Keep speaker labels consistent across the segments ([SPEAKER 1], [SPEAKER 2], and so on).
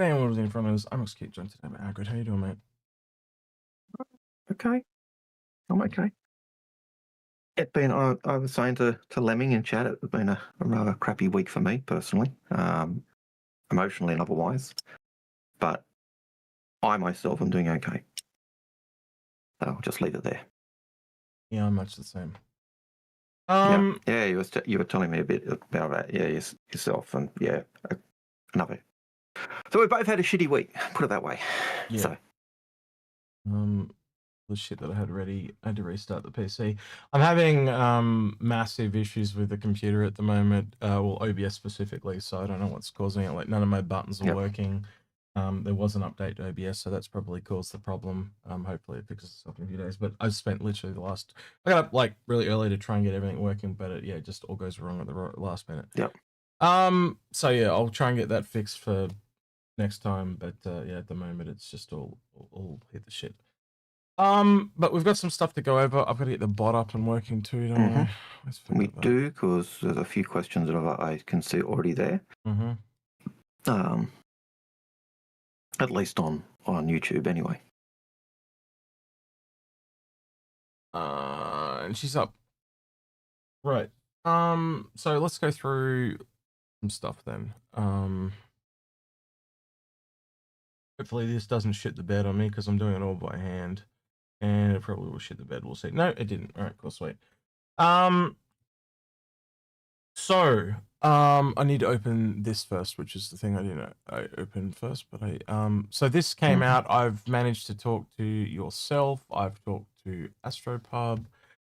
[SPEAKER 1] Hey, what was in front of us? I'm Execute joined today by Algared. How you doing, mate?
[SPEAKER 2] Okay, I'm okay. It's been, I was saying to Lemming in chat, it's been a rather crappy week for me personally, emotionally and otherwise, but I myself am doing okay. So I'll just leave it there.
[SPEAKER 1] Yeah, I'm much the same.
[SPEAKER 2] Yeah, you were telling me a bit about that, yeah, yourself, and yeah, another. So we both had a shitty week, put it that way.
[SPEAKER 1] Yeah.
[SPEAKER 2] So.
[SPEAKER 1] The shit that I had ready, I had to restart the PC. I'm having massive issues with the computer at the moment, well, OBS specifically, so I don't know what's causing it. Like, none of my buttons are working. There was an update to OBS, so that's probably caused the problem. Hopefully it fixes itself in a few days, but I've spent literally I got up like really early to try and get everything working, but it just all goes wrong at the last minute. So yeah, I'll try and get that fixed for next time, but yeah, at the moment it's just all hit the shit. But we've got some stuff to go over. I've got to get the bot up and working too, don't I?
[SPEAKER 2] We do, because there's a few questions that I can see already there. At least on YouTube anyway.
[SPEAKER 1] And she's up. Right. So let's go through some stuff then. Hopefully this doesn't shit the bed on me because I'm doing it all by hand. And it probably will shit the bed. We'll see. No, it didn't. All right, cool, sweet. So I need to open this first, which is the thing I didn't I opened first, but so this came out. I've managed to talk to yourself. I've talked to Astropub.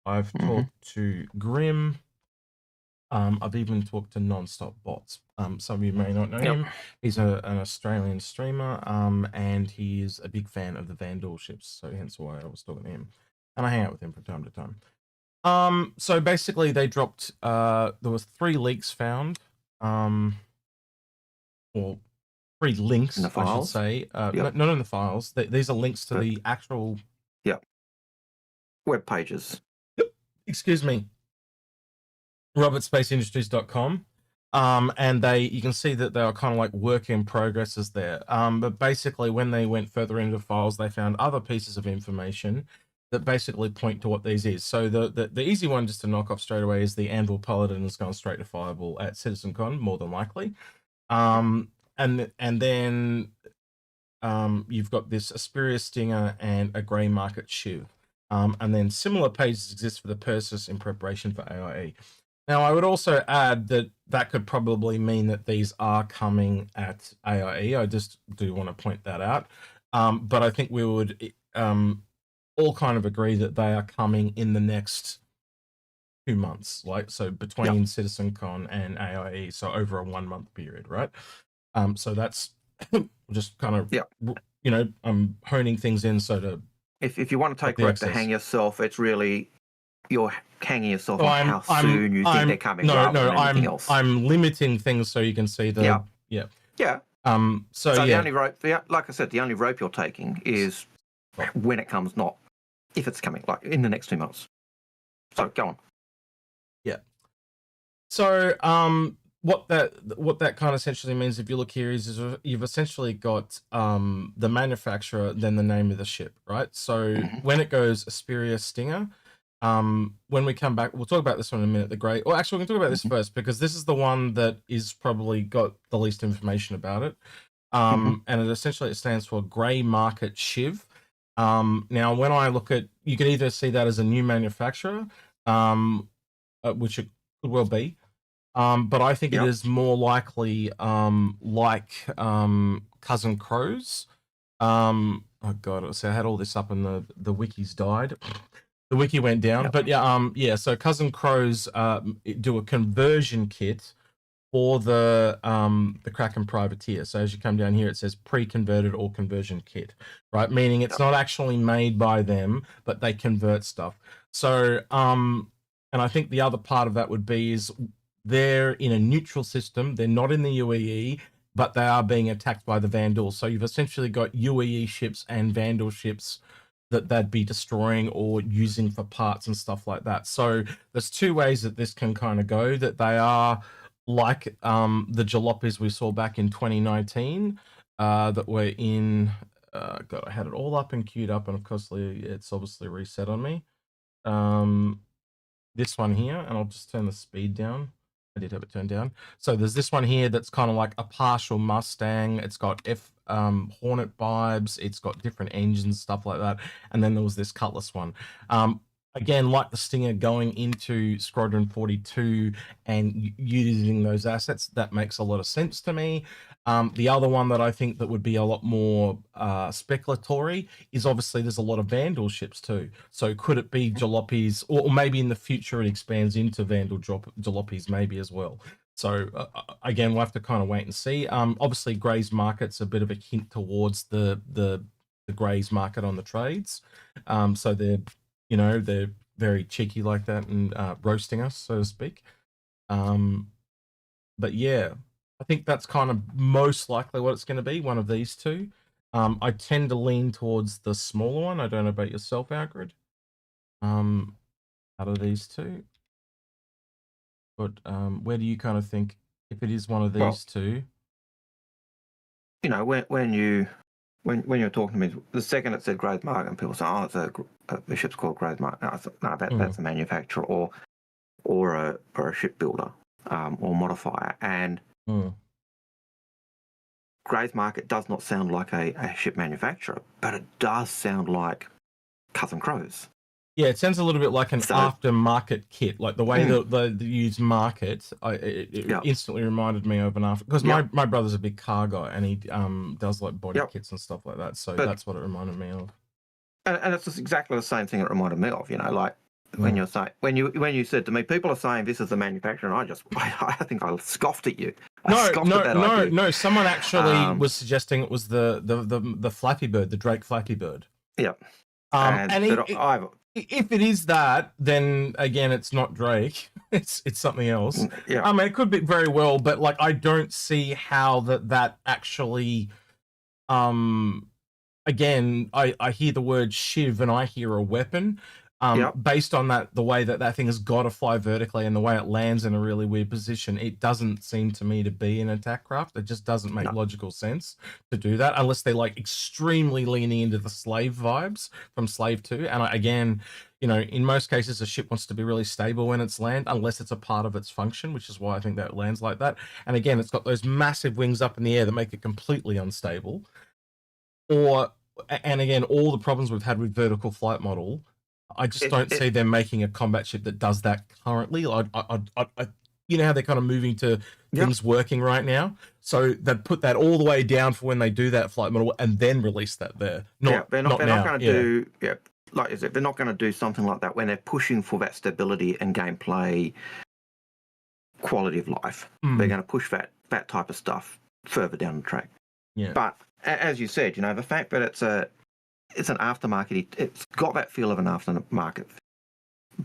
[SPEAKER 1] I've talked to Grim. I've even talked to Nonstop Bots. Some of you may not know him. He's an Australian streamer, and he is a big fan of the Vanduul ships, so hence why I was talking to him. And I hang out with him from time to time. So basically they dropped, there was 3 leaks found, or 3 links, in the files? I should say. Not in the files. These are links to the actual...
[SPEAKER 2] web pages.
[SPEAKER 1] Excuse me. robertspaceindustries.com. And you can see that they are kind of like work in progresses there. But basically when they went further into the files, they found other pieces of information that basically point to what these is. So the easy one just to knock off straight away is the Vanduul Paladin has gone straight to Fireball at CitizenCon, more than likely. And then you've got this Asperia Stinger and a Grey Market Shiv. And then similar pages exist for the Perseus in preparation for AIE. Now, I would also add that could probably mean that these are coming at AIE. I just do want to point that out. But I think we would all kind of agree that they are coming in the next 2 months, like, so between CitizenCon and AIE, so over a 1-month period, right? So that's just kind of, you know, I'm honing things in so to...
[SPEAKER 2] If you want to take work to hang yourself, it's really... you're hanging yourself on how soon you think they're coming.
[SPEAKER 1] I'm limiting things so you can see the... So
[SPEAKER 2] the only rope, like I said, the only rope you're taking is when it comes, not if it's coming, like in the next 2 months. So go on.
[SPEAKER 1] So what that kind of essentially means, if you look here, is you've essentially got the manufacturer, then the name of the ship, right? So when it goes Asperia Stinger, when we come back, we'll talk about this one in a minute, the Grey... Well, actually, we can talk about this first, because this is the one that is probably got the least information about it. And it stands for Grey Market Shiv. Now, when I look at... You can either see that as a new manufacturer, which it could well be, but I think it is more likely like Cousin Crows. Oh, God, so I had all this up and the wikis died. The wiki went down, but so Cousin Crows do a conversion kit for the Kraken Privateer. So as you come down here, it says pre-converted or conversion kit, right? Meaning it's not actually made by them, but they convert stuff. So, and I think the other part of that would be is they're in a neutral system. They're not in the UEE, but they are being attacked by the Vanduul. So you've essentially got UEE ships and Vanduul ships that they'd be destroying or using for parts and stuff like that. So there's 2 ways that this can kind of go, that they are like the jalopies we saw back in 2019, that were in. God, I had it all up and queued up, and of course, it's obviously reset on me. This one here, and I'll just turn the speed down. I did have it turned down. So there's this one here that's kind of like a partial Mustang. It's got Hornet vibes. It's got different engines, stuff like that. And then there was this Cutlass one. Again, like the Stinger, going into Squadron 42 and using those assets, that makes a lot of sense to me. The other one that I think that would be a lot more speculatory is obviously there's a lot of Vanduul ships too. So could it be jalopies, or maybe in the future it expands into Vanduul jalopies maybe as well. So again, we'll have to kind of wait and see. Obviously, Grey's market's a bit of a hint towards the Grey's market on the trades. So they're they're very cheeky like that and roasting us, so to speak. But yeah, I think that's kind of most likely what it's going to be, one of these two. I tend to lean towards the smaller one. I don't know about yourself, Algared. Out of these two. But where do you kind of think, if it is one of these two?
[SPEAKER 2] When you're talking to me, the second it said Grey's market, and people say, "Oh, it's a ship's called Grey's market." No, I thought, no, that's a manufacturer or a shipbuilder or modifier. And Grey's market does not sound like a ship manufacturer, but it does sound like Cousin Crows.
[SPEAKER 1] Yeah, it sounds a little bit like an aftermarket kit, like the way that they use market. It instantly reminded me of an after, because my brother's a big car guy and he does like body kits and stuff like that. So that's what it reminded me of.
[SPEAKER 2] And it's just exactly the same thing it reminded me of. Like when you're saying when you said to me, people are saying this is the manufacturer, and I think I scoffed at you. No.
[SPEAKER 1] Someone actually was suggesting it was the Flappy Bird, the Drake Flappy Bird.
[SPEAKER 2] Yeah.
[SPEAKER 1] If it is that, then again, it's not Drake. It's something else.
[SPEAKER 2] Yeah.
[SPEAKER 1] I mean, it could be very well, but like, I don't see how that actually. Again, I hear the word shiv and I hear a weapon. Based on the way that thing has got to fly vertically and the way it lands in a really weird position, it doesn't seem to me to be an attack craft. It just doesn't make logical sense to do that unless they're like extremely leaning into the Slave vibes from Slave 2. And again, in most cases, a ship wants to be really stable when it's land, unless it's a part of its function, which is why I think that it lands like that. And again, it's got those massive wings up in the air that make it completely unstable. And again, all the problems we've had with vertical flight model, I just don't see them making a combat ship that does that currently. You know how they're kind of moving to things working right now, so they'd put that all the way down for when they do that flight model and then release that there.
[SPEAKER 2] They're not going to do like is it? They're not going to do something like that when they're pushing for that stability and gameplay quality of life. They're going to push that type of stuff further down the track.
[SPEAKER 1] Yeah.
[SPEAKER 2] But as you said, the fact that it's an aftermarket, it's got that feel of an aftermarket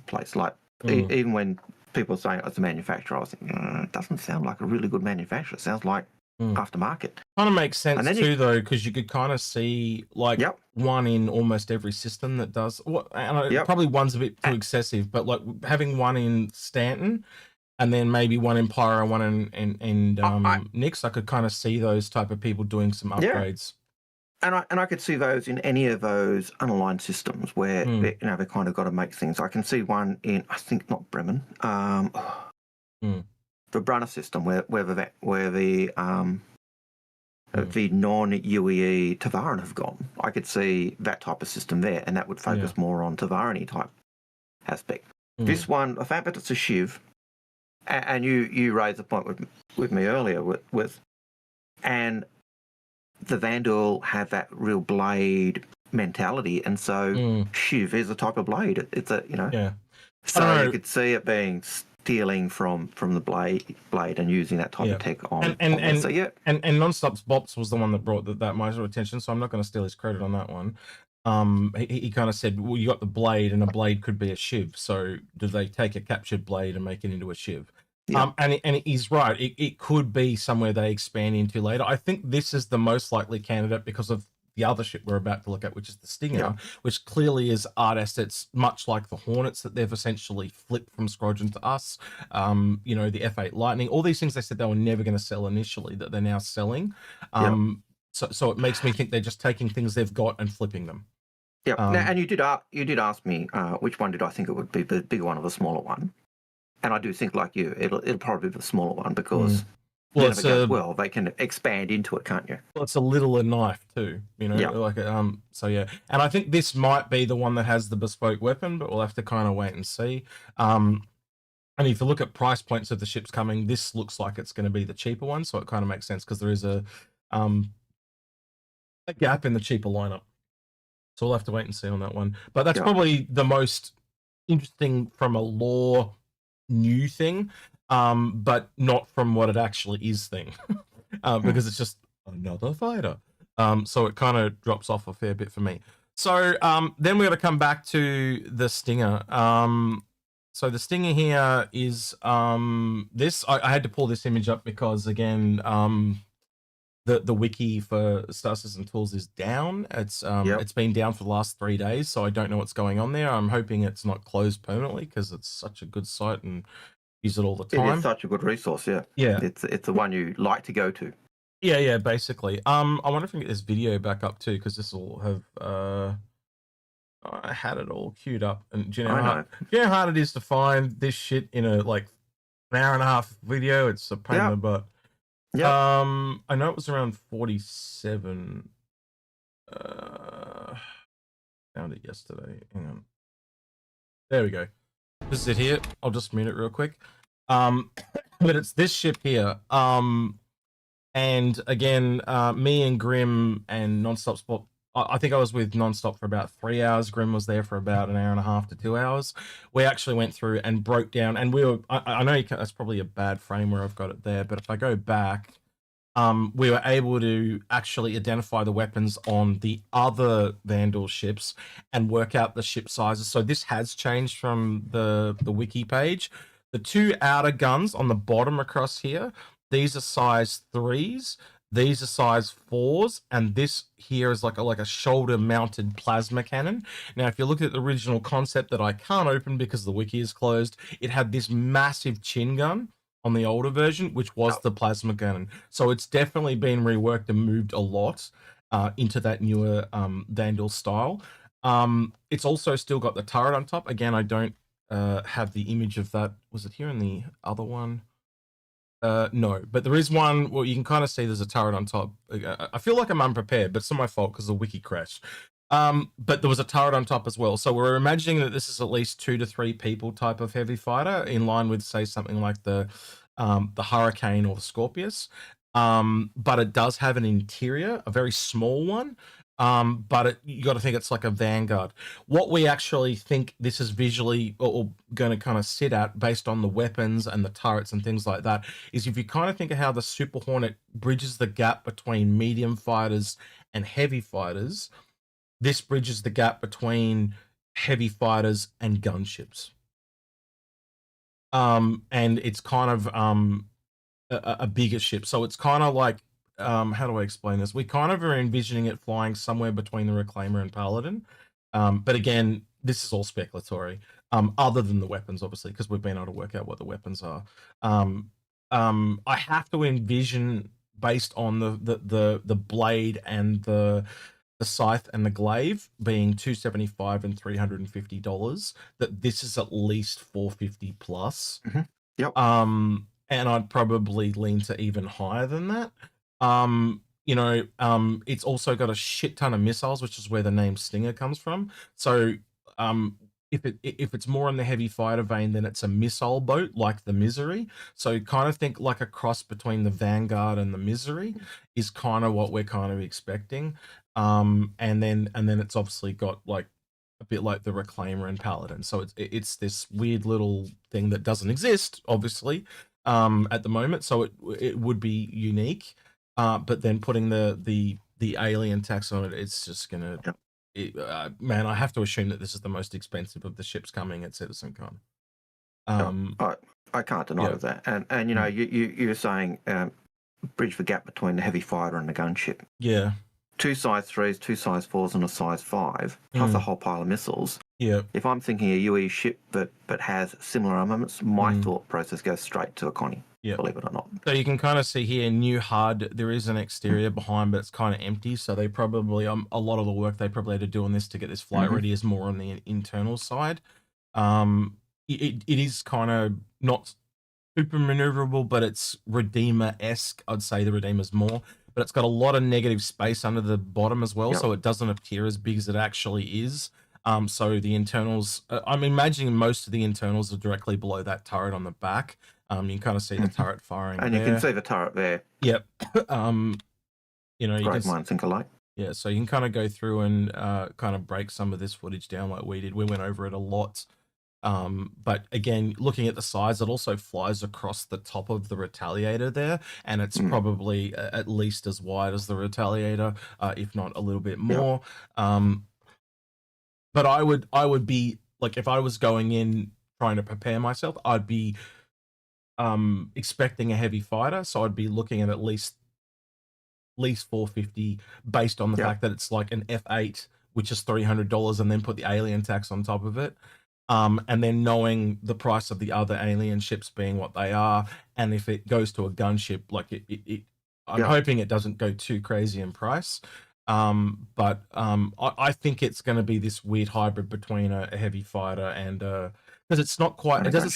[SPEAKER 2] place. Like even when people are saying it's a manufacturer, I was thinking, it doesn't sound like a really good manufacturer. It sounds like aftermarket.
[SPEAKER 1] Kind of makes sense too, though, because you could kind of see like one in almost every system that does. Probably one's a bit too excessive, but like having one in Stanton and then maybe one in Pyro, one in Nyx, I could kind of see those type of people doing some upgrades.
[SPEAKER 2] And I could see those in any of those unaligned systems where they kind of got to make things. I can see one in, I think, not Bremen, the Brunner system where the non-UEE Tavaran have gone. I could see that type of system there, and that would focus more on Tavarani type aspect. This one, the fact that it's a shiv, and you raised the point with me earlier with and the Vanduul have that real blade mentality, and so shiv is a type of blade. It's a so you could see it being stealing from the blade and using that type of tech on. And
[SPEAKER 1] Nonstop's Bops was the one that brought that my attention, so I'm not going to steal his credit on that one. He kind of said, well, you got the blade, and a blade could be a shiv. So do they take a captured blade and make it into a shiv? Yeah. And he's right. It could be somewhere they expand into later. I think this is the most likely candidate because of the other ship we're about to look at, which is the Stinger, which clearly is art assets, much like the Hornets that they've essentially flipped from Squadron to us. The F8 Lightning, all these things they said they were never going to sell initially that they're now selling. So it makes me think they're just taking things they've got and flipping them.
[SPEAKER 2] Yeah. And you did ask me which one did I think it would be, the bigger one or the smaller one, and I do think, like you, it'll probably be the smaller one, because then if it goes well, they can expand into it, can't you?
[SPEAKER 1] Well, it's a littler knife too, like so yeah. And I think this might be the one that has the bespoke weapon, but we'll have to kind of wait and see. And if you look at price points of the ships coming, this looks like it's going to be the cheaper one, so it kind of makes sense because there is a gap in the cheaper lineup. So we'll have to wait and see on that one. But that's probably the most interesting from a lore new thing, but not from what it actually is thing, because it's just another fighter. So it kind of drops off a fair bit for me. So then we're going to come back to the Stinger. So the Stinger here is this. I had to pull this image up because, again, the wiki for Star System Tools is down. It's been down for the last 3 days, so I don't know what's going on there. I'm hoping it's not closed permanently because it's such a good site and use it all the time.
[SPEAKER 2] It is such a good resource, yeah. It's the one you like to go to.
[SPEAKER 1] Yeah, basically. I wonder if I can get this video back up too, because this will have I had it all queued up, and do you know how hard it is to find this shit in a an hour and a half video? It's a pain in the butt. I know it was around 47. Found it yesterday. Hang on. There we go. This is it here. I'll just mute it real quick. But it's this ship here. And again, me and Grim and Nonstop Spot. I think I was with Nonstop for about 3 hours. Grim was there for about an hour and a half to 2 hours. We actually went through and broke down, and we were. I know that's probably a bad frame where I've got it there, but if I go back, we were able to actually identify the weapons on the other Vanduul ships and work out the ship sizes. So this has changed from the wiki page. The two outer guns on the bottom across here, these are size 3s. These are size 4s, and this here is like a shoulder-mounted plasma cannon. Now, if you look at the original concept that I can't open because the wiki is closed, it had this massive chin gun on the older version, which was the plasma cannon. So it's definitely been reworked and moved a lot into that newer Vanduul style. It's also still got the turret on top. Again, I don't have the image of that. Was it here in the other one? No, but there is one. Well, you can kind of see there's a turret on top. I feel like I'm unprepared, but it's not my fault because the wiki crashed. But there was a turret on top as well. So we're imagining that this is at least 2 to 3 people type of heavy fighter, in line with, say, something like the Hurricane or the Scorpius. But it does have an interior, a very small one. But you got to think it's like a Vanguard. What we actually think this is visually or going to kind of sit at, based on the weapons and the turrets and things like that, is if you kind of think of how the Super Hornet bridges the gap between medium fighters and heavy fighters, this bridges the gap between heavy fighters and gunships. And it's kind of a bigger ship. So it's kind of like, how do I explain this? We kind of are envisioning it flying somewhere between the Reclaimer and Paladin. But again, this is all speculatory, other than the weapons, obviously, because we've been able to work out what the weapons are. I have to envision, based on the blade and the scythe and the glaive being $275 and $350, that this is at least $450 plus.
[SPEAKER 2] Yep.
[SPEAKER 1] And I'd probably lean to even higher than that. It's also got a shit ton of missiles, which is where the name Stinger comes from. So if it's more in the heavy fighter vein, then it's a missile boat like the Misery. So kind of think like a cross between the Vanguard and the Misery is kind of what we're kind of expecting. And then it's obviously got like a bit like the Reclaimer and Paladin. So it's this weird little thing that doesn't exist, obviously, at the moment. So it would be unique. But then putting the alien tax on it, it's just gonna. Man, I have to assume that this is the most expensive of the ships coming at CitizenCon.
[SPEAKER 2] I can't deny that, and you're saying bridge the gap between the heavy fighter and the gunship.
[SPEAKER 1] Yeah.
[SPEAKER 2] 2 size 3s, 2 size 4s, and a size 5, plus a whole pile of missiles.
[SPEAKER 1] Yeah.
[SPEAKER 2] If I'm thinking a UE ship that has similar armaments, my thought process goes straight to a Connie.
[SPEAKER 1] Yeah.
[SPEAKER 2] Believe it or not.
[SPEAKER 1] So you can kind of see here, new HUD. There is an exterior behind, but it's kind of empty. So they probably a lot of the work they probably had to do on this to get this flight ready is more on the internal side. It is kind of not super maneuverable, but it's Redeemer-esque. I'd say the Redeemer's more, but it's got a lot of negative space under the bottom as well, so it doesn't appear as big as it actually is. So the internals, I'm imagining most of the internals are directly below that turret on the back. You can kind of see the turret firing
[SPEAKER 2] and
[SPEAKER 1] there.
[SPEAKER 2] you can see the turret there.
[SPEAKER 1] Yep. You know,
[SPEAKER 2] Great minds think alike.
[SPEAKER 1] Yeah, so you can kind of go through and kind of break some of this footage down like we did. We went over it a lot. But again, looking at the size, it also flies across the top of the Retaliator there, and it's probably at least as wide as the Retaliator, if not a little bit more. But I would be like, if I was going in trying to prepare myself, I'd be expecting a heavy fighter, so I'd be looking at least 450 based on the fact that it's like an F8, which is $300, and then put the alien tax on top of it. And then knowing the price of the other alien ships being what they are, and if it goes to a gunship, like I'm hoping it doesn't go too crazy in price. But I think it's going to be this weird hybrid between a heavy fighter and because it's not quite. It doesn't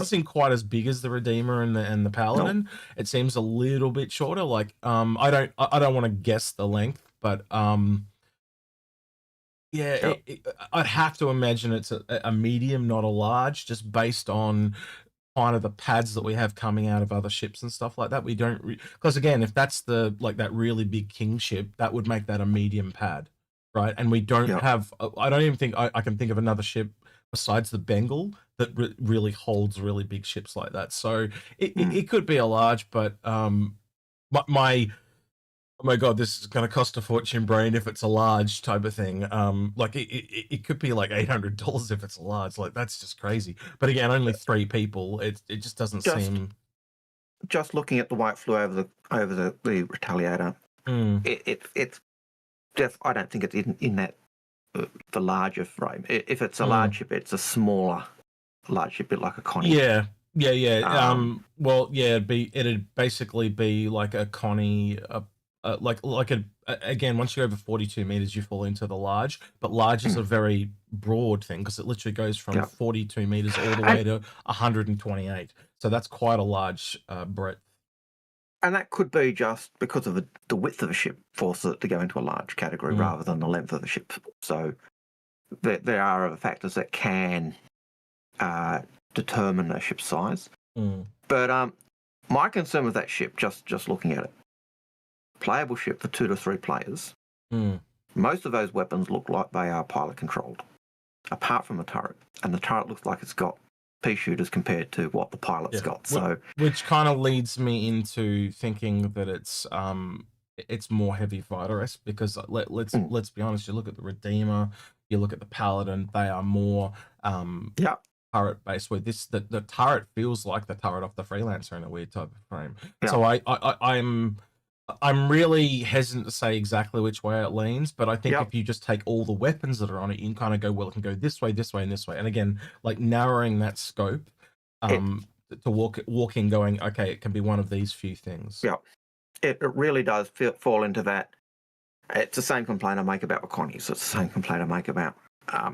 [SPEAKER 1] seem quite as big as the Redeemer and the Paladin. Nope. It seems a little bit shorter. Like I don't want to guess the length, but yeah, I'd have to imagine it's a medium, not a large, just based on kind of the pads that we have coming out of other ships and stuff like that. We don't, because again, if that's that really big king ship, that would make that a medium pad, right? And we don't have. I don't even think I can think of another ship besides the Bengal that really holds really big ships like that. So it could be a large, but oh my god, this is going to cost a fortune, brain, if it's a large type of thing. Like it could be like $800 if it's a large. Like that's just crazy. But again, only 3 people. It just doesn't seem.
[SPEAKER 2] Just looking at the way it flew over the Retaliator, it's just, I don't think it's in that the larger frame. If it's a large ship, it's a smaller large ship, a bit like a Connie.
[SPEAKER 1] Yeah. Well, yeah, it'd basically be like a Connie. Again, once you go over 42 meters, you fall into the large, but large is a very broad thing because it literally goes from 42 meters all the way to 128. So that's quite a large breadth.
[SPEAKER 2] And that could be just because of the width of a ship forces it to go into a large category rather than the length of the ship. So there are other factors that can determine a ship's size. But my concern with that ship, just looking at it, playable ship for 2 to 3 players. Most of those weapons look like they are pilot controlled, apart from the turret, and the turret looks like it's got pea shooters compared to what the pilot's got. So,
[SPEAKER 1] which kind of leads me into thinking that it's more heavy fighter-esque because let's be honest. You look at the Redeemer, you look at the Paladin; they are more turret based. Where the turret feels like the turret off the Freelancer in a weird type of frame. So I'm really hesitant to say exactly which way it leans, but I think if you just take all the weapons that are on it, you can kind of go, well, it can go this way, and this way. And again, like narrowing that scope to walk in going, okay, it can be one of these few things.
[SPEAKER 2] Yeah, it really does fall into that. It's the same complaint I make about the Connies. It's the same complaint I make about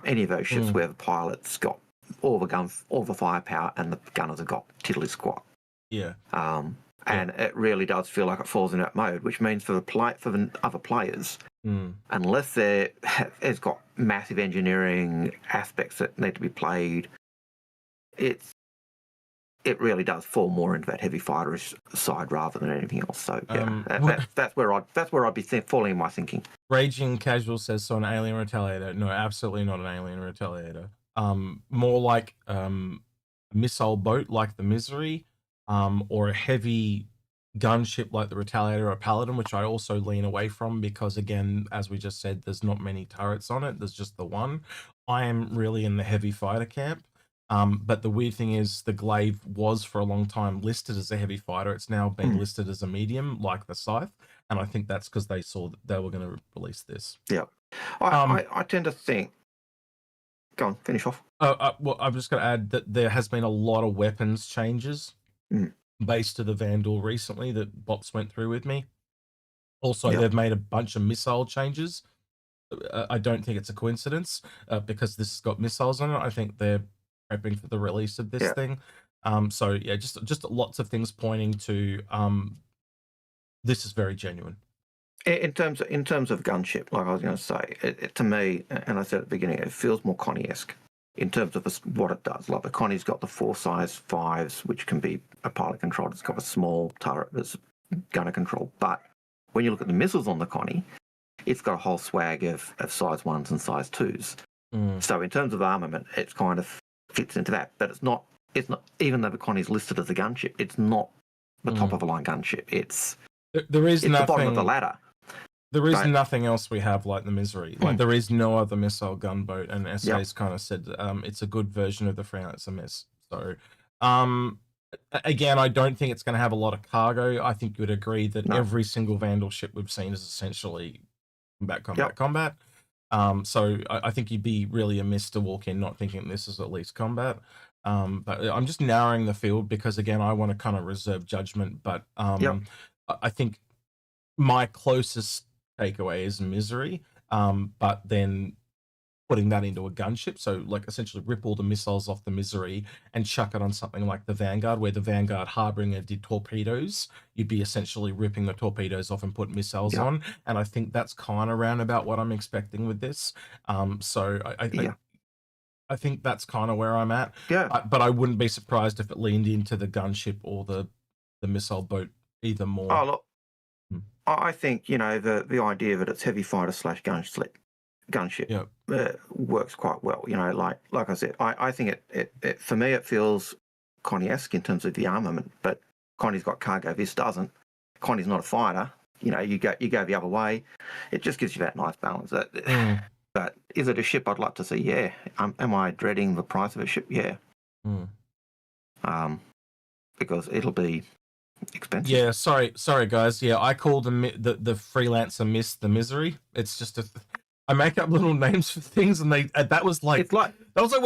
[SPEAKER 2] any of those ships where the pilot's got all the guns, all the firepower, and the gunners have got tiddly squat.
[SPEAKER 1] Yeah.
[SPEAKER 2] And it really does feel like it falls in that mode, which means for the other players, unless it's got massive engineering aspects that need to be played, it really does fall more into that heavy fighterish side rather than anything else. So that's where I'd be falling in my thinking.
[SPEAKER 1] Raging Casual says, so an alien retaliator? No, absolutely not an alien retaliator. More like a missile boat like the Misery. Or a heavy gunship like the Retaliator or Paladin, which I also lean away from because, again, as we just said, there's not many turrets on it. There's just the one. I am really in the heavy fighter camp. But the weird thing is the Glaive was for a long time listed as a heavy fighter. It's now been listed as a medium, like the Scythe. And I think that's because they saw that they were going to release this.
[SPEAKER 2] Yeah. I tend to think Go on, finish off.
[SPEAKER 1] Well, I'm just going to add that there has been a lot of weapons changes based to the Vanduul recently that Bops went through with me. Also, they've made a bunch of missile changes. I don't think it's a coincidence because this has got missiles on it. I think they're prepping for the release of this thing. So yeah, just lots of things pointing to this is very genuine.
[SPEAKER 2] In terms of gunship, like I was going to say, it to me, and I said at the beginning, it feels more Connie-esque in terms of what it does. Like the Connie's got the 4-size 5s, which can be a pilot controlled. It's got a small turret that's gunner control. But when you look at the missiles on the Connie, it's got a whole swag of size 1s and size 2s. So in terms of armament, it kind of fits into that. But it's not, even though the Connie's listed as a gunship, it's not the top of the line gunship. It's
[SPEAKER 1] nothing,
[SPEAKER 2] the bottom of the ladder.
[SPEAKER 1] There is nothing else we have like the Misery. Like there is no other missile gunboat, and SA's kind of said it's a good version of the Freelancer Miss. So, again, I don't think it's going to have a lot of cargo. I think you would agree that every single Vanduul ship we've seen is essentially combat. So I think you'd be really amiss to walk in not thinking this is at least combat. But I'm just narrowing the field because again, I want to kind of reserve judgment. But I think my closest takeaway is Misery, but then putting that into a gunship, so like essentially rip all the missiles off the Misery and chuck it on something like the Vanguard, where the Vanguard Harbinger did torpedoes. You'd be essentially ripping the torpedoes off and put missiles on, and I think that's kind of roundabout what I'm expecting with this. So I think that's kind of where I'm at. But I wouldn't be surprised if it leaned into the gunship or the missile boat either more.
[SPEAKER 2] Oh, look, I think, the idea that it's heavy fighter / gunship works quite well. Like I said, I think it for me, it feels Connie-esque in terms of the armament, but Connie's got cargo, this doesn't. Connie's not a fighter. You go the other way. It just gives you that nice balance. But is it a ship I'd like to see? Yeah. Am I dreading the price of a ship? Yeah. Because it'll be expensive.
[SPEAKER 1] Yeah, sorry guys. Yeah, I call the Freelancer Miss the Misery. It's just I make up little names for things, and that was like when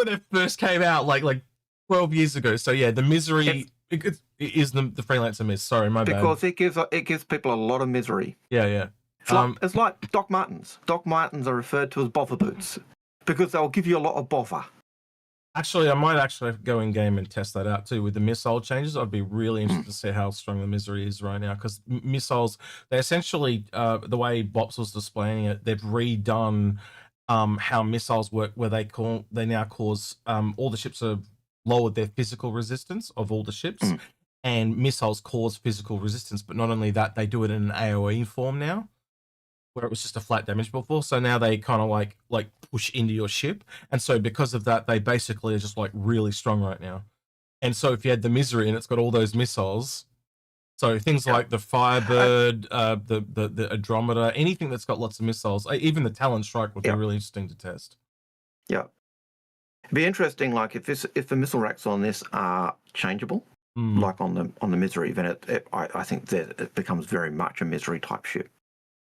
[SPEAKER 1] it first came out, like 12 years ago. So yeah, the Misery is the Freelancer Miss. Sorry, my bad.
[SPEAKER 2] Because it gives people a lot of misery.
[SPEAKER 1] Yeah.
[SPEAKER 2] It's like Doc Martens. Doc Martens are referred to as bother boots because they'll give you a lot of bother. Actually,
[SPEAKER 1] I might actually go in game and test that out too with the missile changes. I'd be really interested to see how strong the Misery is right now, because missiles, they essentially, the way Bops was displaying it, they've redone how missiles work, where they now cause all the ships have lowered their physical resistance of all the ships, and missiles cause physical resistance. But not only that, they do it in an AoE form now, where it was just a flat damage before. So now they kind of like push into your ship. And so because of that, they basically are just like really strong right now. And so if you had the Misery and it's got all those missiles, so things like the Firebird, the Andromeda, anything that's got lots of missiles, even the Talon Strike would be really interesting to test.
[SPEAKER 2] Yeah. It'd be interesting, like if the missile racks on this are changeable, like on the Misery, then I think that it becomes very much a Misery type ship.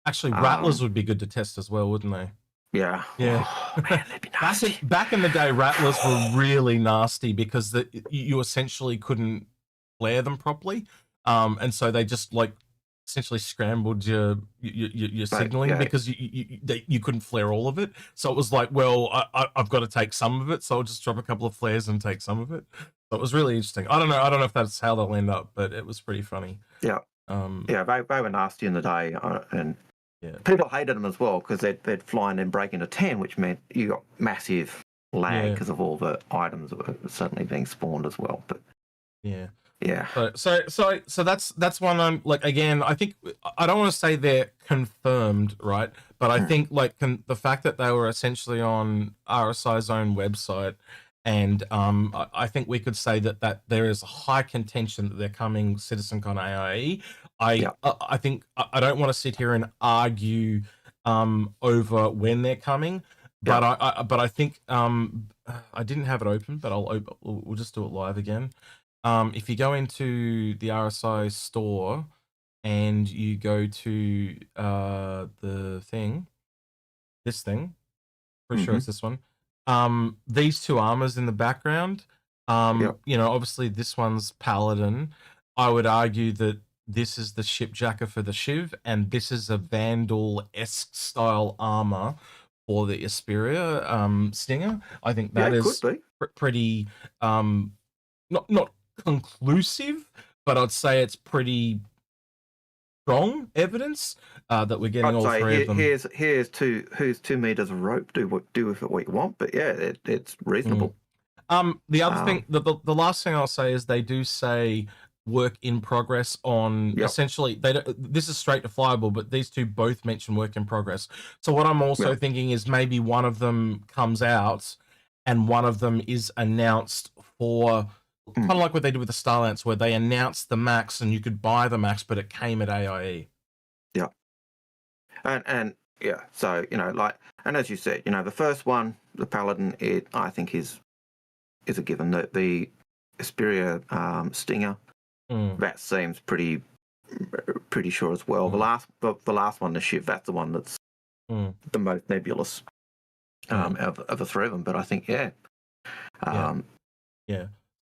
[SPEAKER 1] Actually, Rattlers would be good to test as well, wouldn't they?
[SPEAKER 2] Yeah.
[SPEAKER 1] Oh,
[SPEAKER 2] man, that'd be nasty.
[SPEAKER 1] Back in the day, Rattlers were really nasty because you essentially couldn't flare them properly, and so they just essentially scrambled your signaling because you couldn't flare all of it. So it was like, well, I've got to take some of it, so I'll just drop a couple of flares and take some of it. So it was really interesting. I don't know if that's how they'll end up, but it was pretty funny.
[SPEAKER 2] Yeah. They were nasty in the day, and people hated them as well because they'd fly and then break into 10, which meant you got massive lag because of all the items that were certainly being spawned as well. But
[SPEAKER 1] so that's one I'm like, again, I think I don't want to say they're confirmed, right? But I think the fact that they were essentially on RSI's own website, and I think we could say that there is a high contention that they're coming CitizenCon AIE. I think I don't want to sit here and argue over when they're coming, but I think I didn't have it open, but we'll just do it live again. If you go into the RSI store and you go to this thing, pretty sure it's this one. These two armors in the background,
[SPEAKER 2] Yep.
[SPEAKER 1] you know, obviously this one's Paladin. I would argue that this is the shipjacker for the Shiv, and this is a Vanduul-esque style armor for the Asperia Stinger. I think
[SPEAKER 2] Yeah,
[SPEAKER 1] that
[SPEAKER 2] it could
[SPEAKER 1] is
[SPEAKER 2] be.
[SPEAKER 1] pretty not conclusive, but I'd say it's pretty strong evidence that we're getting
[SPEAKER 2] I'd
[SPEAKER 1] all
[SPEAKER 2] say
[SPEAKER 1] three of them.
[SPEAKER 2] here's 2 meters of rope. Do with it what you want, but yeah, it's reasonable.
[SPEAKER 1] The other thing, the last thing I'll say is they do say work in progress on
[SPEAKER 2] Yep.
[SPEAKER 1] essentially they don't, this is straight to flyable, but these two both mention work in progress. So what I'm also
[SPEAKER 2] Yep.
[SPEAKER 1] thinking is maybe one of them comes out and one of them is announced for kind of like what they did with the Starlance, where they announced the max and you could buy the max, but it came at AIE.
[SPEAKER 2] Yeah. And yeah, so and as you said, the first one, the Paladin, I think is a given. That the Asperia Stinger, that seems pretty sure as well. The last one, the Shiv, that's the one that's the most nebulous of the three of them. But I think yeah.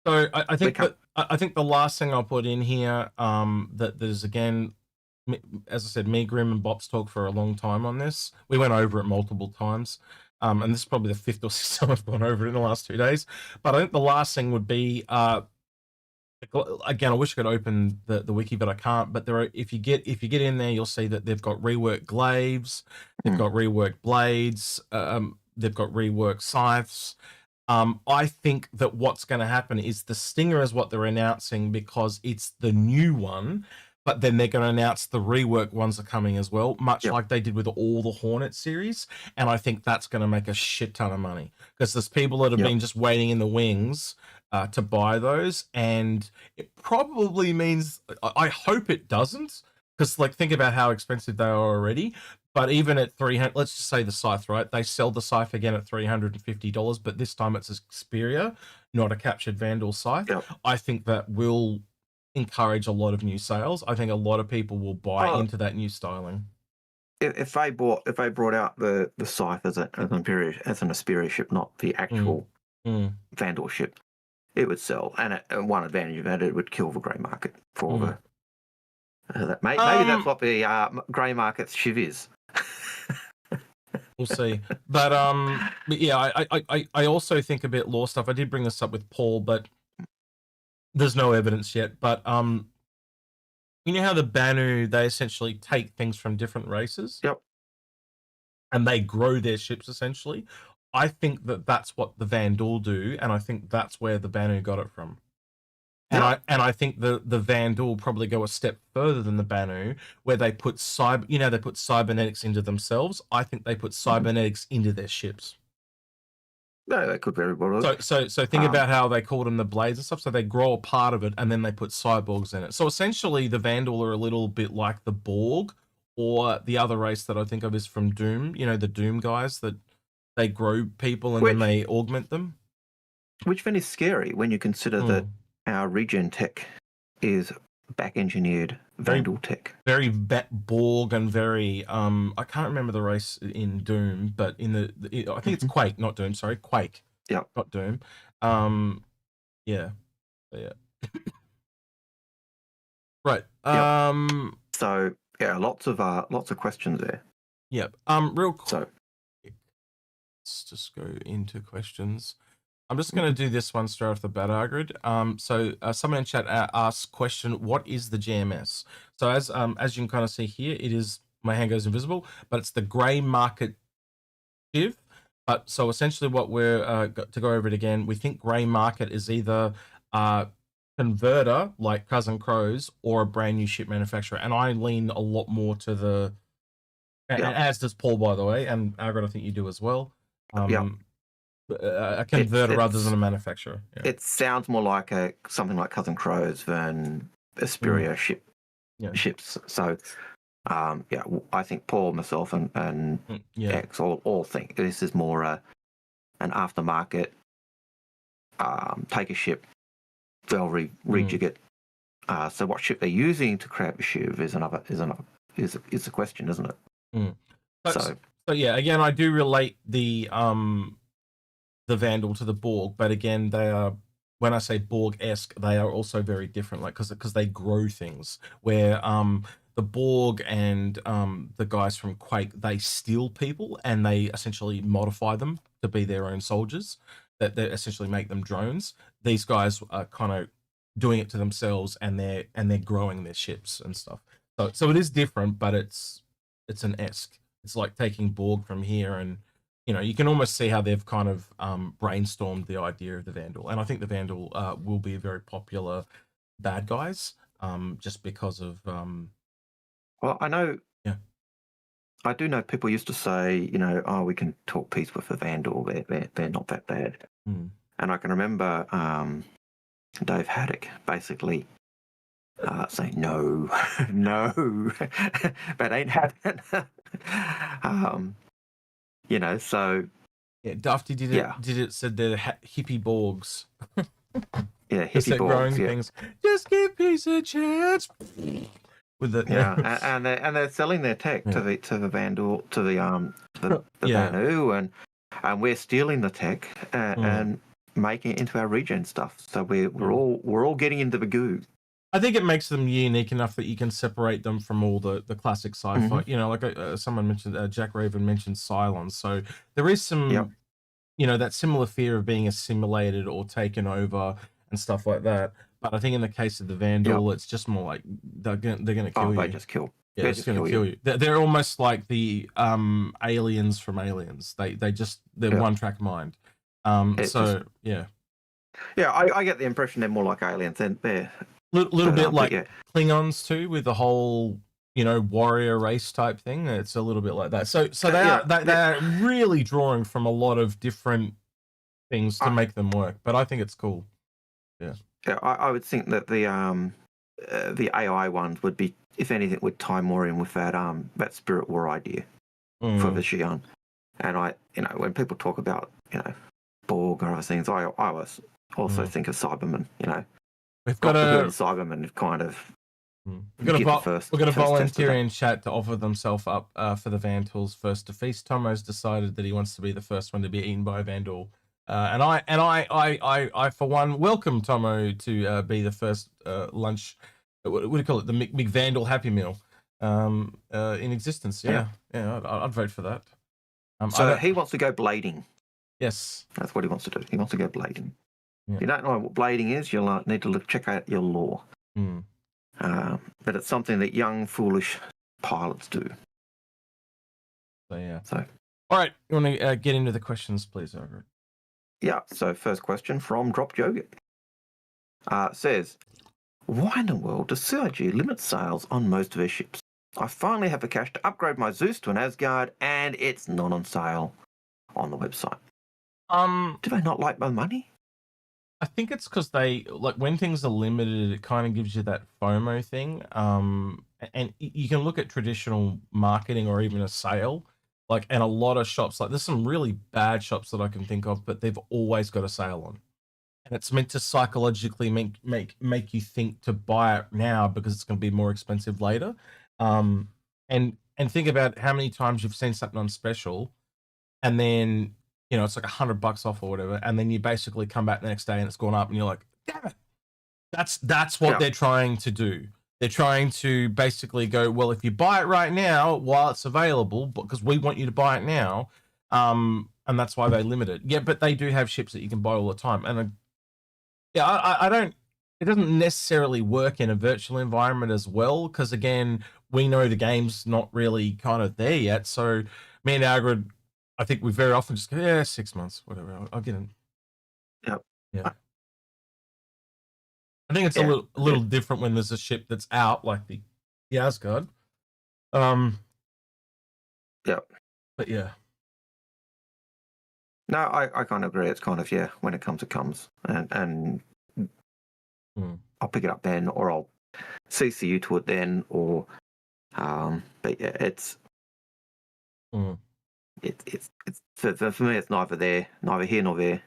[SPEAKER 1] So I think I think the last thing I'll put in here that there's again, as I said, me, Grim, and Bops talked for a long time on this. We went over it multiple times. And this is probably the 5th or 6th time I've gone over it in the last 2 days. But I think the last thing would be, again, I wish I could open the wiki, but I can't. But there are, if you get in there, you'll see that they've got reworked glaives, they've got reworked blades, they've got reworked scythes. I think that what's going to happen is the Stinger is what they're announcing because it's the new one, but then they're going to announce the rework ones are coming as well, much like they did with all the Hornet series. And I think that's going to make a shit ton of money because there's people that have been just waiting in the wings to buy those. And it probably means, I hope it doesn't, because think about how expensive they are already. But even at 300, let's just say the scythe, right? They sell the scythe again at $350, but this time it's a Xperia, not a captured Vanduul scythe. I think that will encourage a lot of new sales. I think a lot of people will buy into that new styling.
[SPEAKER 2] If they brought out the scythe as an Asperia ship, not the actual Vanduul ship, it would sell. And one advantage of it would kill the grey market for the. Maybe that's what the grey market's Shiv is.
[SPEAKER 1] We'll see. But yeah, I also think a bit law stuff. I did bring this up with Paul, but there's no evidence yet. But you know how the Banu, they essentially take things from different races?
[SPEAKER 2] Yep.
[SPEAKER 1] And they grow their ships essentially. I think that that's what the Vanduul do, and I think that's where the Banu got it from. And I think the Vanduul probably go a step further than the Banu, where they put they put cybernetics into themselves. I think they put cybernetics into their ships.
[SPEAKER 2] No, they could very well.
[SPEAKER 1] So think about how they called them the blades and stuff. So they grow a part of it, and then they put cyborgs in it. So essentially, the Vanduul are a little bit like the Borg, or the other race that I think of is from Doom. You know, the Doom guys that they grow people and then they augment them.
[SPEAKER 2] Which then is scary when you consider that our regen tech is back-engineered Vanduul tech.
[SPEAKER 1] Very Borg and very I can't remember the race in Doom, but in I think it's Quake, not Doom. Sorry, Quake.
[SPEAKER 2] Yeah,
[SPEAKER 1] not Doom. Yeah. Right.
[SPEAKER 2] So yeah, lots of questions there.
[SPEAKER 1] Yep. Real quick. So let's just go into questions. I'm just going to do this one straight off the bat, Algared. So someone in chat asked question, what is the GMS? So as you can kind of see here, it is, my hand goes invisible, but it's the grey market Shiv. But so essentially what we're to go over it again, we think grey market is either converter like Cousin Crows or a brand new ship manufacturer. And I lean a lot more to the, as does Paul, by the way, and Algared, I think you do as well. A converter rather than a manufacturer.
[SPEAKER 2] It sounds more like something like Cousin Crows than Asperia ships. So I think Paul, myself, and X all think this is more an aftermarket. Take a ship, they'll rejig it. So what ship they're using to crab a Shiv is a question, isn't it?
[SPEAKER 1] So yeah, again, I do relate the the Vanduul to the Borg, but again, they are, when I say Borg-esque, they are also very different, like because they grow things. Where the Borg and the guys from Quake, they steal people and they essentially modify them to be their own soldiers. That they essentially make them drones. These guys are kind of doing it to themselves, and they're growing their ships and stuff. So it is different, but it's an esque. It's like taking Borg from here, and you can almost see how they've kind of brainstormed the idea of the Vanduul. And I think the Vanduul will be a very popular bad guys, just because of
[SPEAKER 2] Well, I know.
[SPEAKER 1] Yeah.
[SPEAKER 2] I do know people used to say, oh, we can talk peace with the Vanduul. They're not that bad.
[SPEAKER 1] Mm.
[SPEAKER 2] And I can remember Dave Haddock basically saying, no, no, that ain't happening. So
[SPEAKER 1] Yeah, Dufty did it. Said they're hippie Borgs.
[SPEAKER 2] yeah,
[SPEAKER 1] Just
[SPEAKER 2] hippie
[SPEAKER 1] growing
[SPEAKER 2] Borgs, yeah.
[SPEAKER 1] things. Just give peace a chance. With the
[SPEAKER 2] and they're selling their tech to the Vanduul, to the Vanu, and we're stealing the tech and making it into our regen stuff. So we're all getting into the goo.
[SPEAKER 1] I think it makes them unique enough that you can separate them from all the classic sci-fi. Like someone mentioned, Jack Raven mentioned Cylons. So there is some, that similar fear of being assimilated or taken over and stuff like that. But I think in the case of the Vanduul, it's just more like they're gonna kill you.
[SPEAKER 2] They just kill.
[SPEAKER 1] Yeah, they're just gonna kill you. They're almost like the aliens from Aliens. They're one-track mind. Yeah.
[SPEAKER 2] Yeah, I get the impression they're more like aliens. They're
[SPEAKER 1] little bit like Klingons too, with the whole warrior race type thing. It's a little bit like that. So they're really drawing from a lot of different things to make them work. But I think it's cool. Yeah.
[SPEAKER 2] Yeah, I would think that the AI ones would be, if anything, would tie more in with that Spirit War idea for the Xi'an. And when people talk about Borg or other things, I also think of Cybermen.
[SPEAKER 1] We've got a
[SPEAKER 2] Cybermen kind of.
[SPEAKER 1] We've got a volunteer in chat to offer themselves up for the Vanduul's first to feast. Tomo's decided that he wants to be the first one to be eaten by a Vanduul. And I for one welcome Tomo to be the first lunch. What do you call it? The McVandal Happy Meal in existence. Yeah. I'd vote for that.
[SPEAKER 2] So he wants to go blading.
[SPEAKER 1] Yes,
[SPEAKER 2] that's what he wants to do. He wants to go blading.
[SPEAKER 1] Yeah.
[SPEAKER 2] If you don't know what blading is, you'll need to check out your lore. But it's something that young, foolish pilots do.
[SPEAKER 1] So all right, you want to get into the questions, please, Algared?
[SPEAKER 2] Yeah, so first question from Drop Joget. Says, why in the world does CIG limit sales on most of their ships? I finally have the cash to upgrade my Zeus to an Asgard, and it's not on sale on the website. Do they not like my money?
[SPEAKER 1] I think it's because they, like, when things are limited, it kind of gives you that FOMO thing. And you can look at traditional marketing or even a sale. Like, and a lot of shops, like there's some really bad shops that I can think of, but they've always got a sale on. And it's meant to psychologically make you think to buy it now because it's going to be more expensive later. And think about how many times you've seen something on special and then, it's like $100 off or whatever. And then you basically come back the next day and it's gone up and you're like, damn it. That's what they're trying to do. They're trying to basically go, well, if you buy it right now while it's available, because we want you to buy it now, and that's why they limit it. Yeah, but they do have ships that you can buy all the time. And I don't, it doesn't necessarily work in a virtual environment as well, because again, we know the game's not really kind of there yet. So me and Algared, I think we very often just go, 6 months, whatever, I'll get in.
[SPEAKER 2] Yep.
[SPEAKER 1] Yeah. I think it's a little different when there's a ship that's out, like the Asgard.
[SPEAKER 2] Yeah.
[SPEAKER 1] But yeah.
[SPEAKER 2] No, I kind of agree. It's kind of, when it comes, it comes. And I'll pick it up then, or I'll CC you to it then, or but yeah, it's for me, it's neither here nor there.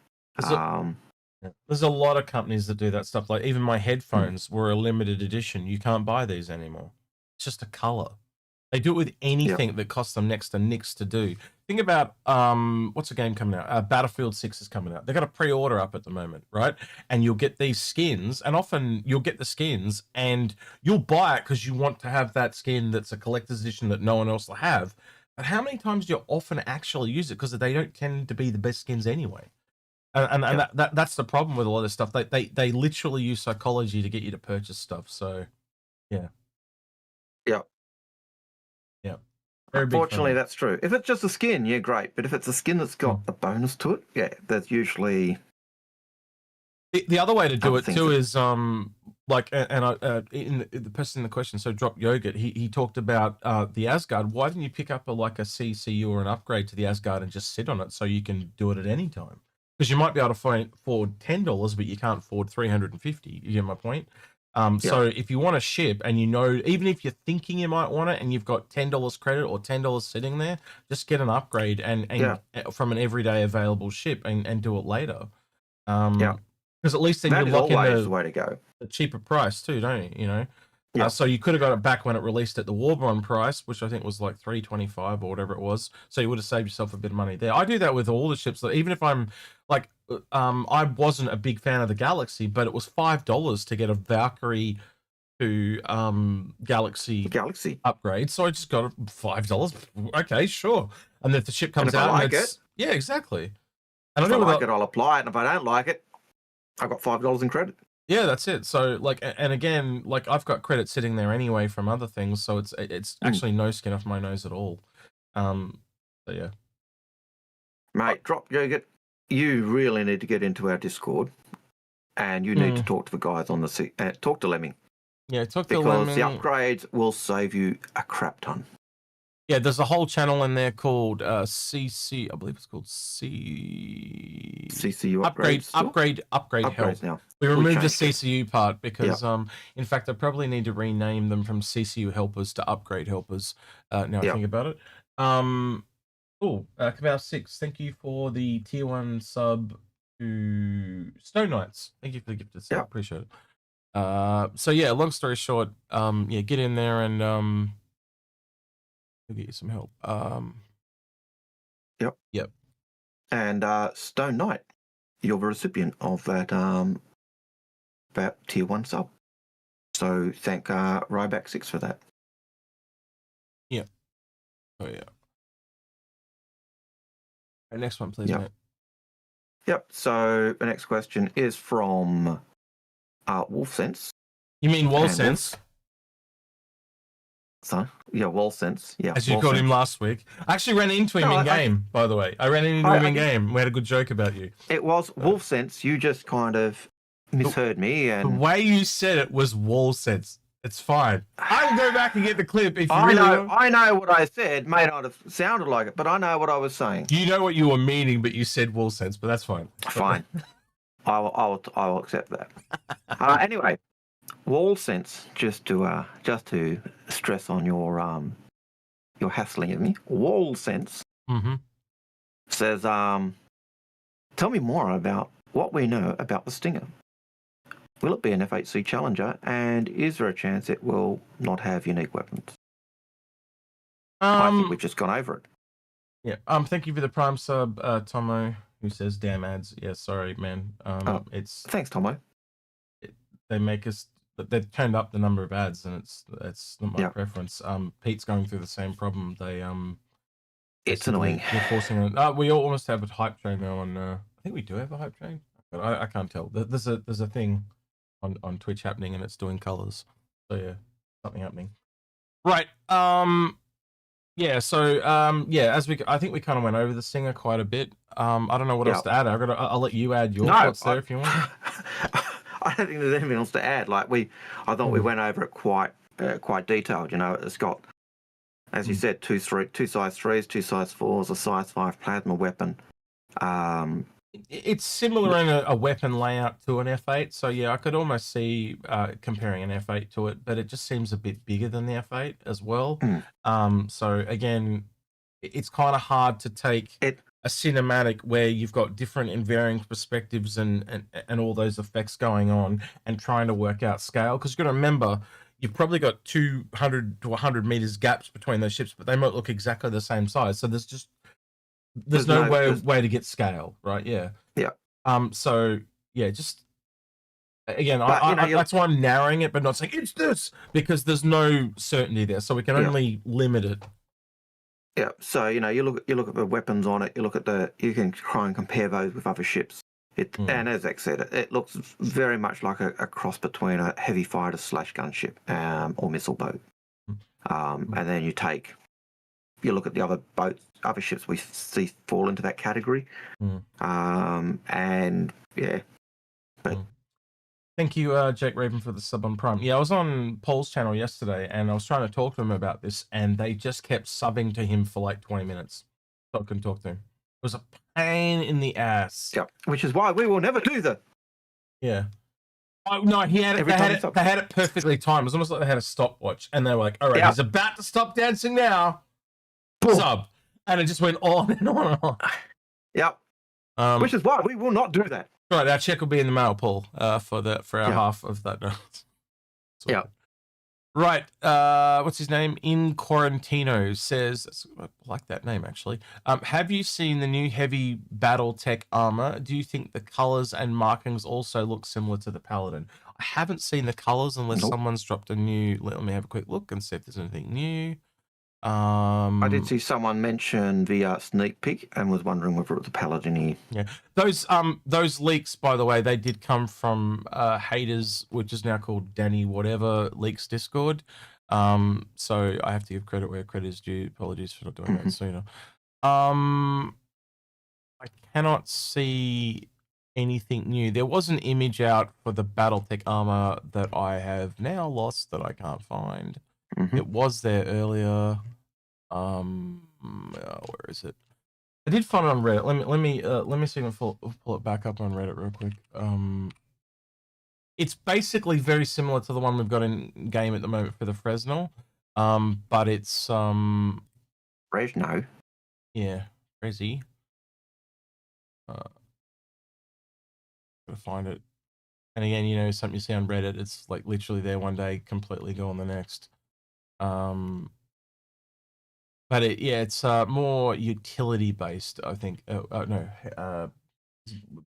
[SPEAKER 1] There's a lot of companies that do that stuff. Like even my headphones were a limited edition. You can't buy these anymore. It's just a color. They do it with anything that costs them next to nix to do. Think about what's a game coming out? Battlefield 6 is coming out. They've got a pre-order up at the moment, right? And you'll get these skins, and often you'll get the skins and you'll buy it because you want to have that skin that's a collector's edition that no one else will have. But how many times do you often actually use it? Because they don't tend to be the best skins anyway. And that's the problem with a lot of this stuff. They literally use psychology to get you to purchase stuff. So yeah.
[SPEAKER 2] Yeah.
[SPEAKER 1] Yeah.
[SPEAKER 2] Unfortunately, that's true. If it's just a skin, yeah, great. But if it's a skin that's got a bonus to it, yeah, there's usually
[SPEAKER 1] the other way to do it too is like, the person in the question, so Drop Yogurt, he talked about the Asgard. Why didn't you pick up a CCU or an upgrade to the Asgard and just sit on it so you can do it at any time? Because you might be able to afford $10, but you can't afford $350. You get my point? So if you want a ship and even if you're thinking you might want it and you've got $10 credit or $10 sitting there, just get an upgrade and from an everyday available ship and do it later. Because at least then you lock in
[SPEAKER 2] the way to go.
[SPEAKER 1] The cheaper price too, don't you? So you could have got it back when it released at the Warbond price, which I think was like $325 or whatever it was. So you would have saved yourself a bit of money there. I do that with all the ships. Even if I'm like, I wasn't a big fan of the Galaxy, but it was $5 to get a Valkyrie to Galaxy upgrade. So I just got it $5. Okay, sure. And if the ship comes out, yeah, exactly. And
[SPEAKER 2] if I like it, I'll apply it, and if I don't like it, I've got $5 in credit.
[SPEAKER 1] Yeah, that's it. So and again, I've got credit sitting there anyway from other things, so it's actually no skin off my nose at all. So yeah,
[SPEAKER 2] mate, Drop Yogurt, you really need to get into our Discord, and you need to talk to the guys on the talk to Lemming.
[SPEAKER 1] Yeah, talk to Lemming.
[SPEAKER 2] Because the upgrades will save you a crap ton.
[SPEAKER 1] Yeah, there's a whole channel in there called CC. I believe it's called
[SPEAKER 2] CCU
[SPEAKER 1] upgrade help.
[SPEAKER 2] Now.
[SPEAKER 1] We removed the CCU part because, in fact, I probably need to rename them from CCU helpers to upgrade helpers. Now I think about it. Cabal 6, thank you for the tier 1 sub to Stone Knights. Thank you for the gifted sub. Appreciate it. So yeah, long story short, get in there and we'll get you some help. Yep.
[SPEAKER 2] And Stone Knight, you're the recipient of that tier 1 sub. So thank Ryback 6 for that.
[SPEAKER 1] Yeah. Oh yeah. Right, next one, please, mate.
[SPEAKER 2] Yep. So the next question is from Wolfsense.
[SPEAKER 1] You mean Wolfsense?
[SPEAKER 2] So yeah, Wolfsense. Yeah,
[SPEAKER 1] as you called him last week. I actually ran into him in game. By the way, I ran into him in game. We had a good joke about you.
[SPEAKER 2] It was Wolfsense. You just kind of misheard me, and
[SPEAKER 1] the way you said it was Wolfsense. It's fine. I will go back and get the clip if you
[SPEAKER 2] I know what I said. May not have sounded like it, but I know what I was saying.
[SPEAKER 1] You know what you were meaning, but you said Wolfsense. But that's fine.
[SPEAKER 2] Fine. I will accept that. Anyway, Wolfsense, just to stress on your hassling at me. Wolfsense says, tell me more about what we know about the Stinger. Will it be an F8C Challenger, and is there a chance it will not have unique weapons? I think we've just gone over it.
[SPEAKER 1] Yeah. Thank you for the Prime sub, Tomo, who says damn ads. Yeah, sorry, man.
[SPEAKER 2] Thanks, Tomo.
[SPEAKER 1] They make us. They've turned up the number of ads, and it's not my preference. Pete's going through the same problem.
[SPEAKER 2] It's annoying.
[SPEAKER 1] They're forcing it. We almost have a hype train now on. I think we do have a hype train, but I can't tell. There's a thing on Twitch happening, and it's doing colors. So yeah, something happening. Right. Yeah. So I think we kind of went over the Stinger quite a bit. I don't know what else to add. I'll let you add your thoughts there if you want.
[SPEAKER 2] I don't think there's anything else to add. I thought we went over it quite detailed. It's got, as you said, two size 3s, 2 size 4s, a size 5 plasma weapon.
[SPEAKER 1] It's similar in a weapon layout to an F8, so yeah, I could almost see comparing an F8 to it, but it just seems a bit bigger than the F8 as well. So again, it's kind of hard to take a cinematic where you've got different and varying perspectives and all those effects going on and trying to work out scale, because you've got to remember you've probably got 200 to 100 meters gaps between those ships, but they might look exactly the same size. So there's no way to get scale, right? Yeah.
[SPEAKER 2] Yeah.
[SPEAKER 1] So yeah, just again,
[SPEAKER 2] But,
[SPEAKER 1] that's why I'm narrowing it, but not saying it's this, because there's no certainty there, so we can only limit it.
[SPEAKER 2] Yeah. So you look at the weapons on it. You can try and compare those with other ships. And as Zach said, it looks very much like a cross between a heavy fighter / gunship or missile boat. And then you look at the other boats, other ships we see fall into that category. And yeah, but.
[SPEAKER 1] Thank you, Jake Raven, for the sub on Prime. Yeah, I was on Paul's channel yesterday, and I was trying to talk to him about this, and they just kept subbing to him for like 20 minutes, so I couldn't talk to him. It was a pain in the ass.
[SPEAKER 2] Yeah, which is why we will never do that.
[SPEAKER 1] Yeah. Oh, no, they had it perfectly timed. It was almost like they had a stopwatch, and they were like, all right, he's about to stop dancing now. Sub. And it just went on and on and on.
[SPEAKER 2] Yep. Which is why we will not do that.
[SPEAKER 1] Right, our check will be in the mail, Paul, for our half of that note.
[SPEAKER 2] Yeah.
[SPEAKER 1] Right. What's his name? In Quarantino says, I like that name actually. Have you seen the new heavy battle tech armor? Do you think the colors and markings also look similar to the Paladin? I haven't seen the colors unless someone's dropped a new. Let me have a quick look and see if there's anything new.
[SPEAKER 2] I did see someone mention the sneak peek and was wondering whether it was a Paladin.
[SPEAKER 1] Yeah, those leaks, by the way, they did come from Haters, which is now called Danny Whatever Leaks Discord. So I have to give credit where credit is due. Apologies for not doing that sooner. I cannot see anything new. There was an image out for the Battletech armor that I have now lost that I can't find. It was there earlier. Where is it? I did find it on Reddit. Let me see if I can pull it back up on Reddit real quick. It's basically very similar to the one we've got in game at the moment for the Fresnel. But it's
[SPEAKER 2] Fresno.
[SPEAKER 1] Yeah, Fresi. Gotta find it. And again, something you see on Reddit, it's like literally there one day, completely gone the next. But it's more utility based, I think.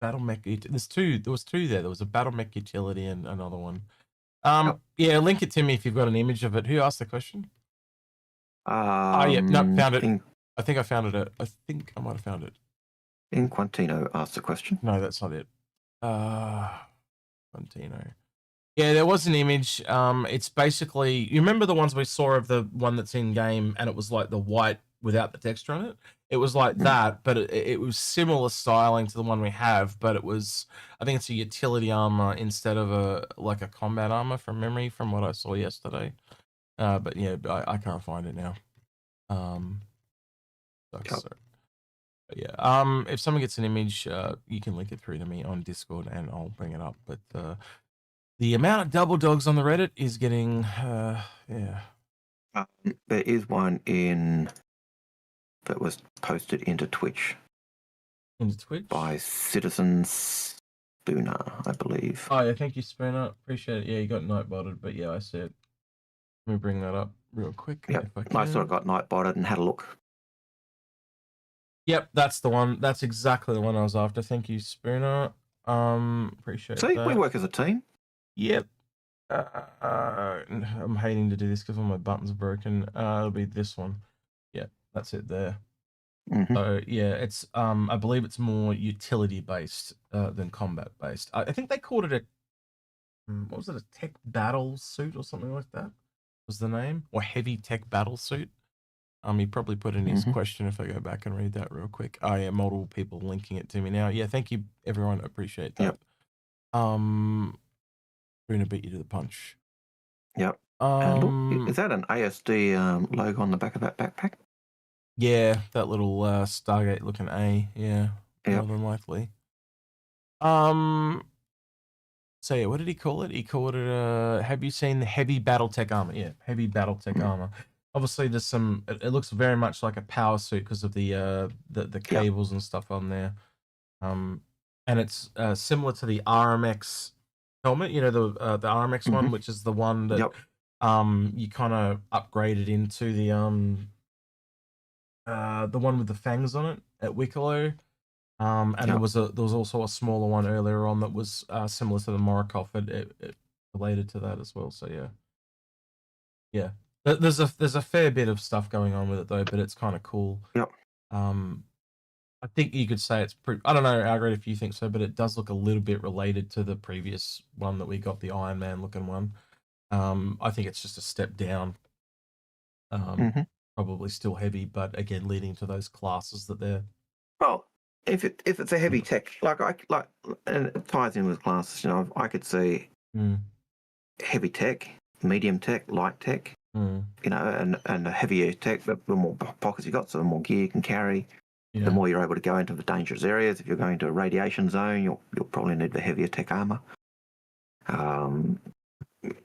[SPEAKER 1] Battle mech. There was two there. There was a battle mech utility and another one. Yeah, link it to me if you've got an image of it. Who asked the question? Yeah, no, found it. I think I found it. I think I might have found it.
[SPEAKER 2] Inquantino asked the question.
[SPEAKER 1] No, that's not it. Inquantino. Yeah, there was an image. It's basically, you remember the ones we saw of the one that's in game, and it was like the white without the texture on it. It was like that, but it was similar styling to the one we have. But it was, I think it's a utility armor instead of a combat armor from memory, from what I saw yesterday. But yeah, I can't find it now. But yeah. If someone gets an image, you can link it through to me on Discord, and I'll bring it up. But the amount of double dogs on the Reddit is getting, yeah.
[SPEAKER 2] There is one that was posted into Twitch.
[SPEAKER 1] Into Twitch?
[SPEAKER 2] By Citizen Spooner, I believe.
[SPEAKER 1] Oh, yeah, thank you, Spooner. Appreciate it. Yeah, you got Nightbotted, but yeah, I see it. Let me bring that up real quick.
[SPEAKER 2] Yep, I sort of got Nightbotted and had a look.
[SPEAKER 1] Yep, that's the one. That's exactly the one I was after. Thank you, Spooner. Appreciate it.
[SPEAKER 2] See, we work as a team.
[SPEAKER 1] Yep. I'm hating to do this because all my buttons are broken. It'll be this one. Yeah, that's it there. So yeah, it's I believe it's more utility based than combat based. I think they called it a what was it, a tech battle suit or something like that was the name, or heavy tech battle suit. He probably put in his question if I go back and read that real quick. Oh yeah, multiple people linking it to me now. Yeah, thank you everyone. Appreciate that.
[SPEAKER 2] Yep.
[SPEAKER 1] We're gonna beat you to the punch.
[SPEAKER 2] Yep. Look, is that an ASD logo on the back of that backpack?
[SPEAKER 1] Yeah, that little Stargate looking A. Yeah, more than likely. So yeah, what did he call it? He called it. Have you seen the heavy battle tech armor? Yeah, heavy battle tech armor. Obviously, there's some. It looks very much like a power suit because of the cables and stuff on there. And it's similar to the RMX helmet. You know, the RMX one, which is the one that you kind of upgraded into the one with the fangs on it at Wicklow. And
[SPEAKER 2] Yeah.
[SPEAKER 1] there was also a smaller one earlier on that was similar to the Morikov. It related to that as well. So yeah. There's a fair bit of stuff going on with it though, but it's kind of cool.
[SPEAKER 2] Yep.
[SPEAKER 1] I think you could say it's pretty. I don't know, Algared, if you think so, but it does look a little bit related to the previous one that we got, the Iron Man looking one. I think it's just a step down. Probably still heavy, but again, leading to those classes that they're.
[SPEAKER 2] Well, if it's a heavy tech, and it ties in with classes, you know, I could see heavy tech, medium tech, light tech, you know, and a heavier tech, the more pockets you got, so the more gear you can carry, the more you're able to go into the dangerous areas. If you're going to a radiation zone, you'll probably need the heavier tech armor.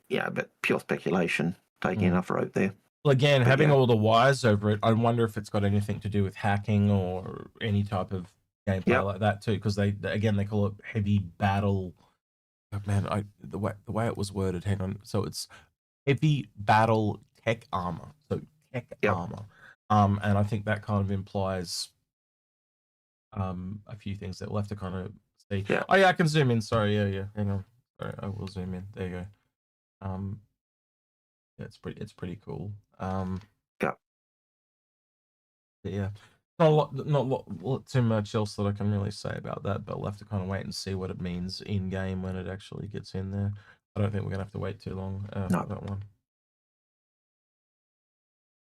[SPEAKER 2] Yeah, but pure speculation, taking enough rope there.
[SPEAKER 1] Well, again, having all the wires over it, I wonder if it's got anything to do with hacking or any type of gameplay like that too, because they call it heavy battle. Oh, man, the way it was worded. Hang on, so it's heavy battle tech armor. So tech armor, and I think that kind of implies a few things that we'll have to kind of see.
[SPEAKER 2] Yeah.
[SPEAKER 1] Oh yeah, I can zoom in. Sorry, yeah. Hang on, sorry, I will zoom in. There you go. Yeah, it's pretty cool. Yeah. Not a lot too much else that I can really say about that, but we'll have to kind of wait and see what it means in game when it actually gets in there. I don't think we're gonna have to wait too long for that one.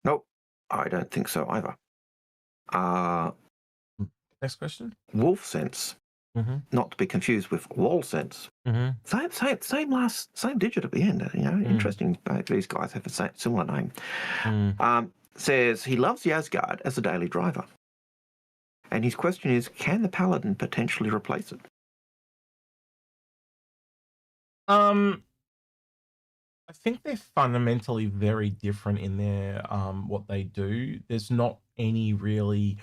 [SPEAKER 2] Nope, I don't think so either.
[SPEAKER 1] Next question.
[SPEAKER 2] Wolf sense, not to be confused with wall sense. Same digit at the end. You know, interesting. These guys have a similar name. Says he loves the Asgard as a daily driver, and his question is, can the Paladin potentially replace it?
[SPEAKER 1] I think they're fundamentally very different in their what they do. There's not any really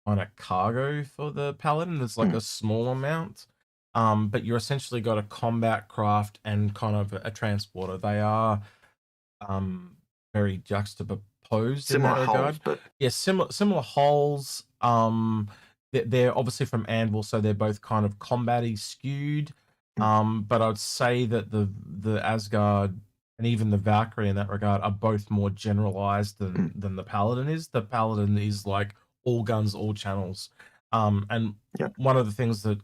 [SPEAKER 1] kind of cargo for the Paladin. There's like a small amount, but you're essentially got a combat craft and kind of a transporter. They are very juxtaposed
[SPEAKER 2] Similar
[SPEAKER 1] in that regard.
[SPEAKER 2] holes, but
[SPEAKER 1] yeah, similar holes. They're obviously from Anvil, so they're both kind of combat-y skewed. But I'd say that the Asgard and even the Valkyrie in that regard are both more generalized than the Paladin is. The Paladin is like all guns, all channels. And one of the things that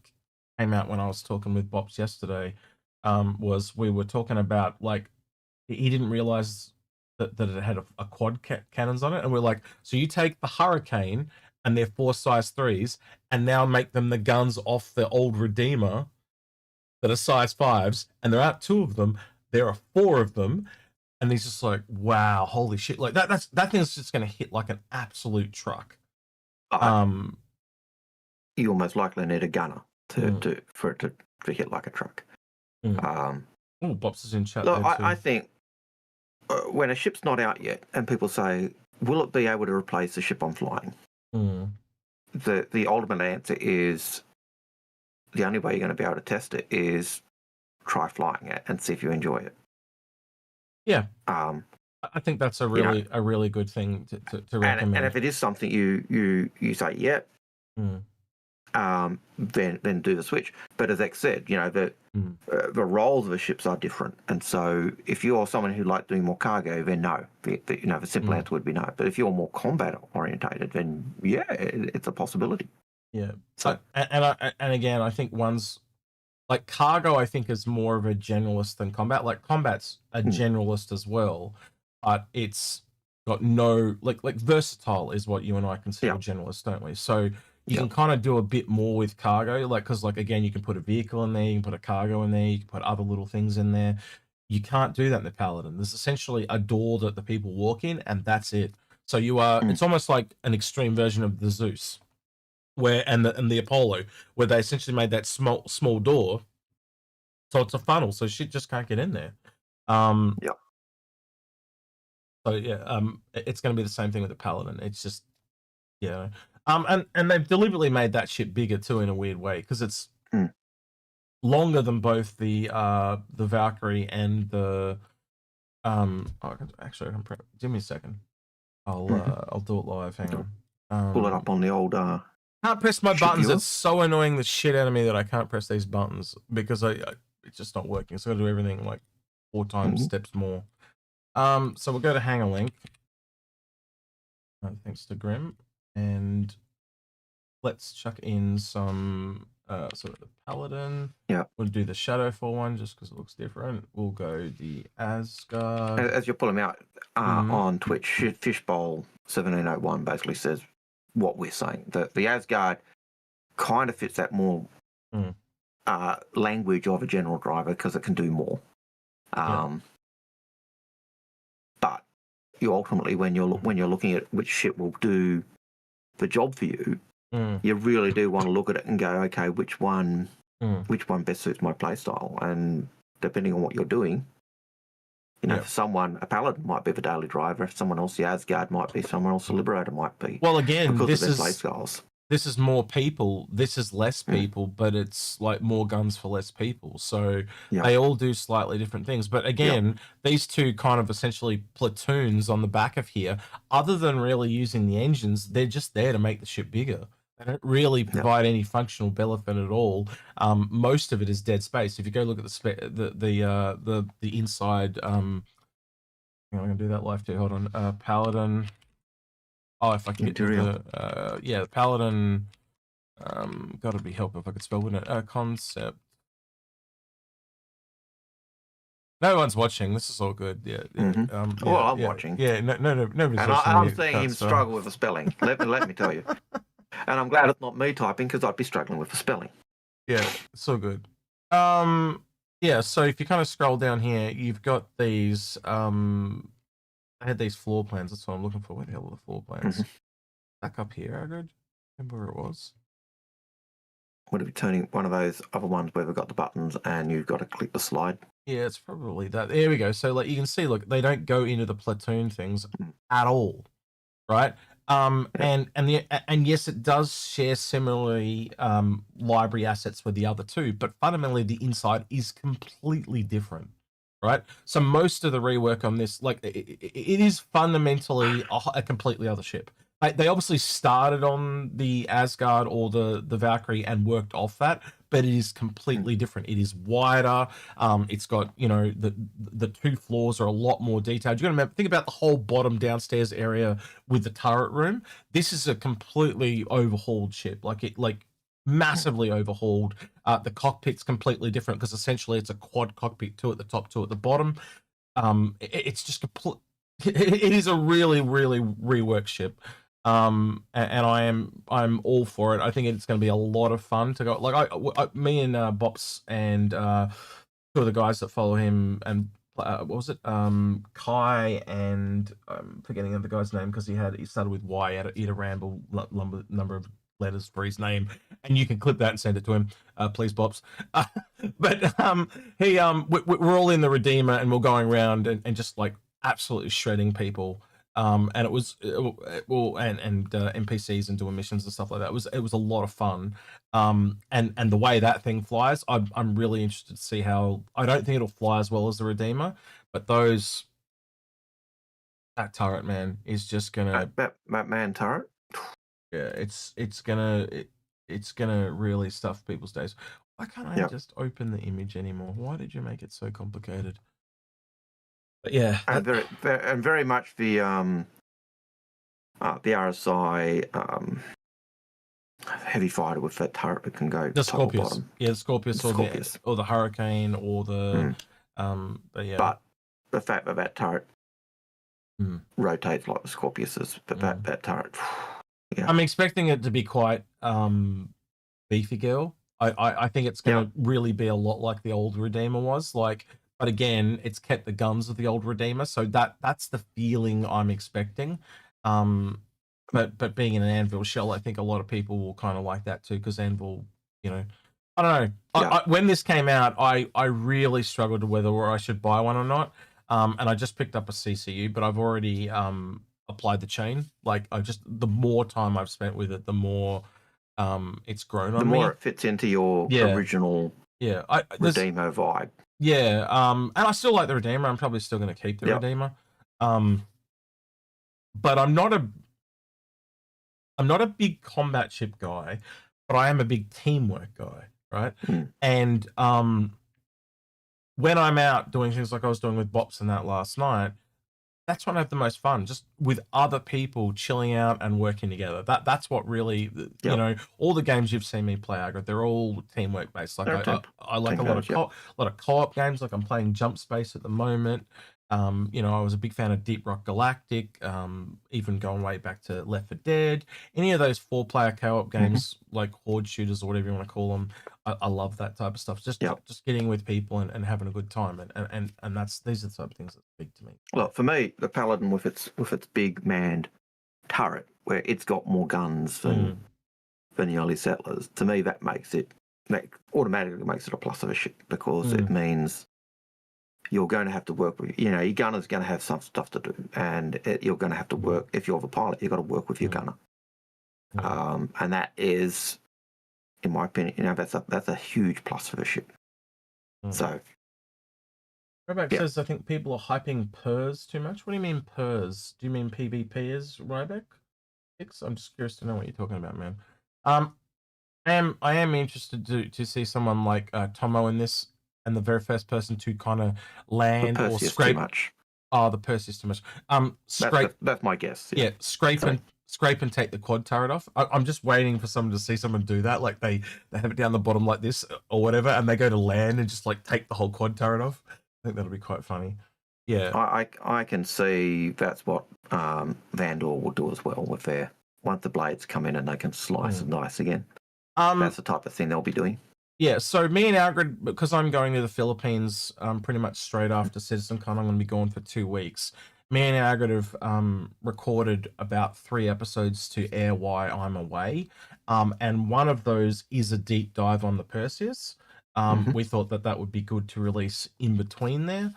[SPEAKER 1] came out when I was talking with Bops yesterday was we were talking about, like, he didn't realize that it had a quad cannons on it, and we're like, so you take the Hurricane and their 4 size 3s and now make them the guns off the old Redeemer that are size 5s, and there aren't 2 of them, there are 4 of them. And he's just like, wow, holy shit. Like that thing's just gonna hit like an absolute truck.
[SPEAKER 2] You almost likely need a gunner for it to hit like a truck.
[SPEAKER 1] Bops is in chat.
[SPEAKER 2] Look, I think when a ship's not out yet and people say, will it be able to replace the ship I'm flying? The ultimate answer is, the only way you're going to be able to test it is try flying it and see if you enjoy it.
[SPEAKER 1] Yeah. I think that's a really good thing to recommend.
[SPEAKER 2] And if it is something you say, then do the switch. But as X said, you know, the roles of the ships are different, and so if you're someone who likes doing more cargo, then no. The simple answer would be no. But if you're more combat orientated, then it's a possibility.
[SPEAKER 1] Yeah. So and again, I think one's like cargo, I think, is more of a generalist than combat. Like combat's a generalist as well, but it's got no like versatile is what you and I consider generalist, don't we? So you can kind of do a bit more with cargo, like, because like again, you can put a vehicle in there, you can put a cargo in there, you can put other little things in there. You can't do that in the Paladin. There's essentially a door that the people walk in, and that's it. So you are it's almost like an extreme version of the Zeus, where and the Apollo, where they essentially made that small door, so it's a funnel, so shit just can't get in there. So it's going to be the same thing with the Paladin. It's just and they've deliberately made that ship bigger too, in a weird way, because it's longer than both the Valkyrie and the Actually, I can prep. Give me a second. I'll do it live. Hang on.
[SPEAKER 2] Pull it up on the old.
[SPEAKER 1] Can't press my
[SPEAKER 2] ship
[SPEAKER 1] buttons.
[SPEAKER 2] viewer.
[SPEAKER 1] It's so annoying the shit out of me that I can't press these buttons because it's just not working. So I gotta do everything like 4 times steps more. So we'll go to hang a link. Thanks to Grim, and let's chuck in some sort of the Paladin.
[SPEAKER 2] Yeah.
[SPEAKER 1] We'll do the Shadowfall one just because it looks different. We'll go the Asgard.
[SPEAKER 2] As you pull them out on Twitch, Fishbowl 1701 basically says what we're saying. The Asgard kind of fits that more language of a general driver because it can do more. But you ultimately, when you're looking at which ship will do the job for you, you really do want to look at it and go, okay, which one best suits my playstyle? And depending on what you're doing, for someone, a Paladin might be the daily driver. For someone else, the Asgard might be. Someone else, the Liberator might be.
[SPEAKER 1] Well, again,
[SPEAKER 2] because of their playstyles.
[SPEAKER 1] This is more people. This is less people, but it's like more guns for less people. So they all do slightly different things. But again, these two kind of essentially platoons on the back of here, other than really using the engines, they're just there to make the ship bigger. They don't really provide any functional benefit at all. Most of it is dead space. If you go look at the inside, I'm gonna do that live too. Hold on, Paladin. Oh, if I can get to the Paladin. Gotta be helpful if I could spell, wouldn't it? Concept. No one's watching. This is all good.
[SPEAKER 2] Well, I'm watching.
[SPEAKER 1] Yeah, nobody's watching.
[SPEAKER 2] And I'm seeing him struggle with the spelling. Let me tell you. And I'm glad it's not me typing because I'd be struggling with the spelling.
[SPEAKER 1] Yeah, so good. Yeah, so if you kind of scroll down here, you've got these. I had these floor plans. That's what I'm looking for. Where the hell are the floor plans? Back up here, Algared. Remember where it was?
[SPEAKER 2] Would it be turning one of those other ones where we've got the buttons and you've got to click the slide?
[SPEAKER 1] Yeah, it's probably that. There we go. So like you can see, look, they don't go into the platoon things at all, right? And yes, it does share similarly library assets with the other two, but fundamentally the inside is completely different, right? So most of the rework on this, like it is fundamentally a completely other ship. They obviously started on the Asgard or the Valkyrie and worked off that, but it is completely different. It is wider. It's got, the 2 floors are a lot more detailed. You got to remember, think about the whole bottom downstairs area with the turret room. This is a completely overhauled ship, like massively overhauled. The cockpit's completely different because essentially it's a quad cockpit, 2 at the top, 2 at the bottom. It's just complete. It is a really, really reworked ship. And I'm all for it. I think it's going to be a lot of fun to go. Like me and Bops and 2 of the guys that follow him, and what was it? Kai, and I'm forgetting the guy's name because he started with Y. He had a ramble number of letters for his name, and you can clip that and send it to him, please, Bops. But we're all in the Redeemer, and we're going around and just like absolutely shredding people. And it was NPCs and doing missions and stuff like that. It was a lot of fun. And the way that thing flies, I'm really interested to see how. I don't think it'll fly as well as the Redeemer, but that turret, man, is just gonna
[SPEAKER 2] that man turret.
[SPEAKER 1] Yeah, it's gonna really stuff people's days. Why can't I just open the image anymore? Why did you make it so complicated? But yeah,
[SPEAKER 2] and very much the RSI heavy fighter with that turret that can go
[SPEAKER 1] the
[SPEAKER 2] top or
[SPEAKER 1] Scorpius,
[SPEAKER 2] bottom.
[SPEAKER 1] the Scorpius, or the Hurricane, or the but yeah.
[SPEAKER 2] But the fact that turret rotates like the Scorpius's, but that turret. Yeah.
[SPEAKER 1] I'm expecting it to be quite beefy girl. I think it's going to really be a lot like the old Redeemer was. But again, it's kept the guns of the old Redeemer, so that's the feeling I'm expecting. But being in an Anvil shell, I think a lot of people will kind of like that too, because Anvil, I don't know. When this came out, I really struggled to whether I should buy one or not. And I just picked up a CCU, but I've already applied the chain. The more time I've spent with it, the more it's grown on me.
[SPEAKER 2] The more it fits into your original Redeemer vibe.
[SPEAKER 1] Yeah, and I still like the Redeemer. I'm probably still going to keep the Redeemer. But I'm not a big combat ship guy, but I am a big teamwork guy, right? And when I'm out doing things like I was doing with Bops and that last night, that's when I have the most fun, just with other people chilling out and working together. That's what really, you know, all the games you've seen me play, Algared, they're all teamwork based. Like I like a lot of co-op games. Like I'm playing Jump Space at the moment. You know, I was a big fan of Deep Rock Galactic, even going way back to Left 4 Dead. Any of those 4-player co-op games, like horde shooters or whatever you want to call them, I love that type of stuff. Just getting with people and having a good time, and these are the type of things that speak to me.
[SPEAKER 2] Well, for me, the Paladin with its big manned turret, where it's got more guns than the early settlers, to me that automatically makes it a plus of a ship, because it means you're going to have to work with, you know, your gunner's going to have some stuff to do, and you're going to have to work. If you're the pilot, you've got to work with your gunner, and that is, in my opinion, you know, that's a huge plus for the ship. So.
[SPEAKER 1] Ryback says, I think people are hyping PERS too much. What do you mean PERS? Do you mean PvP is Ryback? I'm just curious to know what you're talking about, man. I am interested to see someone like Tomo in this, and the very first person to kind of land or scrape.
[SPEAKER 2] Too much.
[SPEAKER 1] Oh, the Perseus too much.
[SPEAKER 2] That's my guess.
[SPEAKER 1] Yeah, scrape and take the quad turret off. I'm just waiting for someone to see someone do that. Like they have it down the bottom like this or whatever, and they go to land and just like take the whole quad turret off. I think that'll be quite funny. Yeah,
[SPEAKER 2] I can see that's what Vanduul will do as well with their, once the blades come in and they can slice and dice again. That's the type of thing they'll be doing.
[SPEAKER 1] Yeah, so me and Algared, because I'm going to the Philippines pretty much straight after CitizenCon, I'm going to be gone for 2 weeks. Me and Algared have recorded about 3 episodes to air while I'm away, and one of those is a deep dive on the Perseus. We thought that would be good to release in between there.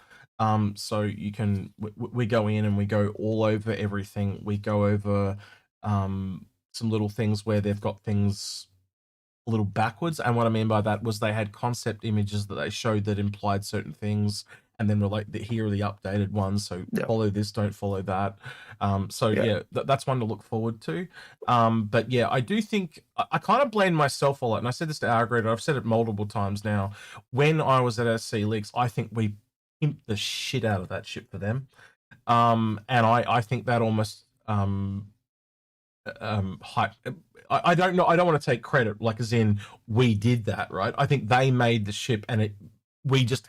[SPEAKER 1] So you can, we go in and we go all over everything. We go over some little things where they've got things a little backwards, and what I mean by that was they had concept images that they showed that implied certain things, and then we're like, here are the updated ones, so follow this, don't follow that. That's one to look forward to. But yeah, I do think I kind of blame myself a lot, and I said this to Algared, I've said it multiple times now. When I was at SC Leaks, I think we pimped the shit out of that ship for them, and I think that almost hype. I don't know. I don't want to take credit, like as in we did that, right? I think they made the ship, and we just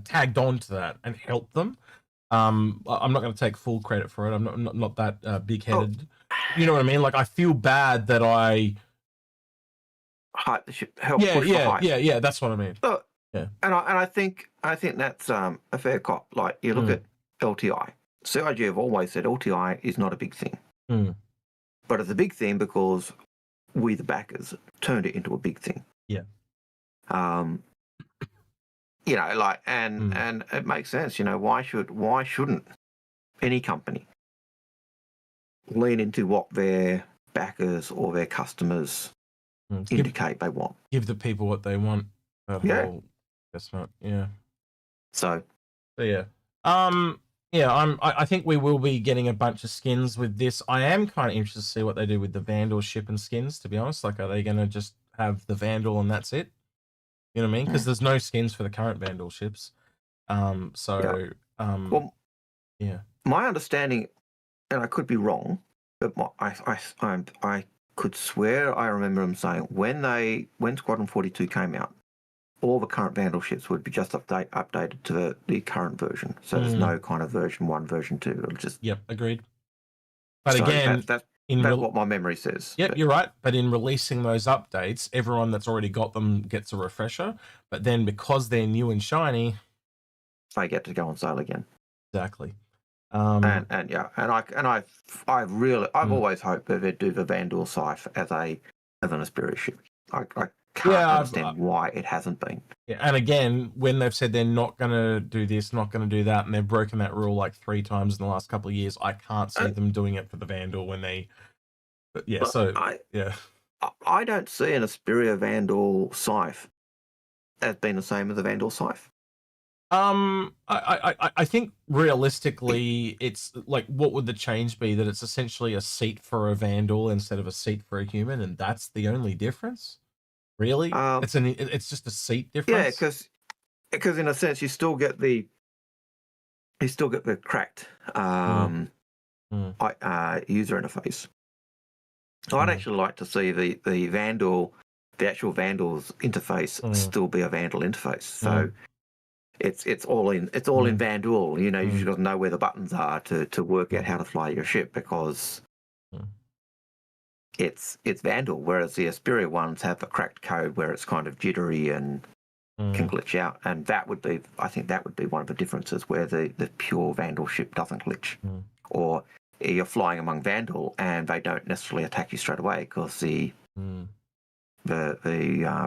[SPEAKER 1] tagged on to that and helped them. I'm not going to take full credit for it. I'm not that big-headed. You know what I mean? Like I feel bad that I
[SPEAKER 2] hype the ship. Help push the hype.
[SPEAKER 1] Yeah. That's what I mean.
[SPEAKER 2] And I think that's a fair cop. Like you look at LTI. CIG have always said LTI is not a big thing. But it's a big thing because we, the backers, turned it into a big thing.
[SPEAKER 1] Yeah.
[SPEAKER 2] You know, like, and it makes sense. You know, why shouldn't any company lean into what their backers or their customers indicate they want?
[SPEAKER 1] Give the people what they want. That's not. Yeah.
[SPEAKER 2] So
[SPEAKER 1] yeah. I think we will be getting a bunch of skins with this. I am kind of interested to see what they do with the Vanduul ship and skins, to be honest. Like, are they going to just have the Vanduul and that's it? You know what I mean? Because there's no skins for the current Vanduul ships. My
[SPEAKER 2] understanding, and I could be wrong, but I could swear I remember them saying when Squadron 42 came out, all the current Vanduul ships would be just updated to the current version. So there's no kind of version 1, version 2. It'll just
[SPEAKER 1] agreed. But
[SPEAKER 2] so
[SPEAKER 1] again,
[SPEAKER 2] that's what my memory says.
[SPEAKER 1] Yep, you're right. But in releasing those updates, everyone that's already got them gets a refresher. But then because they're new and shiny,
[SPEAKER 2] they get to go on sale again.
[SPEAKER 1] Exactly.
[SPEAKER 2] I've always hoped that they'd do the Vanduul Scythe as an Asperia ship. I can't understand why it hasn't been.
[SPEAKER 1] Yeah, and again, when they've said they're not going to do this, not going to do that, and they've broken that rule like 3 times in the last couple of years, I can't see them doing it for the Vanduul when they.
[SPEAKER 2] I don't see an Asperia Vanduul Scythe as being the same as the Vanduul Scythe.
[SPEAKER 1] I think realistically, it's like, what would the change be? That it's essentially a seat for a Vanduul instead of a seat for a human, and that's the only difference. Really, it's just a seat difference.
[SPEAKER 2] Yeah, because in a sense you still get the cracked user interface. I'd actually like to see the Vanduul, the actual Vanduul's interface still be a Vanduul interface. So it's all in Vanduul. You know, you just got to know where the buttons are to work out how to fly your ship, because it's Vanduul. Whereas the Asperia ones have a cracked code where it's kind of jittery and can glitch out, and I think that would be one of the differences, where the pure Vanduul ship doesn't glitch, or you're flying among Vanduul and they don't necessarily attack you straight away because the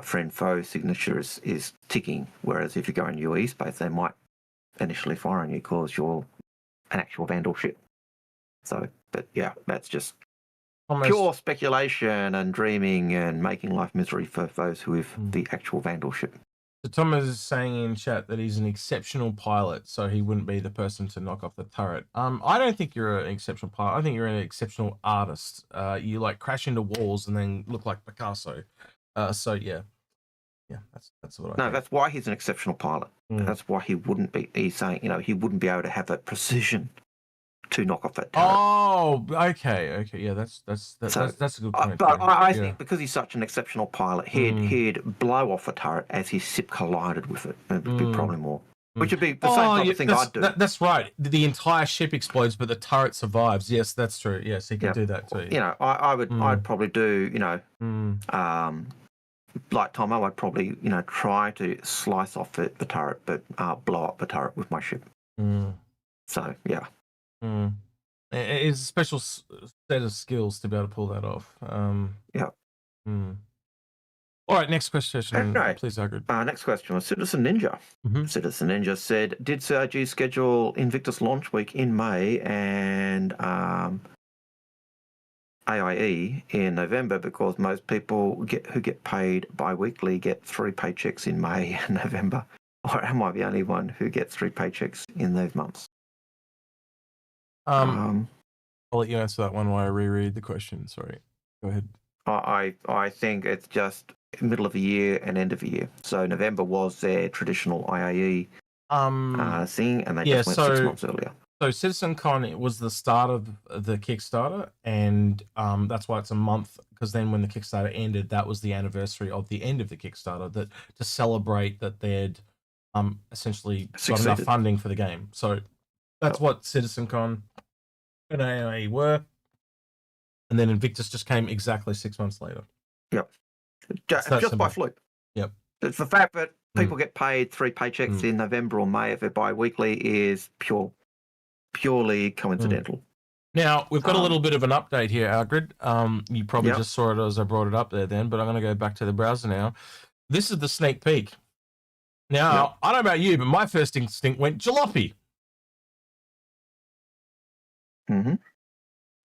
[SPEAKER 2] friend foe signature is ticking. Whereas if you go in UE space, they might initially fire on you because you're an actual Vanduul ship. So, but yeah, that's just pure speculation and dreaming and making life misery for those who have the actual Vanduul ship.
[SPEAKER 1] So Thomas is saying in chat that he's an exceptional pilot, so he wouldn't be the person to knock off the turret. I don't think you're an exceptional pilot. I think you're an exceptional artist. You like crash into walls and then look like Picasso. So yeah, that's what I think.
[SPEAKER 2] No, that's why he's an exceptional pilot. That's why he wouldn't be. He's saying, you know, he wouldn't be able to have that precision to knock off that turret.
[SPEAKER 1] Oh, okay, yeah, that's a good point.
[SPEAKER 2] But I think because he's such an exceptional pilot, he'd blow off a turret as his ship collided with it. It would be probably more, which would be the same type of thing I'd do.
[SPEAKER 1] That's right. The entire ship explodes, but the turret survives. Yes, that's true. Yes, he could do that too.
[SPEAKER 2] You know, I'd probably do, you know, like Tomo, I'd probably, you know, try to slice off the turret, but blow up the turret with my ship. So yeah.
[SPEAKER 1] It's a special set of skills to be able to pull that off. All right, next question, please, Algared.
[SPEAKER 2] Next question was Citizen Ninja. Citizen Ninja said, did CRG schedule Invictus launch week in May and AIE in November, because most people who get paid bi-weekly get 3 paychecks in May and November? Or am I the only one who gets 3 paychecks in those months?
[SPEAKER 1] I'll let you answer that one while I reread the question. Sorry, go ahead.
[SPEAKER 2] I think it's just middle of the year and end of the year. So November was their traditional IAE thing, and they just went 6 months earlier.
[SPEAKER 1] So CitizenCon was the start of the Kickstarter, and that's why it's a month, because then when the Kickstarter ended, that was the anniversary of the end of the Kickstarter, that to celebrate that they'd essentially got enough funding for the game. So that's what CitizenCon and AIE were. And then Invictus just came exactly 6 months later.
[SPEAKER 2] Yep. Just by fluke.
[SPEAKER 1] Yep.
[SPEAKER 2] It's the fact that people get paid 3 paychecks in November or May if they're bi-weekly is purely coincidental.
[SPEAKER 1] Now, we've got a little bit of an update here, Algared. You probably just saw it as I brought it up there then, but I'm going to go back to the browser now. This is the sneak peek. Now, I don't know about you, but my first instinct went jalopy.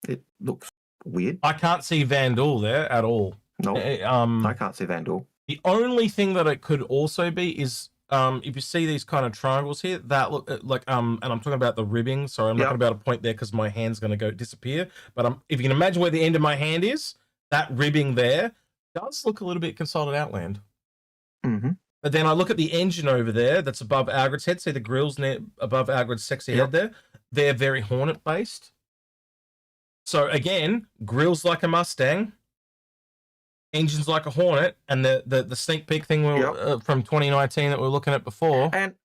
[SPEAKER 2] It looks weird.
[SPEAKER 1] I can't see Vanduul there at all.
[SPEAKER 2] No, I can't see Vanduul.
[SPEAKER 1] The only thing that it could also be is if you see these kind of triangles here, that look like and I'm talking about the ribbing. Sorry, I'm not going to be able to point there because my hand's going to go disappear. But if you can imagine where the end of my hand is, that ribbing there does look a little bit Consulted Outland. But then I look at the engine over there that's above Algared's head. See the grills above Algared's sexy head there? They're very Hornet based. So again, grills like a Mustang, engines like a Hornet, and the sneak peek thing from 2019 that we were looking at before, and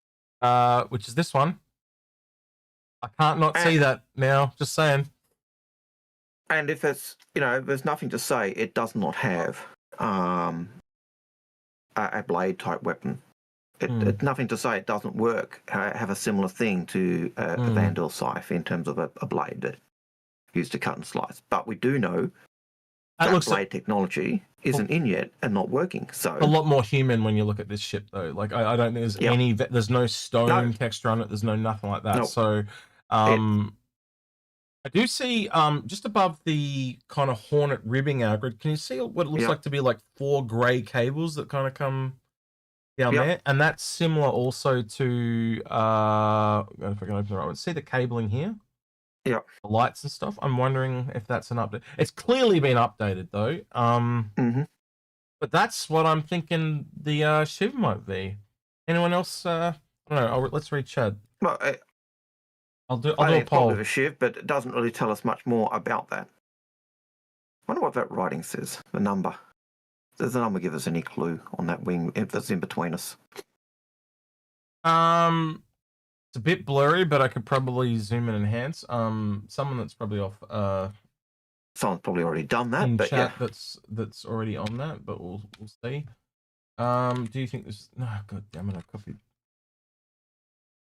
[SPEAKER 1] which is this one. I can't not see that now. Just saying.
[SPEAKER 2] And if it's, you know, there's nothing to say it does not have a blade type weapon. It's nothing to say it doesn't work. Have a similar thing to a Vanduul scythe in terms of a blade that used to cut and slice. But we do know that blade technology isn't in yet and not working. So
[SPEAKER 1] a lot more human when you look at this ship, though. Like I don't think there's there's no stone texture on it. There's no nothing like that. So I do see just above the kind of Hornet ribbing, Algared, can you see what it looks like to be like 4 grey cables that kind of come down there, and that's similar also to if I can open the right one. See the cabling here?
[SPEAKER 2] Yeah.
[SPEAKER 1] The lights and stuff. I'm wondering if that's an update. It's clearly been updated though. But that's what I'm thinking the shiv might be. Anyone else? I don't know. Let's read chat.
[SPEAKER 2] Well,
[SPEAKER 1] I'll do a
[SPEAKER 2] it's
[SPEAKER 1] poll.
[SPEAKER 2] probably a shiv, but it doesn't really tell us much more about that. I wonder what that writing says. The number. Does the number give us any clue on that wing if that's in between us?
[SPEAKER 1] It's a bit blurry, but I could probably zoom and enhance. Someone that's probably off.
[SPEAKER 2] Someone's probably already done that,
[SPEAKER 1] in
[SPEAKER 2] but
[SPEAKER 1] chat
[SPEAKER 2] yeah.
[SPEAKER 1] that's already on that, but we'll see. Do you think this? No, god damn it! I copied.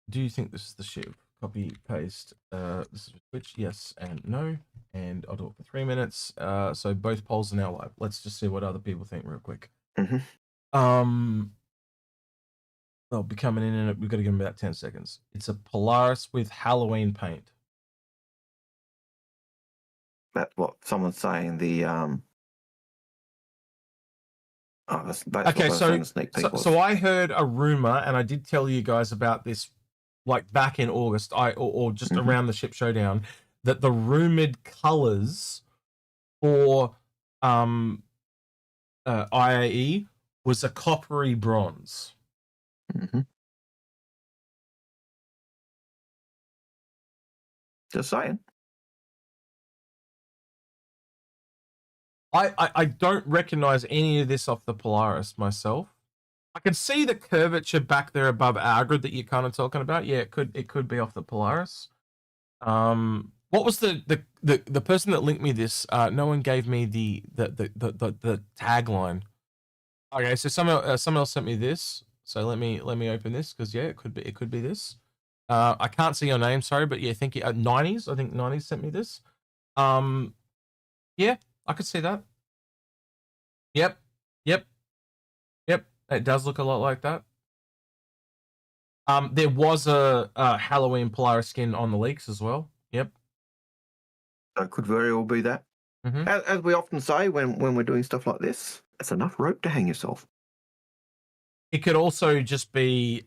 [SPEAKER 1] Do you think this is the ship? Copy paste. This is Twitch. Yes and no. And I'll do it for 3 minutes. So both polls are now live. Let's just see what other people think real quick. They'll be coming in and we've got to give them about 10 seconds. It's a Polaris with Halloween paint.
[SPEAKER 2] That's what someone's saying. The that's
[SPEAKER 1] okay, so I heard a rumor, and I did tell you guys about this, like back in August, or just around the ship showdown, that the rumored colors for IAE was a coppery bronze.
[SPEAKER 2] Just saying.
[SPEAKER 1] I don't recognize any of this off the Polaris myself. I can see the curvature back there above Algared that you're kind of talking about. Yeah, it could be off the Polaris. What was the person that linked me this? No one gave me the tagline. Okay, so someone else sent me this. So let me open this because yeah, it could be this. I can't see your name, sorry, but yeah, thank you. 90s, I think 90s sent me this. Yeah, I could see that. Yep. It does look a lot like that. There was a Halloween Polaris skin on the leaks as well. Yep.
[SPEAKER 2] So it could very well be that. As we often say when we're doing stuff like this, it's enough rope to hang yourself.
[SPEAKER 1] It could also just be.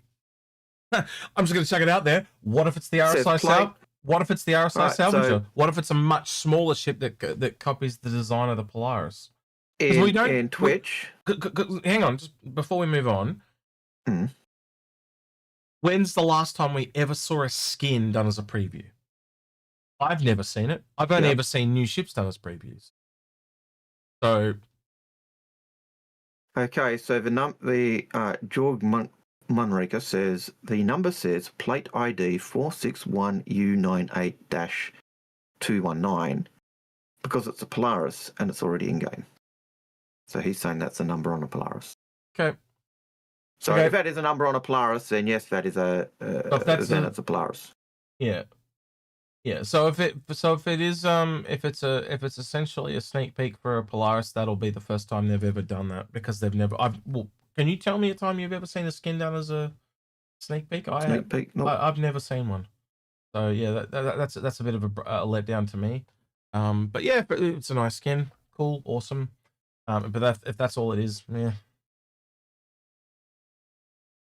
[SPEAKER 1] I'm just going to chuck it out there. What if it's the RSI What if it's the RSI Salvager? So, what if it's a much smaller ship that copies the design of the Polaris?
[SPEAKER 2] In Twitch.
[SPEAKER 1] Hang on, just before we move on. When's the last time we ever saw a skin done as a preview? I've never seen it. I've only ever seen new ships done as previews. So.
[SPEAKER 2] Okay, so the Georg Munrika says the number says plate ID 461U98-219 because it's a Polaris and it's already in game. So he's saying that's a number on a Polaris.
[SPEAKER 1] Okay.
[SPEAKER 2] So if that is a number on a Polaris, then yes, that is it's a Polaris.
[SPEAKER 1] Yeah. Yeah. So if it's essentially a sneak peek for a Polaris, that'll be the first time they've ever done that because they've never. Can you tell me a time you've ever seen a skin done as a sneak peek? I've never seen one. So yeah, that's a bit of a letdown to me. But yeah, it's a nice skin, cool, awesome. But if that's all it is, yeah.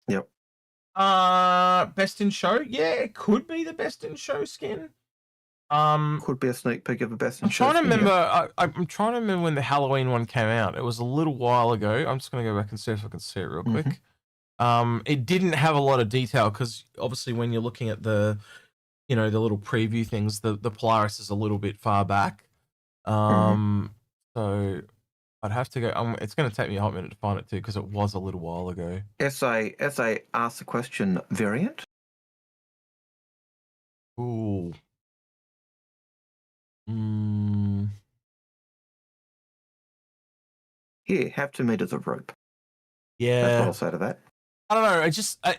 [SPEAKER 2] Yep.
[SPEAKER 1] Best in show, yeah, it could be the best in show skin.
[SPEAKER 2] Could be a sneak peek of a best in show.
[SPEAKER 1] I'm trying to remember when the Halloween one came out. It was a little while ago. I'm just gonna go back and see if I can see it real quick. It didn't have a lot of detail because obviously when you're looking at the little preview things, the Polaris is a little bit far back. So I'd have to go. It's going to take me a hot minute to find it too because it was a little while ago.
[SPEAKER 2] SA ask the question variant.
[SPEAKER 1] Ooh.
[SPEAKER 2] Here, have 2 meters of rope.
[SPEAKER 1] Yeah.
[SPEAKER 2] That's what I'll say to that.
[SPEAKER 1] I don't know.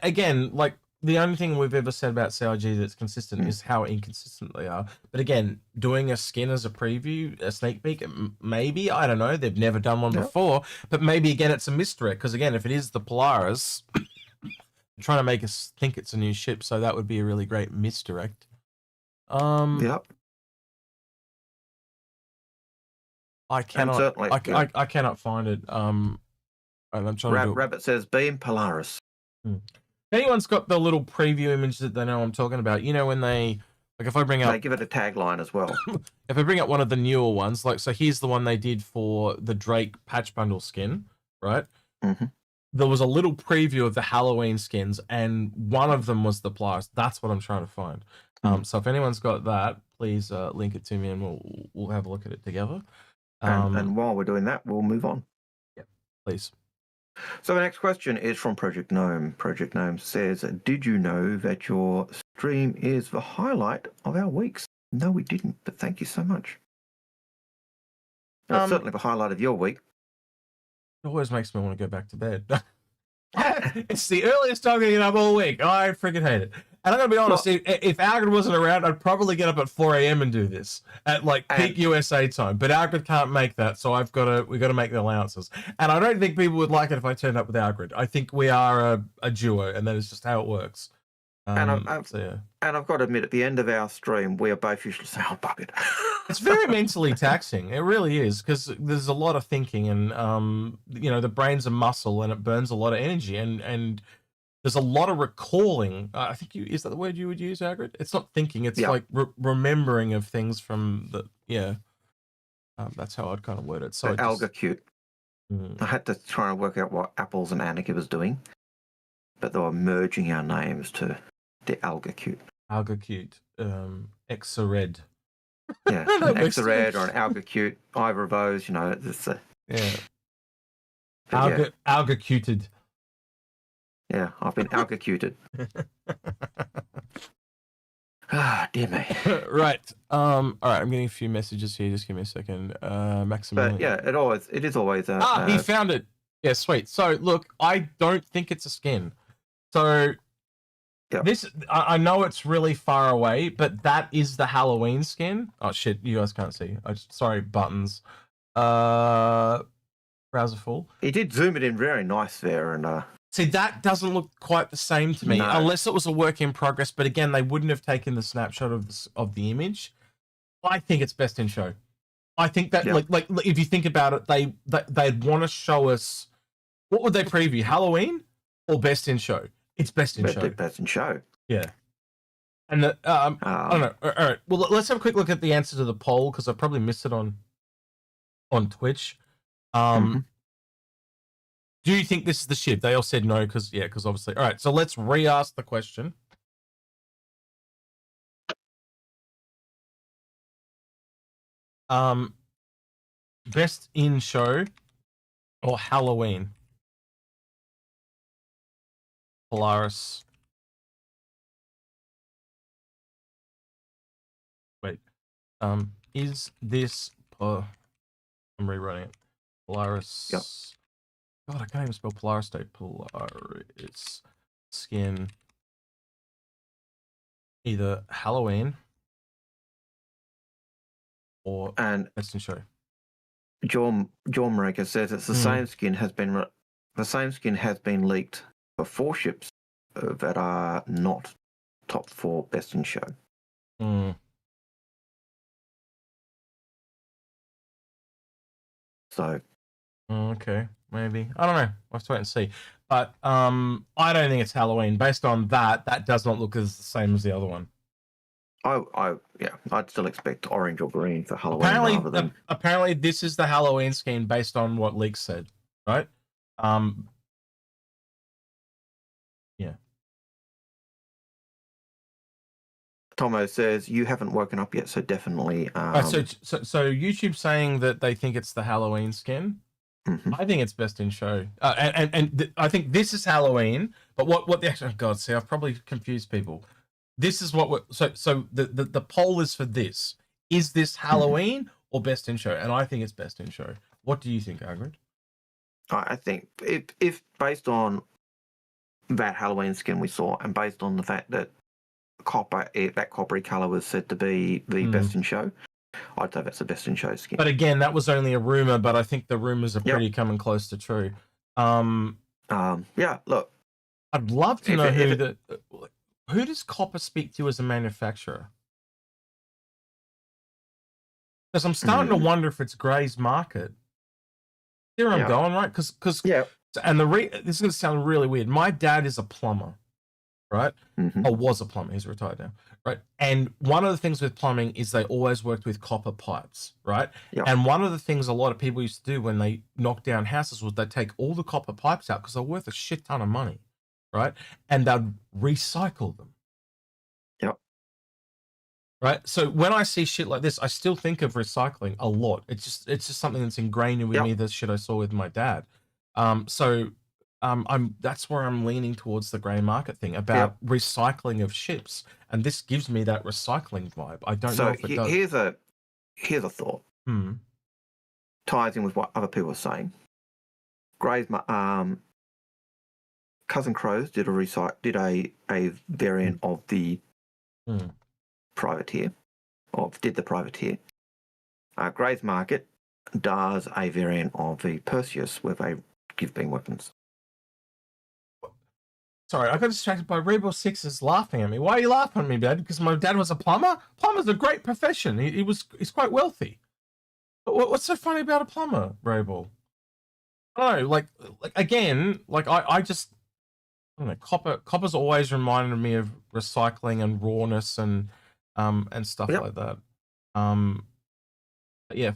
[SPEAKER 1] Again, like the only thing we've ever said about CIG that's consistent is how inconsistent they are. But again, doing a skin as a preview, a sneak peek, maybe, I don't know. They've never done one before, but maybe again, it's a misdirect. Because again, if it is the Polaris, trying to make us think it's a new ship, so that would be a really great misdirect.
[SPEAKER 2] Yep.
[SPEAKER 1] I cannot find it. And I'm trying to do it.
[SPEAKER 2] Rabbit says Beam Polaris.
[SPEAKER 1] If anyone's got the little preview image that they know I'm talking about, you know, when they, like if I bring up...
[SPEAKER 2] They give it a tagline as well.
[SPEAKER 1] If I bring up one of the newer ones, like, so here's the one they did for the Drake patch bundle skin, right?
[SPEAKER 2] Mm-hmm.
[SPEAKER 1] There was a little preview of the Halloween skins, and one of them was the Polaris. That's what I'm trying to find. So if anyone's got that, please link it to me, and we'll have a look at it together.
[SPEAKER 2] And while we're doing that, we'll move on.
[SPEAKER 1] Yeah, please.
[SPEAKER 2] So the next question is from Project Gnome. Project Gnome says, did you know that your stream is the highlight of our weeks? No, we didn't, but thank you so much. Certainly the highlight of your week.
[SPEAKER 1] It always makes me want to go back to bed. It's the earliest time I get up all week. I freaking hate it. And I'm going to be honest, if Algared wasn't around, I'd probably get up at 4 a.m. and do this at like peak USA time. But Algared can't make that, so we've got to make the allowances. And I don't think people would like it if I turned up with Algared. I think we are a duo, and that is just how it works.
[SPEAKER 2] And I've got to admit, at the end of our stream, we are both usually saying, "Oh, bucket."
[SPEAKER 1] It's very mentally taxing. It really is, because there's a lot of thinking, and you know, the brain's a muscle, and it burns a lot of energy, and there's a lot of recalling. I think is that the word you would use, Algared? It's not thinking. It's like remembering of things from the that's how I'd kind of word it. So
[SPEAKER 2] Algacute. I had to try and work out what Apples and Annika was doing, but they were merging our names to the Algacute.
[SPEAKER 1] Algacute. Exared.
[SPEAKER 2] Yeah, an Exared or an Algacute, either of those, you know, it's
[SPEAKER 1] Algacuted.
[SPEAKER 2] Yeah, I've been Algacuted. Dear me.
[SPEAKER 1] Right. All right, I'm getting a few messages here. Just give me a second. Maximilian.
[SPEAKER 2] But yeah, it is always
[SPEAKER 1] he found it. Yeah, sweet. So look, I don't think it's a skin. So this, I know it's really far away, but that is the Halloween skin. Oh shit, you guys can't see. Sorry, buttons. Browser full.
[SPEAKER 2] He did zoom it in very nice there, and
[SPEAKER 1] see, that doesn't look quite the same to me, unless it was a work in progress. But again, they wouldn't have taken the snapshot of the image. I think it's best in show. I think that like if you think about it, they'd want to show us, what would they preview? Halloween or best in show? It's best in show.
[SPEAKER 2] Best in show.
[SPEAKER 1] Yeah. And I don't know. All right. Well, let's have a quick look at the answer to the poll, because I probably missed it on Twitch. Do you think this is the ship? They all said no, because obviously. All right. So let's re-ask the question. Best in show or Halloween? Polaris. Wait. Is this I'm rewriting it. Polaris.
[SPEAKER 2] Yep.
[SPEAKER 1] God, I can't even spell Polaris Day. Polaris skin. Either Halloween or best in show.
[SPEAKER 2] John Mareka says it's the same skin has been leaked for 4 ships that are not top 4 best in show. So
[SPEAKER 1] okay, maybe. I don't know. We'll have to wait and see. But I don't think it's Halloween. Based on that does not look as the same as the other one.
[SPEAKER 2] I'd still expect orange or green for Halloween.
[SPEAKER 1] Apparently this is the Halloween skin based on what leaks said, right? Yeah.
[SPEAKER 2] Tomo says you haven't woken up yet, so definitely.
[SPEAKER 1] So YouTube's saying that they think it's the Halloween skin. I think it's best in show, and I think this is Halloween. But what the actual see, I've probably confused people. This is what so the poll is for this. Is this Halloween or best in show? And I think it's best in show. What do you think, Algared?
[SPEAKER 2] I think if based on that Halloween skin we saw, and based on the fact that that coppery color was said to be the best in show, I'd say that's the best in show skin.
[SPEAKER 1] But again, that was only a rumor. But I think the rumors are pretty coming close to true.
[SPEAKER 2] Look,
[SPEAKER 1] I'd love to know who does Copper speak to as a manufacturer? Because I'm starting to wonder if it's Gray's market. Here I'm going, right? Because And this is going to sound really weird. My dad is a plumber, right? Or was a plumber. He's retired now, right? And one of the things with plumbing is they always worked with copper pipes, right?
[SPEAKER 2] Yep.
[SPEAKER 1] And one of the things a lot of people used to do when they knocked down houses was they'd take all the copper pipes out because they're worth a shit ton of money, right? And they'd recycle them.
[SPEAKER 2] Yep.
[SPEAKER 1] Right. So when I see shit like this, I still think of recycling a lot. It's just something that's ingrained with me. The shit I saw with my dad. That's where I'm leaning towards the grey market thing about recycling of ships, and this gives me that recycling vibe. I don't know if it does.
[SPEAKER 2] Here's a thought. Ties in with what other people are saying. Cousin Crows did a variant of the privateer, did the privateer. Grey's Market does a variant of the Perseus where they give beam weapons.
[SPEAKER 1] Sorry, I got distracted by Rebel Sixes laughing at me. Why are you laughing at me, Dad? Because my dad was a plumber? Plumber's a great profession. He's quite wealthy. But what's so funny about a plumber, Rebel? I don't know, I don't know, copper's always reminded me of recycling and rawness and stuff like that. But yeah,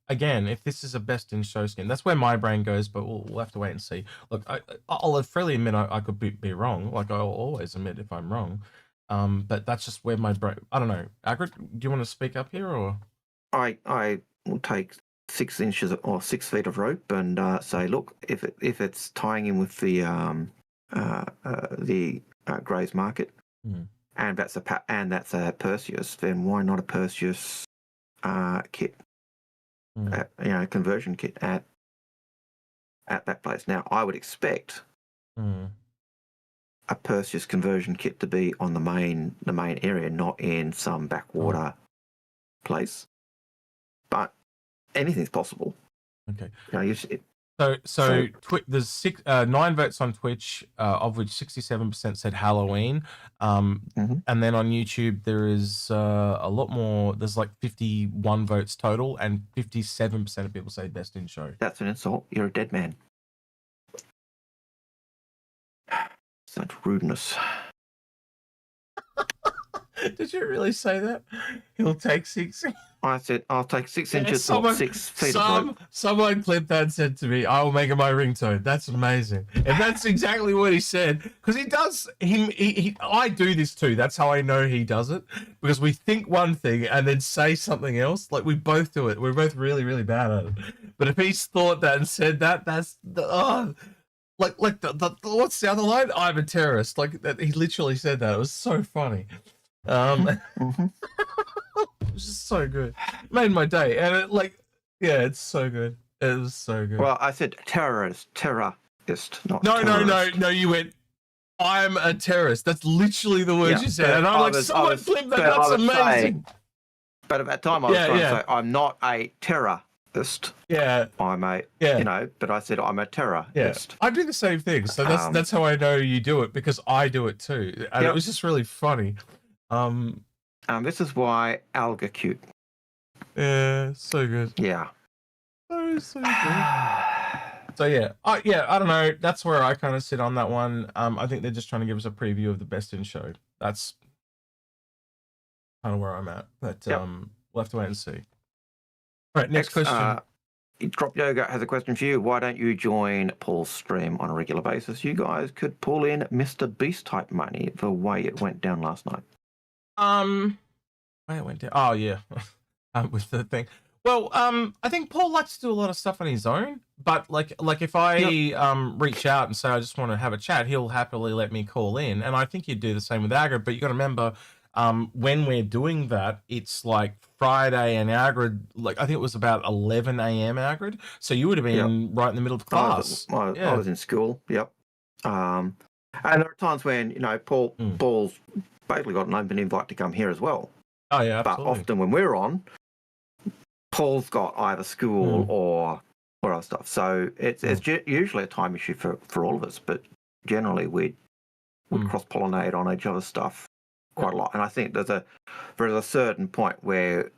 [SPEAKER 1] again, if this is a best in show skin, that's where my brain goes, but we'll have to wait and see. Look, I'll freely admit I could be wrong. Like I'll always admit if I'm wrong. But that's just where my brain. I don't know. Algared, do you want to speak up here or?
[SPEAKER 2] I will take 6 inches or 6 feet of rope and say, look, if it's tying in with the Grey's Market, and that's a Perseus, then why not a Perseus kit? Conversion kit at that place. Now, I would expect a Perseus conversion kit to be on the main area, not in some backwater place. But anything's possible.
[SPEAKER 1] Okay.
[SPEAKER 2] So
[SPEAKER 1] there's 9 votes on Twitch, of which 67% said Halloween. And then on YouTube there is a lot more. There's like 51 votes total, and 57% of people say best in show.
[SPEAKER 2] That's an insult. You're a dead man. Such rudeness.
[SPEAKER 1] Did you really say that? He'll take 6.
[SPEAKER 2] I said I'll take 6 inches or 6 feet of rope.
[SPEAKER 1] Someone clipped that and said to me, "I will make it my ringtone." That's amazing, and that's exactly what he said, because he does. I do this too. That's how I know he does it, because we think one thing and then say something else. Like we both do it. We're both really, really bad at it. But if he's thought that and said that, that's what's the other line? I'm a terrorist. Like that, he literally said that. It was so funny. It was just so good. Made my day, and it's so good. It was so good.
[SPEAKER 2] Well, I said terrorist, not
[SPEAKER 1] no,
[SPEAKER 2] terrorist.
[SPEAKER 1] no. You went, "I'm a terrorist." That's literally the words you said, and I'm like, "Someone flip that. That's amazing."
[SPEAKER 2] But at that time, I was trying to say, "I'm not a terrorist."
[SPEAKER 1] Yeah,
[SPEAKER 2] I'm a, but I said I'm a terrorist.
[SPEAKER 1] Yeah, I do the same thing. So that's how I know you do it, because I do it too, and it was just really funny.
[SPEAKER 2] This is why Algared.
[SPEAKER 1] Yeah, so good.
[SPEAKER 2] Yeah.
[SPEAKER 1] So good. So yeah, I don't know. That's where I kind of sit on that one. I think they're just trying to give us a preview of the best in show. That's kind of where I'm at. But we'll have to wait and see. All right, next question.
[SPEAKER 2] Drop Yoga has a question for you. Why don't you join Paul's stream on a regular basis? You guys could pull in Mr. Beast type money the way it went down last night.
[SPEAKER 1] Way it went down. Oh yeah, with the thing. Well, I think Paul likes to do a lot of stuff on his own, but like if I reach out and say I just want to have a chat, he'll happily let me call in, and I think you'd do the same with Algared. But you got to remember, when we're doing that, it's like Friday, and Algared, like I think it was about 11 a.m. Algared, so you would have been right in the middle of class.
[SPEAKER 2] I was in school. Yep. And there are times when Paul's basically got an open invite to come here as well.
[SPEAKER 1] Oh yeah, absolutely.
[SPEAKER 2] But often when we're on, Paul's got either school or other stuff. So it's usually a time issue for all of us, but generally we cross-pollinate on each other's stuff quite a lot. And I think there's a certain point where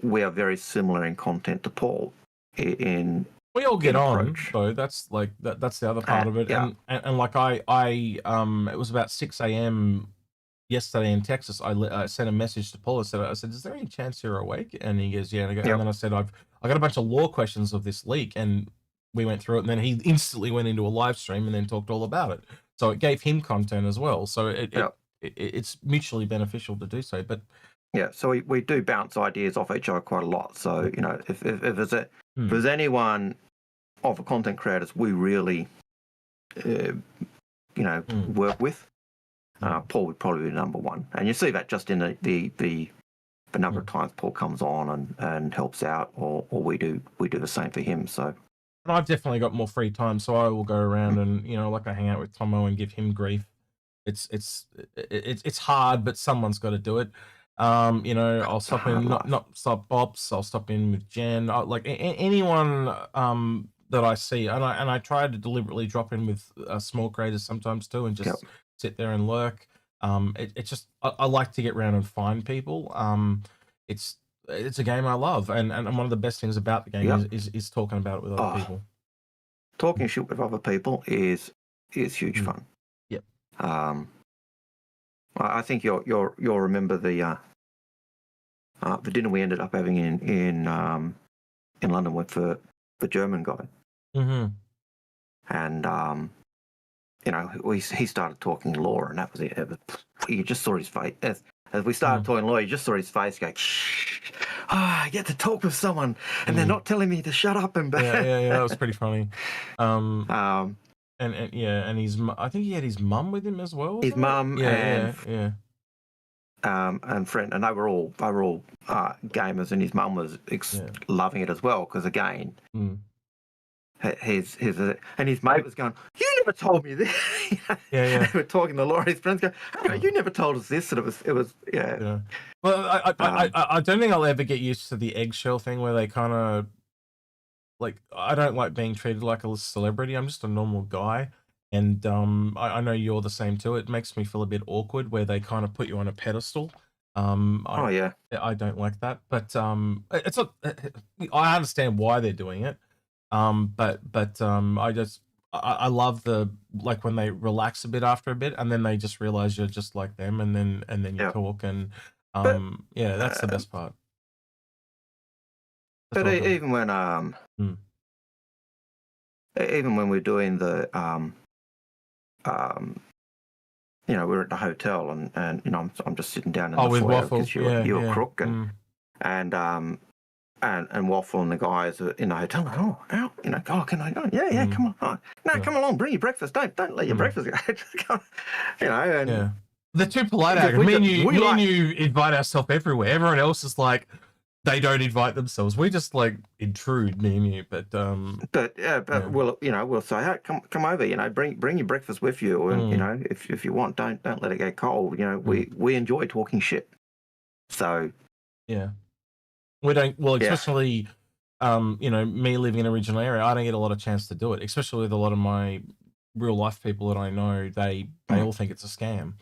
[SPEAKER 2] we are very similar in content to Paul in
[SPEAKER 1] We all get on
[SPEAKER 2] approach.
[SPEAKER 1] though. That's like that's the other part of it.
[SPEAKER 2] Yeah.
[SPEAKER 1] And like I it was about 6 a.m. yesterday in Texas. I sent a message to Paul. I said, "Is there any chance you're awake?" And he goes, "Yeah." And then I said, I got a bunch of law questions of this leak, and we went through it. And then he instantly went into a live stream and then talked all about it. So it gave him content as well. So it's mutually beneficial to do so. But
[SPEAKER 2] yeah, so we do bounce ideas off each other quite a lot. So you know, if there's anyone of the content creators we really work with, Paul would probably be number one, and you see that just in the number of times Paul comes on and helps out, or we do the same for him. So,
[SPEAKER 1] and I've definitely got more free time, so I will go around and like I hang out with Tomo and give him grief. It's hard, but someone's got to do it. I'll stop in, not stop Bops. I'll stop in with Jen. Like anyone that I see, and I try to deliberately drop in with small creators sometimes too, and just sit there and lurk. It's just I like to get around and find people. It's a game I love, and one of the best things about the game is talking about it with other people.
[SPEAKER 2] Talking shit with other people is huge fun.
[SPEAKER 1] Yep.
[SPEAKER 2] I think you'll remember the dinner we ended up having in London with the German guy.
[SPEAKER 1] Mm-hmm.
[SPEAKER 2] And he started talking law, and that was it. You just saw his face as we started talking law. You just saw his face go, I get to talk with someone, and they're not telling me to shut up. And
[SPEAKER 1] yeah, that was pretty funny. And his I think he had his mum with him as well.
[SPEAKER 2] His mum and friend, and they were all gamers, and his mum was loving it as well, because again, his mate was going, "You never told me this." They were talking to Laura. His friends go, "Hey, you never told us this." And it was.
[SPEAKER 1] Well, I don't think I'll ever get used to the eggshell thing where they kind of. Like, I don't like being treated like a celebrity. I'm just a normal guy. And I know you're the same too. It makes me feel a bit awkward where they kind of put you on a pedestal. I don't like that. But it's not. I understand why they're doing it. But I love the when they relax a bit after a bit, and then they just realize you're just like them, and then you talk, and that's the best part.
[SPEAKER 2] But even when we're doing the we're at the hotel, and I'm just sitting down in the
[SPEAKER 1] with
[SPEAKER 2] foyer
[SPEAKER 1] Waffle,
[SPEAKER 2] because you're a crook, and Waffle and the guys in the hotel, can I go? Yeah, come on, come along, bring your breakfast. Don't let your breakfast go. And
[SPEAKER 1] they're too polite. Me and you invite ourselves everywhere. Everyone else is like, they don't invite themselves. We just intrude, me and you. But we'll say, hey, come over. Bring your breakfast with you, and if you want, don't let it get cold. We enjoy talking shit. So we don't. Well, especially me living in a regional area, I don't get a lot of chance to do it. Especially with a lot of my real life people that I know, they all think it's a scam.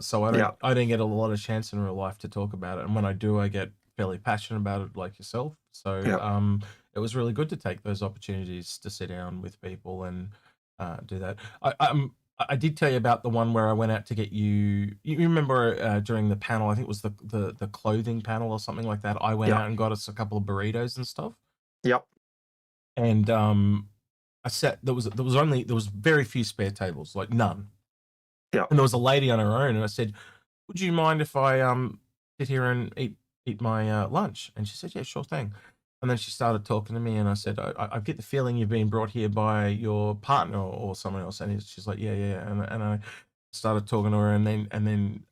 [SPEAKER 1] So I don't get a lot of chance in real life to talk about it, and when I do, I get fairly passionate about it, like yourself. So it was really good to take those opportunities to sit down with people and do that. I did tell you about the one where I went out to get you. You remember during the panel? I think it was the clothing panel or something like that. I went out and got us a couple of burritos and stuff.
[SPEAKER 2] Yep.
[SPEAKER 1] And I sat. There was very few spare tables, like none.
[SPEAKER 2] Yeah.
[SPEAKER 1] And there was a lady on her own, and I said, "Would you mind if I sit here and eat my lunch?" And she said, "Yeah, sure thing." And then she started talking to me, and I said, I get the feeling you've been brought here by your partner or someone else. And she's like, yeah. And I started talking to her, and then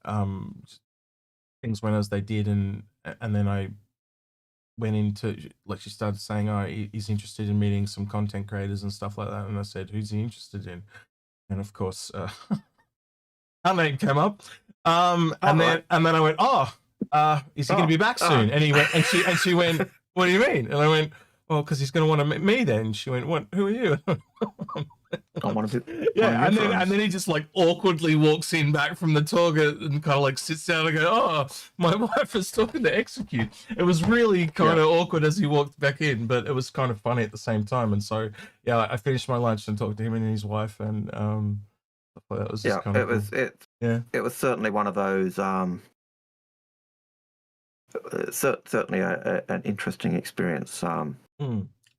[SPEAKER 1] things went as they did, and then I went into, she started saying, oh, he's interested in meeting some content creators and stuff like that. And I said, who's he interested in? And of course, our name came up. And then I went, is he going to be back soon? And he went, and she went, what do you mean? And I went, well, because he's going to want to meet me then. And she went, what? Who are you?
[SPEAKER 2] I want to be.
[SPEAKER 1] Yeah, and then he just like awkwardly walks in back from the talk and kind of like sits down and go, "Oh, my wife is talking to Execute." It was really kind of awkward as he walked back in, but it was kind of funny at the same time. And so, yeah, I finished my lunch and talked to him and his wife, and that was just kind of
[SPEAKER 2] it was certainly one of those. Certainly an interesting experience.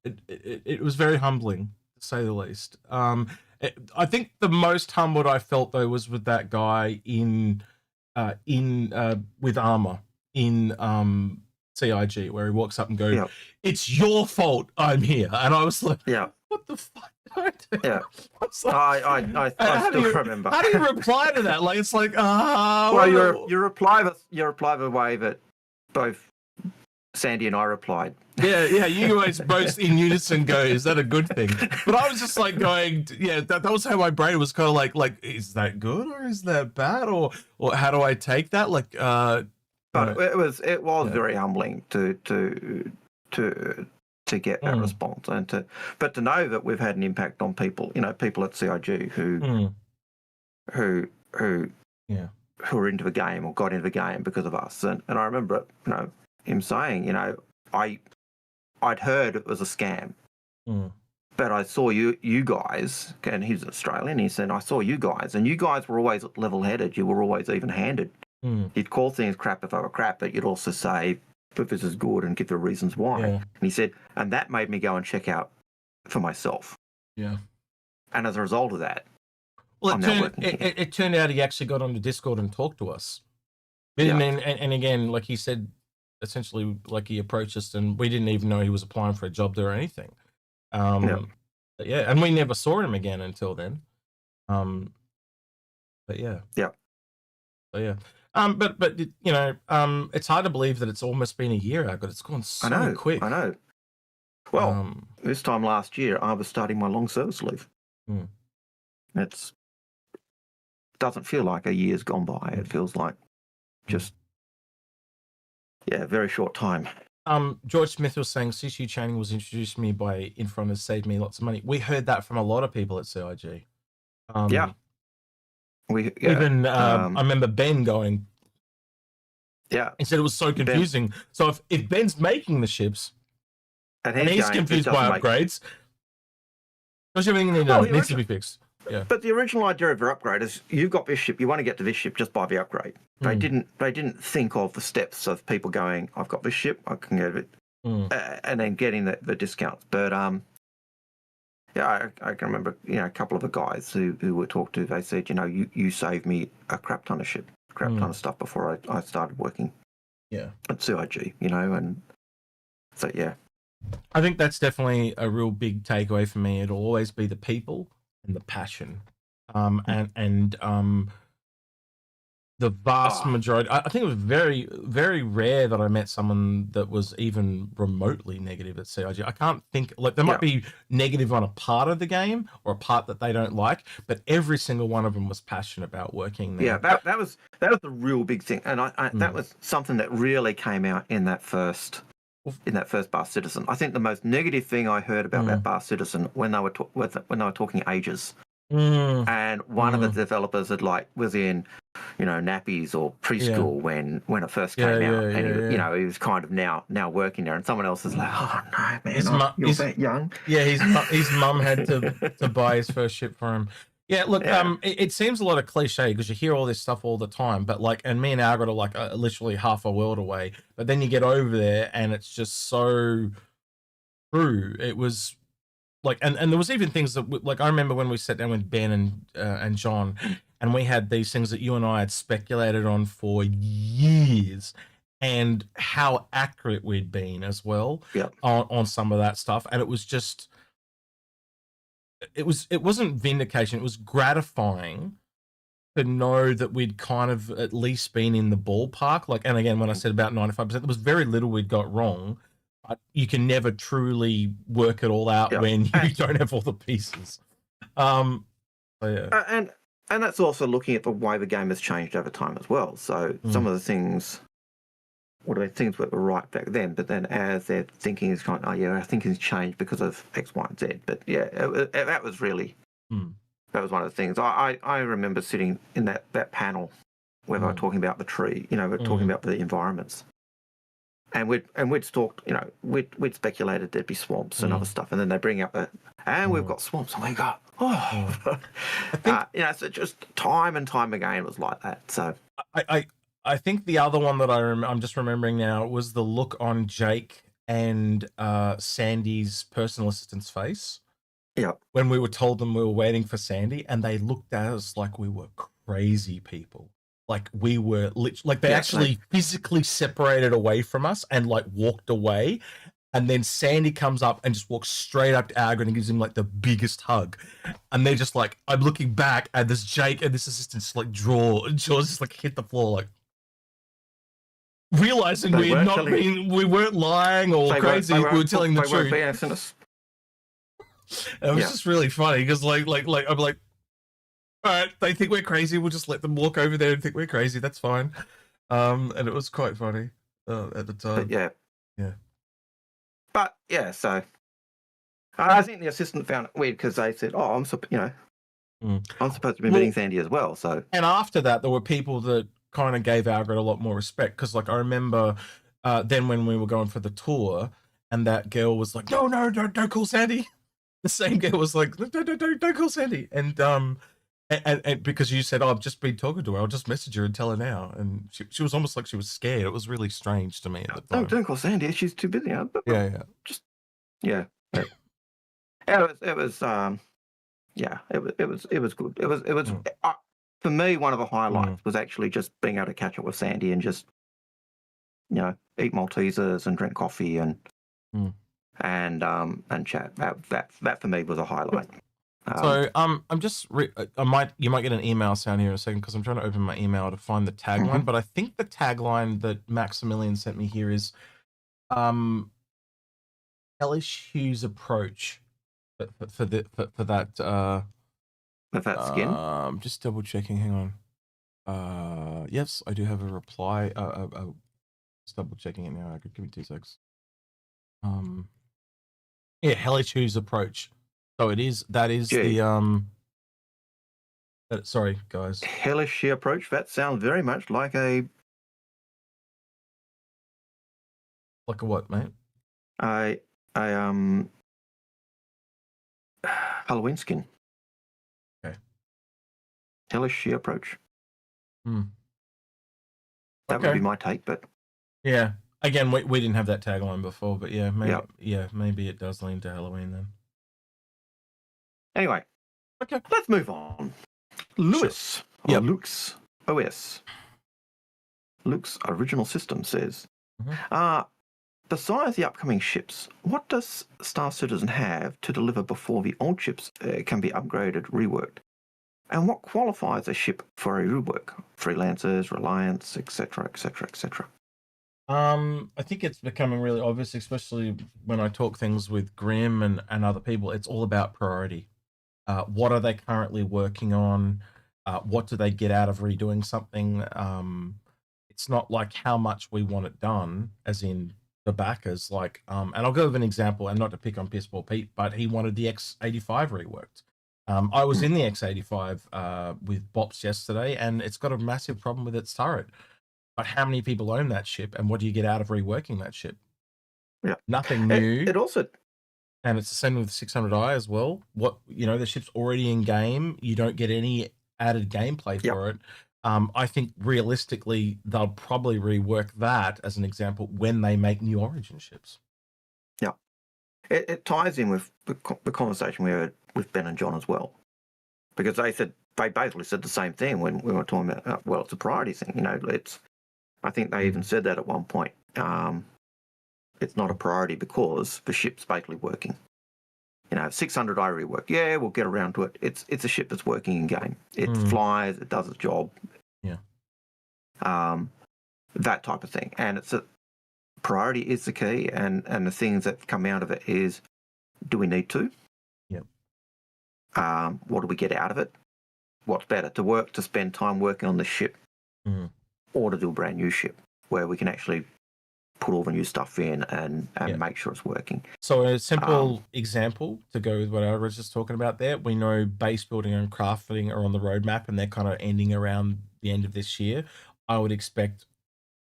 [SPEAKER 1] It was very humbling, to say the least. I think the most humbled I felt though was with that guy with armor in CIG, where he walks up and goes, "It's your fault I'm here," and I was like, "What the fuck?"
[SPEAKER 2] Yeah,
[SPEAKER 1] like,
[SPEAKER 2] I still remember.
[SPEAKER 1] How do you reply to that? Like, it's like,
[SPEAKER 2] well, you reply the way that both Sandy and I replied.
[SPEAKER 1] Yeah, you guys both in unison go, "Is that a good thing?" But I was just like going, that was how my brain was kind of like, is that good or is that bad, or how do I take that? Like,
[SPEAKER 2] but it was very humbling to get that response, and to know that we've had an impact on people, people at CIG who are into the game or got into the game because of us. And I remember, him saying, I'd heard it was a scam, but I saw you guys, and he's Australian. He said, I saw you guys, and you guys were always level-headed. You were always even-handed. You'd call things crap if they were crap, but you'd also say, but this is good, and give the reasons why. And he said, and that made me go and check out for myself.
[SPEAKER 1] Yeah.
[SPEAKER 2] And as a result of that,
[SPEAKER 1] well, it turned out he actually got on the Discord and talked to us. And again, like he said, essentially, like he approached us, and we didn't even know he was applying for a job there or anything. But and we never saw him again until then. But it's hard to believe that it's almost been a year ago. It's gone so quick.
[SPEAKER 2] I know. Well, this time last year, I was starting my long service leave. It doesn't feel like a year's gone by. It feels like just a very short time.
[SPEAKER 1] George Smith was saying CCU training was introduced to me by Inforunners, saved me lots of money. We heard that from a lot of people at CIG. I remember Ben going, he said it was so confusing. Ben, so if Ben's making the ships and he's confused by upgrades, because everything needs to be fixed. Yeah.
[SPEAKER 2] But the original idea of your upgrade is you've got this ship, you want to get to this ship, just buy the upgrade. They didn't think of the steps of people going, I've got this ship, I can get it, and then getting the discounts. But I can remember a couple of the guys who were talked to. They said, you saved me a crap ton of ton of stuff before I started working. At CIG, and so
[SPEAKER 1] I think that's definitely a real big takeaway for me. It'll always be the people and the passion, and the vast majority. I think it was very, very rare that I met someone that was even remotely negative at CIG. I can't think, like, they might be negative on a part of the game or a part that they don't like, but every single one of them was passionate about working there.
[SPEAKER 2] That was the real big thing, and that was something that really came out in that first Bar Citizen. I think the most negative thing I heard about that Bar Citizen when they were talking ages, and one of the developers was in nappies or preschool when it first came out, and he was kind of now working there, and someone else is like, oh no, man, you're that young.
[SPEAKER 1] His mum had to buy his first ship for him. Look, it seems a lot of cliche because you hear all this stuff all the time, but and me and Algared are like literally half a world away. But then you get over there and it's just so true. It was like, and there was even things that I remember when we sat down with Ben and John, and we had these things that you and I had speculated on for years, and how accurate we'd been as well on some of that stuff, and it was just. It wasn't vindication. It was gratifying to know that we'd kind of at least been in the ballpark. And again, when I said about 95%, there was very little we'd got wrong. But you can never truly work it all out when you don't have all the pieces.
[SPEAKER 2] And that's also looking at the way the game has changed over time as well. So some of the things. Things were right back then, but then as their thinking is kind of, I think it's changed because of X, Y, and Z. But that was really
[SPEAKER 1] Mm.
[SPEAKER 2] That was one of the things. I remember sitting in that panel where they were talking about the tree, we're talking about the environments. And we'd talked, we'd speculated there'd be swamps and other stuff, and then they bring up we've got swamps, and we go,
[SPEAKER 1] I think
[SPEAKER 2] so just time and time again it was like that. So
[SPEAKER 1] I think the other one that I'm just remembering now was the look on Jake and Sandy's personal assistant's face.
[SPEAKER 2] Yeah.
[SPEAKER 1] When we were told them we were waiting for Sandy, and they looked at us like we were crazy people. Like we were like they actually physically separated away from us and like walked away. And then Sandy comes up and just walks straight up to Algared and gives him like the biggest hug. And they're just like, I'm looking back and this Jake and this assistant just like jaws just like hit the floor, like realizing we weren't lying or crazy. We were telling the truth. It was just really funny because like I'm like, all right, they think we're crazy. We'll just let them walk over there and think we're crazy. That's fine. And it was quite funny at the time.
[SPEAKER 2] But yeah. But yeah, so I think the assistant found it weird because they said, "Oh, I'm supposed to be meeting Sandy as well." So
[SPEAKER 1] and after that, there were people that kind of gave Algared a lot more respect because, like, I remember then when we were going for the tour, and that girl was like, "No, don't call Sandy." The same girl was like, "Don't call Sandy," and because you said, "Oh, I've just been talking to her, I'll just message her and tell her now," and she was almost like she was scared. It was really strange to me at the time.
[SPEAKER 2] Don't call Sandy; she's too busy.
[SPEAKER 1] Yeah.
[SPEAKER 2] It was good. It was for me, one of the highlights was actually just being able to catch up with Sandy and just eat Maltesers and drink coffee and chat. That for me was a highlight.
[SPEAKER 1] So I'm just you might get an email sound here in a second because I'm trying to open my email to find the tagline, but I think the tagline that Maximilian sent me here is Hellish Hugh's approach for that
[SPEAKER 2] with that skin.
[SPEAKER 1] Just double checking, hang on. Yes, I do have a reply. Just double checking it now. Give me 2 seconds. Yeah, Hellish Hugh's approach. So that is the sorry guys.
[SPEAKER 2] Hellish approach. That sounds very much like a
[SPEAKER 1] what, mate?
[SPEAKER 2] Halloween skin.
[SPEAKER 1] Okay.
[SPEAKER 2] Hellish approach. That would be my take, but
[SPEAKER 1] yeah. Again, we didn't have that tagline before, but yeah, maybe it does lean to Halloween then.
[SPEAKER 2] Anyway, let's move on. Lewis, Luke's OS. Luke's original system says, besides the upcoming ships, what does Star Citizen have to deliver before the old ships can be upgraded, reworked? And what qualifies a ship for a rework? Freelancers, Reliance, etc., etc., etc.
[SPEAKER 1] I think it's becoming really obvious, especially when I talk things with Grim and other people. It's all about priority. What are they currently working on? What do they get out of redoing something? It's not like how much we want it done, as in the backers. Like, and I'll go with an example, and not to pick on Pissball Pete, but he wanted the X85 reworked. I was in the X85 with Bops yesterday, and it's got a massive problem with its turret. But how many people own that ship, and what do you get out of reworking that ship?
[SPEAKER 2] Yeah,
[SPEAKER 1] nothing new.
[SPEAKER 2] It also.
[SPEAKER 1] And it's the same with 600i as well. The ship's already in game. You don't get any added gameplay for it. I think realistically, they'll probably rework that as an example when they make new Origin ships.
[SPEAKER 2] Yeah. It ties in with the conversation we had with Ben and John as well. Because they basically said the same thing when we were talking about, it's a priority thing. I think they even said that at one point. It's not a priority because the ship's basically working. 600i rework. We'll get around to it. It's a ship that's working in game. It flies. It does its job.
[SPEAKER 1] Yeah.
[SPEAKER 2] That type of thing. And it's a priority is the key. And the things that come out of it is, do we need to?
[SPEAKER 1] Yep.
[SPEAKER 2] What do we get out of it? What's better, to spend time working on the ship, or to do a brand new ship where we can actually put all the new stuff in and
[SPEAKER 1] Yeah.
[SPEAKER 2] make sure it's working.
[SPEAKER 1] So a simple example to go with what I was just talking about there, we know base building and crafting are on the roadmap and they're kind of ending around the end of this year. I would expect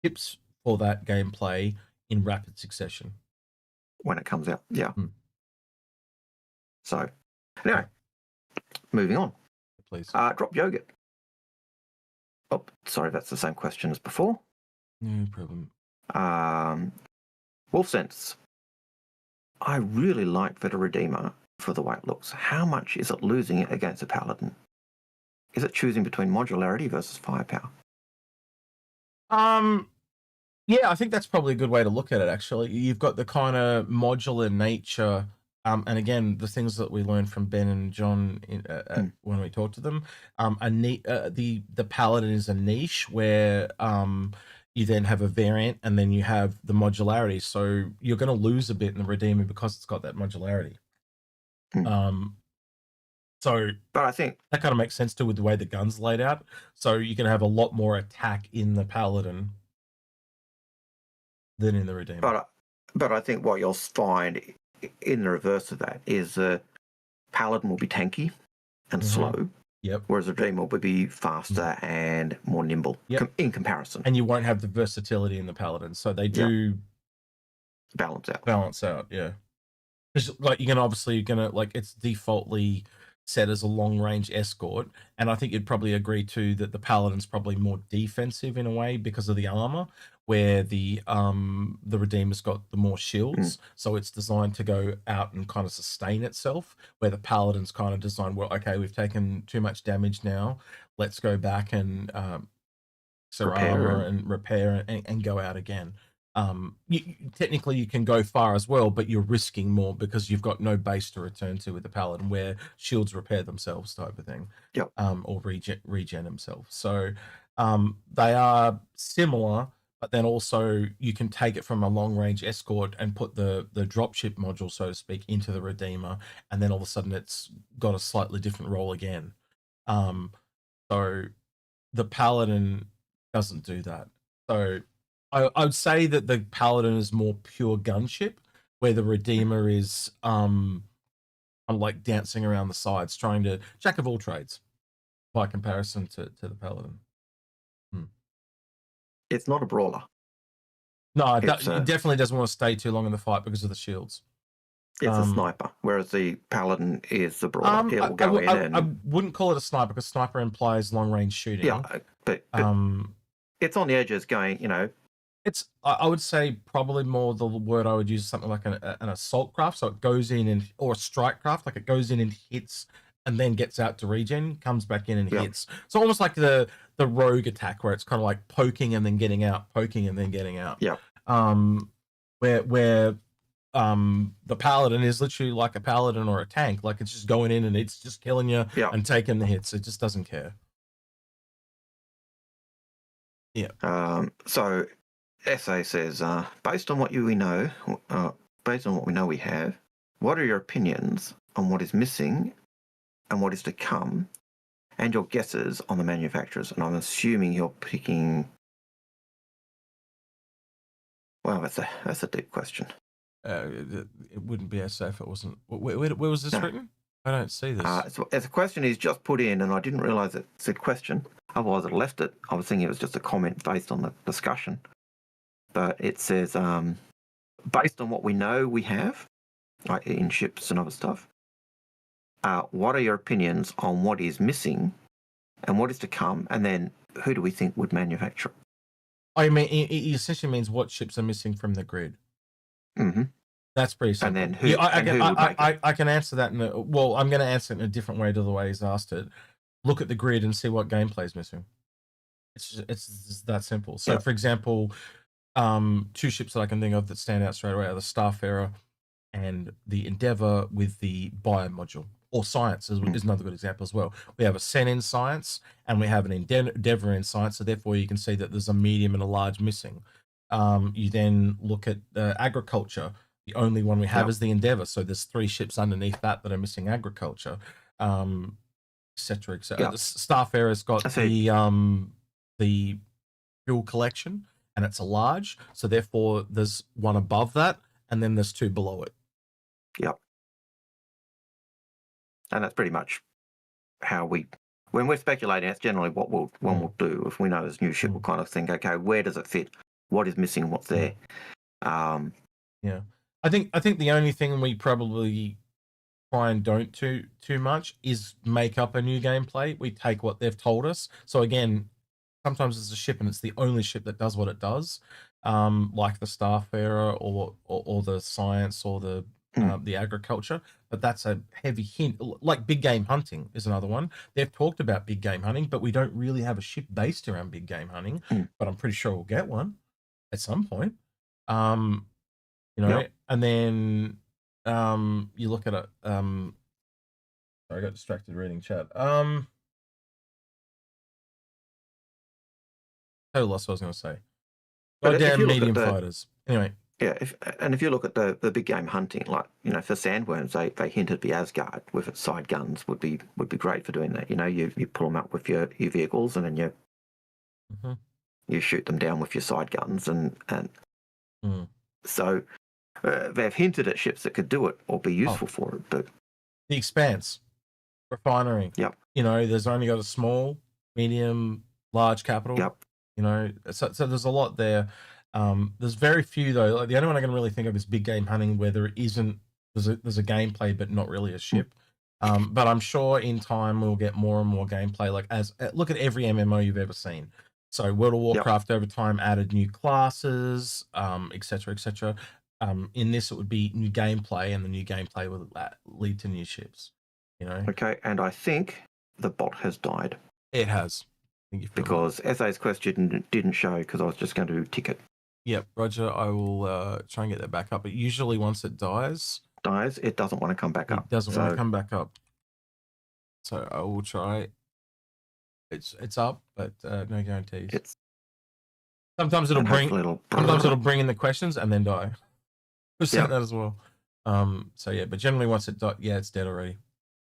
[SPEAKER 1] tips for that gameplay in rapid succession.
[SPEAKER 2] When it comes out, yeah.
[SPEAKER 1] Hmm.
[SPEAKER 2] So, anyway, moving on.
[SPEAKER 1] Please.
[SPEAKER 2] Drop yogurt. Oh, sorry, that's the same question as before.
[SPEAKER 1] No problem.
[SPEAKER 2] Wolf Sense. I really like the Redeemer for the way it looks. How much is it losing it against a Paladin? Is it choosing between modularity versus firepower?
[SPEAKER 1] Yeah, I think that's probably a good way to look at it, actually. You've got the kind of modular nature, and again, the things that we learned from Ben and John when we talked to them. The Paladin is a niche where you then have a variant, and then you have the modularity. So you're going to lose a bit in the Redeemer because it's got that modularity. But
[SPEAKER 2] I think
[SPEAKER 1] that kind of makes sense too with the way the gun's laid out. So you can have a lot more attack in the Paladin than in the Redeemer.
[SPEAKER 2] But I think what you'll find in the reverse of that is Paladin will be tanky and slow.
[SPEAKER 1] Yep.
[SPEAKER 2] Whereas the Redeemer will be faster and more nimble in comparison.
[SPEAKER 1] And you won't have the versatility in the Paladin. So they do
[SPEAKER 2] balance out.
[SPEAKER 1] Balance out, yeah. Because like it's defaultly set as a long range escort, and I think you'd probably agree too that the Paladin's probably more defensive in a way because of the armor, where the Redeemer's got the more shields, so it's designed to go out and kind of sustain itself, where the Paladin's kind of designed, well, okay, we've taken too much damage now, let's go back and repair and go out again. Technically you can go far as well, but you're risking more because you've got no base to return to with the Paladin, where shields repair themselves type of thing. Or regen themselves. So they are similar, but then also you can take it from a long range escort and put the dropship module, so to speak, into the Redeemer, and then all of a sudden it's got a slightly different role again. So the Paladin doesn't do that. So I would say that the Paladin is more pure gunship, where the Redeemer is like dancing around the sides, trying to jack of all trades by comparison to the Paladin.
[SPEAKER 2] It's not a brawler.
[SPEAKER 1] No, it definitely doesn't want to stay too long in the fight because of the shields.
[SPEAKER 2] It's a sniper, whereas the Paladin is the brawler. It will go in
[SPEAKER 1] I wouldn't call it a sniper because sniper implies long range shooting.
[SPEAKER 2] Yeah, but it's on the edges going,
[SPEAKER 1] It's, I would say probably more the word I would use is something like an assault craft. So it goes in or a strike craft, like it goes in and hits and then gets out to regen, comes back in and hits. So almost like the rogue attack, where it's kind of like poking and then getting out, poking and then getting out.
[SPEAKER 2] Yeah.
[SPEAKER 1] Where the Paladin is literally like a Paladin or a tank. Like it's just going in and it's just killing you and taking the hits. It just doesn't care. Yeah.
[SPEAKER 2] So SA says, based on what we know we have, what are your opinions on what is missing and what is to come, and your guesses on the manufacturers? And I'm assuming you're picking. Well, that's a deep question.
[SPEAKER 1] It wouldn't be SA if it wasn't. Where was this written? I don't see this.
[SPEAKER 2] It's a question he's just put in, and I didn't realize it's a question. Otherwise, I left it. I was thinking it was just a comment based on the discussion. But it says, based on what we know we have, like in ships and other stuff, what are your opinions on what is missing and what is to come? And then who do we think would manufacture it?
[SPEAKER 1] I mean, it essentially means what ships are missing from the grid. That's pretty simple.
[SPEAKER 2] And then who?
[SPEAKER 1] I can answer that I'm going to answer it in a different way to the way he's asked it. Look at the grid and see what gameplay is missing. It's just that simple. So, for example, two ships that I can think of that stand out straight away are the Starfarer and the Endeavor with the bio module, or Science is another good example as well. We have a Sen in Science and we have an Endeavor in Science, so therefore you can see that there's a medium and a large missing. You then look at Agriculture. The only one we have is the Endeavor, so there's 3 ships underneath that are missing Agriculture, etc. The Starfarer's got the fuel collection, and it's a large. So therefore, there's one above that, and then there's two below it.
[SPEAKER 2] Yep. And that's pretty much how when we're speculating, that's generally what we'll do. If we know there's new ship, we'll kind of think, okay, where does it fit? What is missing? What's there?
[SPEAKER 1] Yeah, I think the only thing we probably try and don't too much is make up a new gameplay. We take what they've told us. So again, sometimes it's a ship and it's the only ship that does what it does, like the Starfarer or the Science or the Agriculture. But that's a heavy hint. Like big game hunting is another one. They've talked about big game hunting, but we don't really have a ship based around big game hunting. But I'm pretty sure we'll get one at some point. You know, and then you look at it. Sorry, I got distracted reading chat. Totally lost what I was going to say. Goddamn medium fighters. Anyway.
[SPEAKER 2] Yeah, if you look at the big game hunting, like, you know, for sandworms, they hinted the Asgard with its side guns would be great for doing that. You know, you pull them up with your vehicles and then you shoot them down with your side guns and so they've hinted at ships that could do it or be useful for it. But
[SPEAKER 1] the Expanse refinery, you know, there's only got a small, medium, large capital. You know, so there's a lot there. There's very few though. Like the only one I can really think of is big game hunting, where there isn't there's a gameplay but not really a ship. But I'm sure in time we'll get more and more gameplay. Like look at every MMO you've ever seen. So World of Warcraft over time added new classes, etc., etc. In this, it would be new gameplay, and the new gameplay will lead to new ships. You know.
[SPEAKER 2] Okay, and I think the bot has died.
[SPEAKER 1] It has.
[SPEAKER 2] Because SA's question didn't show because I was just going to tick it.
[SPEAKER 1] Yep, Roger. I will try and get that back up. But usually, once it dies,
[SPEAKER 2] it doesn't want to come back up.
[SPEAKER 1] It doesn't want to come back up. So I will try. It's up, but no guarantees. Sometimes it'll bring in the questions and then die. We've seen that as well. So yeah, but generally once it died, it's dead already.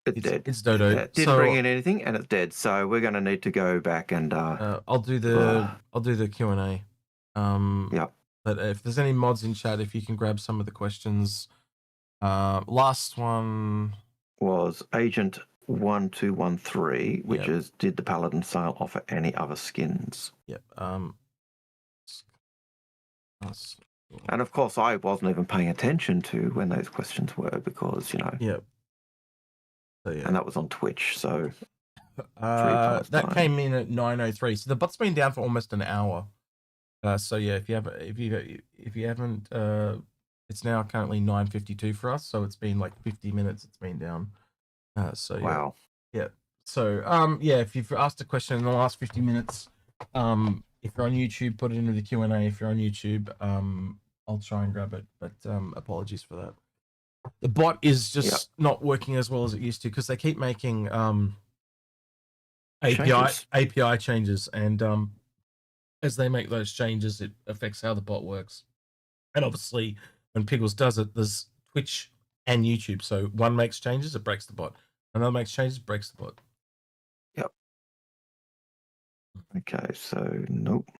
[SPEAKER 2] It's dead.
[SPEAKER 1] It's dodo.
[SPEAKER 2] It didn't bring in anything, and it's dead. So we're going to need to go back and.
[SPEAKER 1] I'll do the Q&A. But if there's any mods in chat, if you can grab some of the questions. Last one
[SPEAKER 2] was Agent 1213, which is, did the Paladin sale offer any other skins?
[SPEAKER 1] Yep.
[SPEAKER 2] And of course, I wasn't even paying attention to when those questions were because, you know.
[SPEAKER 1] Yep. So,
[SPEAKER 2] and that was on Twitch, so.
[SPEAKER 1] That came in at 9:03. So the bot's been down for almost an hour. So yeah, if you haven't, it's now currently 9:52 for us. So it's been like 50 minutes. It's been down. So
[SPEAKER 2] wow.
[SPEAKER 1] Yeah. So if you've asked a question in the last 50 minutes, if you're on YouTube, put it into the Q&A. If you're on YouTube, I'll try and grab it. But apologies for that. The bot is just not working as well as it used to because they keep making API changes, and as they make those changes, it affects how the bot works. And obviously, when Piggles does it, there's Twitch and YouTube. So one makes changes, it breaks the bot. Another makes changes, it breaks the bot.
[SPEAKER 2] Yep. Okay, so nope.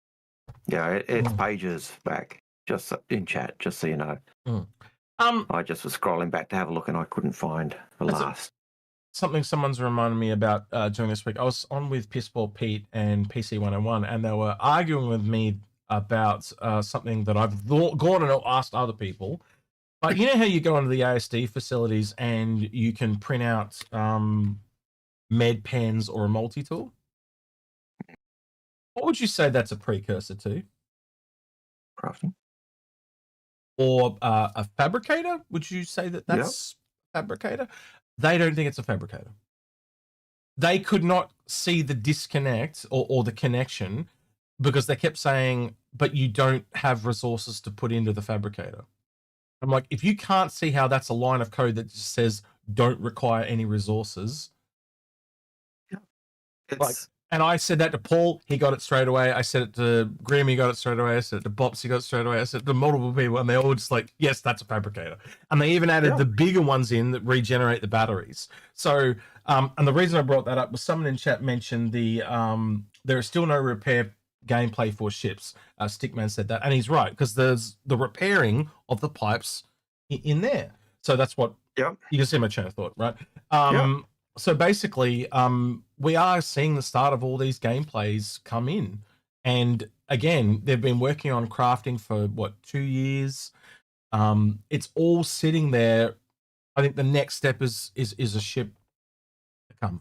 [SPEAKER 2] Yeah, it's pages back. Just in chat, just so you know. I just was scrolling back to have a look, and I couldn't find the last.
[SPEAKER 1] Something someone's reminded me about during this week. I was on with Pissball Pete and PC 101, and they were arguing with me about something that I've gone and asked other people. But you know how you go into the ASD facilities and you can print out med pens or a multi-tool? What would you say that's a precursor to?
[SPEAKER 2] Crafting.
[SPEAKER 1] Or a fabricator? Would you say that's a fabricator? They don't think it's a fabricator. They could not see the disconnect or the connection because they kept saying, but you don't have resources to put into the fabricator. I'm like, if you can't see how that's a line of code that just says don't require any resources. And I said that to Paul, he got it straight away. I said it to Grim, he got it straight away. I said it to Bops, he got it straight away. I said it to multiple people, and they all just like, yes, that's a fabricator. And they even added the bigger ones in that regenerate the batteries. So, and the reason I brought that up was someone in chat mentioned there is still no repair gameplay for ships. Stickman said that, and he's right, because there's the repairing of the pipes in there. So that's what you can see my chain of thought, right? So basically, we are seeing the start of all these gameplays come in, and again, they've been working on crafting for what, 2 years. It's all sitting there. I think the next step is a ship to come.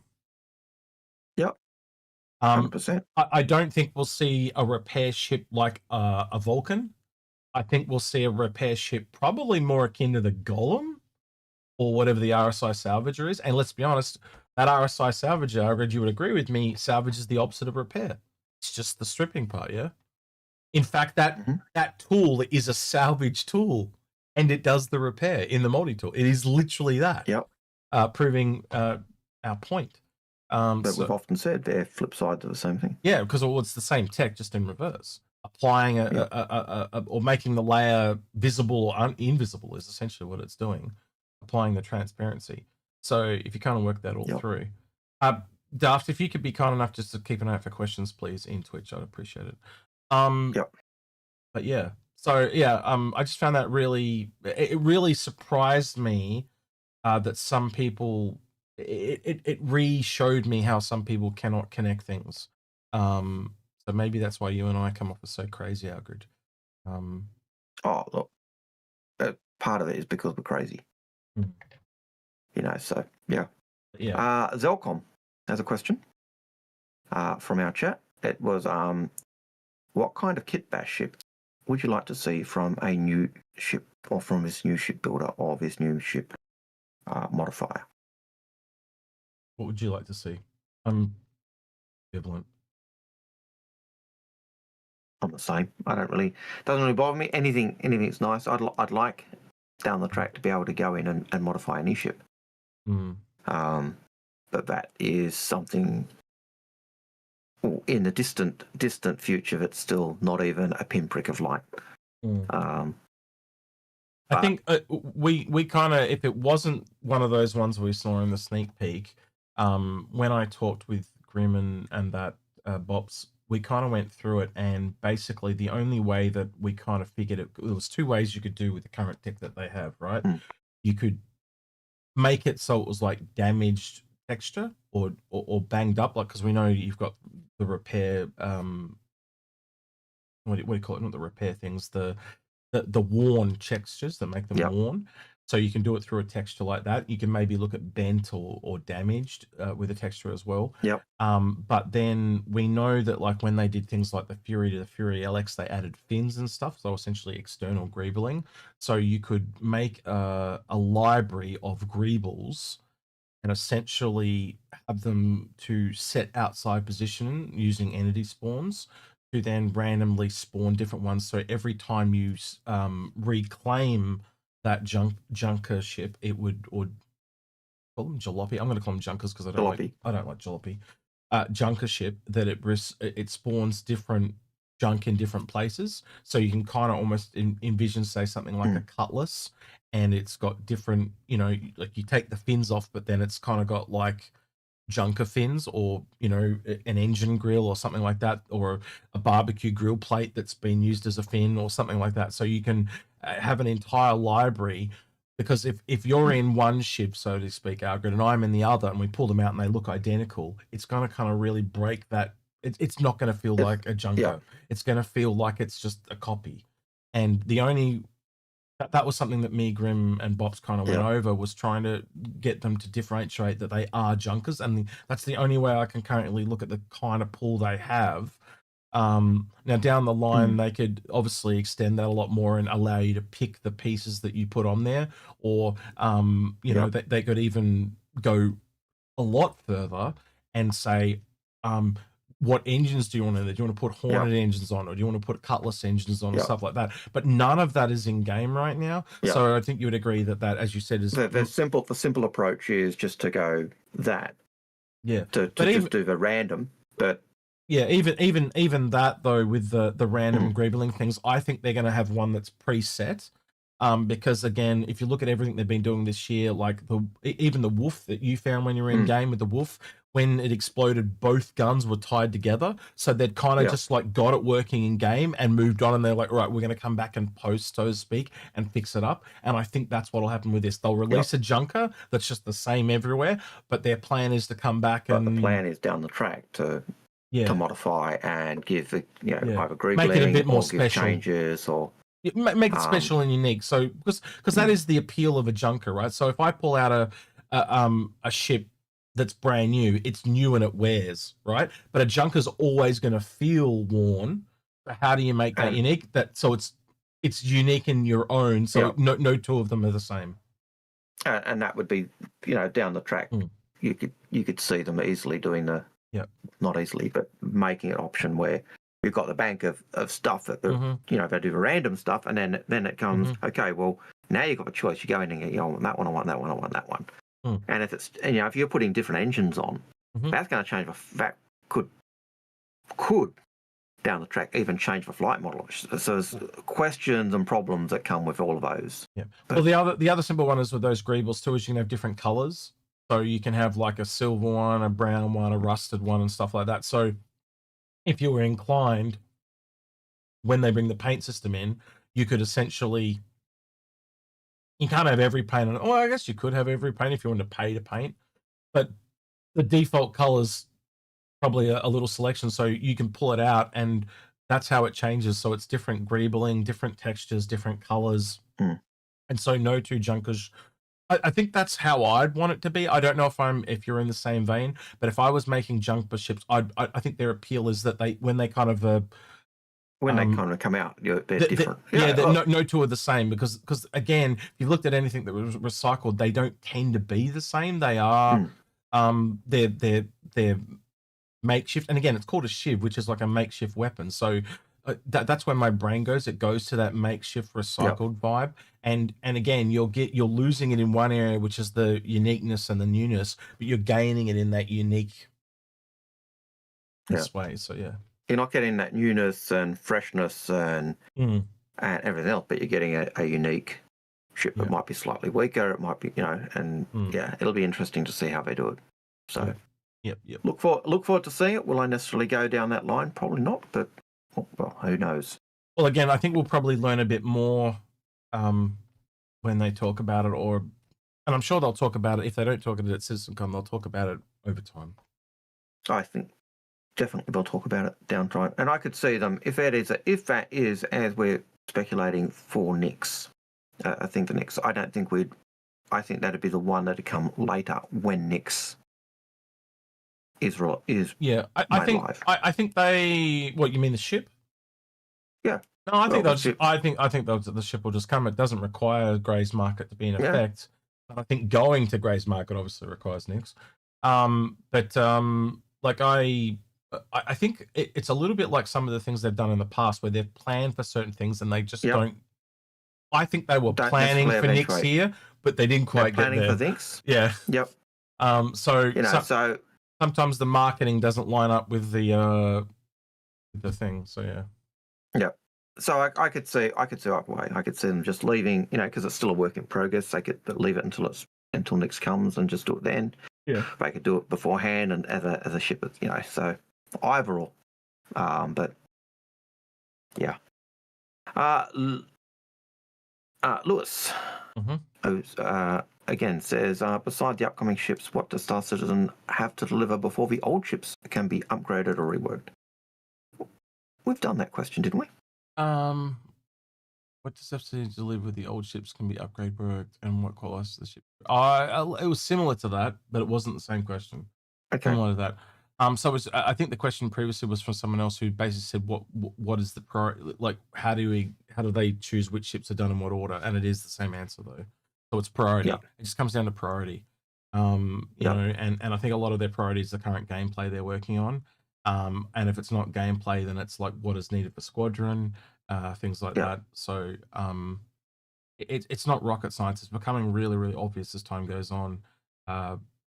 [SPEAKER 2] 100%.
[SPEAKER 1] I don't think we'll see a repair ship like a Vulcan. I think we'll see a repair ship probably more akin to the Golem or whatever the RSI Salvager is. And let's be honest, that RSI Salvager, I read you would agree with me, salvage is the opposite of repair. It's just the stripping part, yeah? In fact, that tool is a salvage tool, and it does the repair in the multi-tool. It is literally that. Proving our point.
[SPEAKER 2] But we've often said they're flip sides of the same thing.
[SPEAKER 1] Yeah, because it's the same tech, just in reverse. Applying or making the layer visible or invisible is essentially what it's doing. Applying the transparency. So if you kind of work that all through. Daft, if you could be kind enough just to keep an eye out for questions, please, in Twitch, I'd appreciate it. But yeah. So yeah, I just found that it really surprised me that some people, it re-showed me how some people cannot connect things. So maybe that's why you and I come off as so crazy, Algared.
[SPEAKER 2] Oh, look, part of it is because we're crazy. You know, so yeah. Zelcom has a question from our chat. It was, what kind of kit bash ship would you like to see from a new ship, or from this new ship builder, or this new ship modifier?
[SPEAKER 1] What would you like to see? I'm ambivalent.
[SPEAKER 2] I'm the same. Doesn't really bother me. Anything's nice. I'd like down the track to be able to go in and modify any ship. But that is something in the distant future that's still not even a pinprick of light.
[SPEAKER 1] I think we kind of, if it wasn't one of those ones we saw in the sneak peek, when I talked with Grim and that Bops, we kind of went through it, and basically the only way that we kind of figured it, there was 2 ways you could do with the current tech that they have, right? You could make it so it was like damaged texture or banged up, like, because we know you've got the repair, what do you call it? Not the repair things, the worn textures that make them worn. So you can do it through a texture like that. You can maybe look at bent or damaged with a texture as well. But then we know that, like, when they did things like the Fury to the Fury LX, they added fins and stuff. So essentially external greebling. So you could make a library of greebles and essentially have them to set outside position using entity spawns to then randomly spawn different ones. So every time you reclaim that junker ship, it would, or call them jalopy. I'm going to call them junkers because I don't like jalopy. Junker ship, that it spawns different junk in different places. So you can kind of almost envision, say, something like a cutlass, and it's got different, you know, like you take the fins off, but then it's kind of got like junker fins, or, you know, an engine grill or something like that, or a barbecue grill plate that's been used as a fin or something like that. So you can have an entire library, because if you're in one ship, so to speak, Algared, and I'm in the other, and we pull them out and they look identical, it's going to kind of really break that. It's not going to feel like a junker. It's going to feel like it's just a copy. And the only that was something that me, Grim, and Bops kind of went over, was trying to get them to differentiate that they are junkers, and that's the only way I can currently look at the kind of pool they have. Now down the line, they could obviously extend that a lot more and allow you to pick the pieces that you put on there, or you know, they could even go a lot further and say, what engines do you want in there? Do you want to put Hornet engines on, or do you want to put Cutlass engines on, and stuff like that? But none of that is in game right now. So I think you would agree that, as you said, is
[SPEAKER 2] the simple approach is just to go that. To just do the random, but
[SPEAKER 1] yeah, even that though, with the random greebling things, I think they're going to have one that's preset. Because again, if you look at everything they've been doing this year, like even the wolf that you found when you were in game with the wolf, when it exploded, both guns were tied together. So they'd kind of just like got it working in game and moved on. And they're like, right, we're going to come back and post, so to speak, and fix it up. And I think that's what will happen with this. They'll release a junker that's just the same everywhere, but their plan is to come back
[SPEAKER 2] But the plan is down the track to modify and give the, either greebling,
[SPEAKER 1] make it a bit more
[SPEAKER 2] or
[SPEAKER 1] special,
[SPEAKER 2] give changes, or
[SPEAKER 1] make it special and unique. So because that is the appeal of a junker, right? So if I pull out a ship that's brand new, it's new and it wears, right? But a junker's always going to feel worn. How do you make that unique? So it's unique in your own. So no two of them are the same.
[SPEAKER 2] And that would be, down the track, you could see them easily doing not easily, but making an option where you've got the bank of stuff that they do random stuff, and then it comes, okay, well, now you've got a choice. You go in and get, I want that one, I want that one, I want that one. And if it's, if you're putting different engines on, that's going to change. That could down the track even change the flight model. So there's questions and problems that come with all of those.
[SPEAKER 1] Yeah. But, well, the other simple one is with those greebles too, is you can have different colors. So you can have like a silver one, a brown one, a rusted one, and stuff like that. So if you were inclined, when they bring the paint system in, you could essentially, you can't have every paint on it. Well, I guess you could have every paint if you want to pay to paint, but the default colors probably a little selection, so you can pull it out, and that's how it changes. So it's different greebling, different textures, different colors, and so no two junkers. I think that's how I'd want it to be. I don't know if you're in the same vein, but if I was making junker ships, I think their appeal is that when they kind of
[SPEAKER 2] when they kind of come out, they're different.
[SPEAKER 1] No two are the same, because again, if you looked at anything that was recycled, they don't tend to be the same. They are they're makeshift, and again, it's called a shiv, which is like a makeshift weapon. So that's where my brain goes. It goes to that makeshift recycled vibe, and again, you're losing it in one area, which is the uniqueness and the newness, but you're gaining it in that unique way. So
[SPEAKER 2] you're not getting that newness and freshness and everything else, but you're getting a unique ship that might be slightly weaker. It might be, it'll be interesting to see how they do it. So look forward to seeing it. Will I necessarily go down that line? Probably not, but well, who knows?
[SPEAKER 1] Well, again, I think we'll probably learn a bit more when they talk about it, and I'm sure they'll talk about it. If they don't talk about it at CitizenCon, they'll talk about it over time.
[SPEAKER 2] I think definitely they'll talk about it down the line, and I could see them if that is as we're speculating for Nyx. I think the Nyx. I think that'd be the one that'd come later when Nyx is I think they. What you mean, the ship? Yeah.
[SPEAKER 1] No, I think the ship will just come. It doesn't require Grey's Market to be in effect. But I think going to Grey's Market obviously requires Nyx. Like I think it's a little bit like some of the things they've done in the past, where they've planned for certain things and they just don't. I think they were planning for Nyx here, but they didn't quite get there.
[SPEAKER 2] Planning for Nyx.
[SPEAKER 1] Yeah.
[SPEAKER 2] Yep.
[SPEAKER 1] So sometimes the marketing doesn't line up with the thing. So
[SPEAKER 2] yeah. So I could see either way. I could see them just leaving, because it's still a work in progress. They could leave it until Nyx comes and just do it then.
[SPEAKER 1] Yeah.
[SPEAKER 2] They could do it beforehand and as a ship, so either or. But yeah. Lewis. Again says, beside the upcoming ships, what does Star Citizen have to deliver before the old ships can be upgraded or reworked? We've done that question, didn't we?
[SPEAKER 1] What does have to deliver the old ships can be upgraded, worked, and what qualities the ship? It was similar to that, but it wasn't the same question.
[SPEAKER 2] Okay.
[SPEAKER 1] Similar to that. I think the question previously was from someone else who basically said, what is the priority? Like, how do they choose which ships are done in what order? And it is the same answer though. So it's priority.
[SPEAKER 2] Yeah.
[SPEAKER 1] It just comes down to priority. And I think a lot of their priorities are the current gameplay they're working on. And if it's not gameplay, then it's like what is needed for squadron, things like that. So it's not rocket science. It's becoming really, really obvious as time goes on.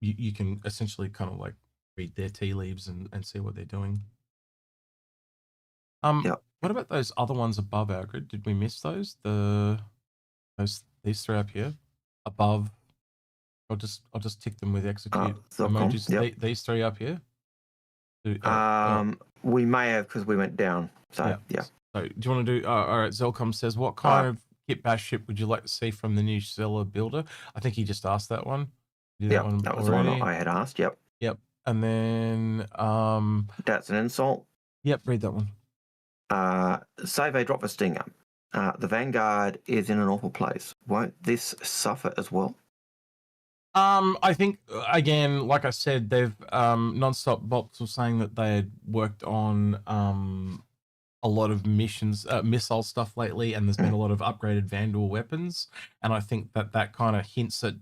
[SPEAKER 1] You can essentially kind of like read their tea leaves and see what they're doing. What about those other ones above Algared? Did we miss those? These three up here above I'll just tick them with execute
[SPEAKER 2] .com,
[SPEAKER 1] emojis.
[SPEAKER 2] yep.
[SPEAKER 1] These three up here.
[SPEAKER 2] We may have, because we went down. So yeah.
[SPEAKER 1] So do you want to do? All right. Zelcom says, what kind of kit bash ship would you like to see from the new seller builder? I think he just asked that one.
[SPEAKER 2] Yeah, that was already the one I had asked. Yep.
[SPEAKER 1] Yep. And then
[SPEAKER 2] that's an insult.
[SPEAKER 1] Yep. Read that one.
[SPEAKER 2] Save a drop for Stinger. The Vanguard is in an awful place. Won't this suffer as well?
[SPEAKER 1] I think, again, like I said, they've Nonstop Box was saying that they had worked on a lot of missions, missile stuff lately, and there's been a lot of upgraded Vanduul weapons, and I think that kind of hints at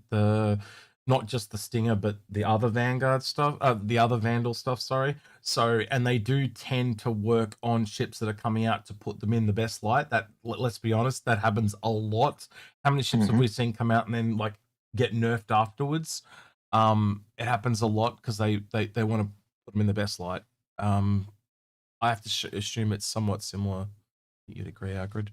[SPEAKER 1] not just the Stinger, but the other Vanguard stuff, the other Vanduul stuff, sorry. So, and they do tend to work on ships that are coming out to put them in the best light. That, let's be honest, that happens a lot. How many ships have we seen come out and then like get nerfed afterwards? It happens a lot because they want to put them in the best light. I have to assume it's somewhat similar. You'd agree, Algared?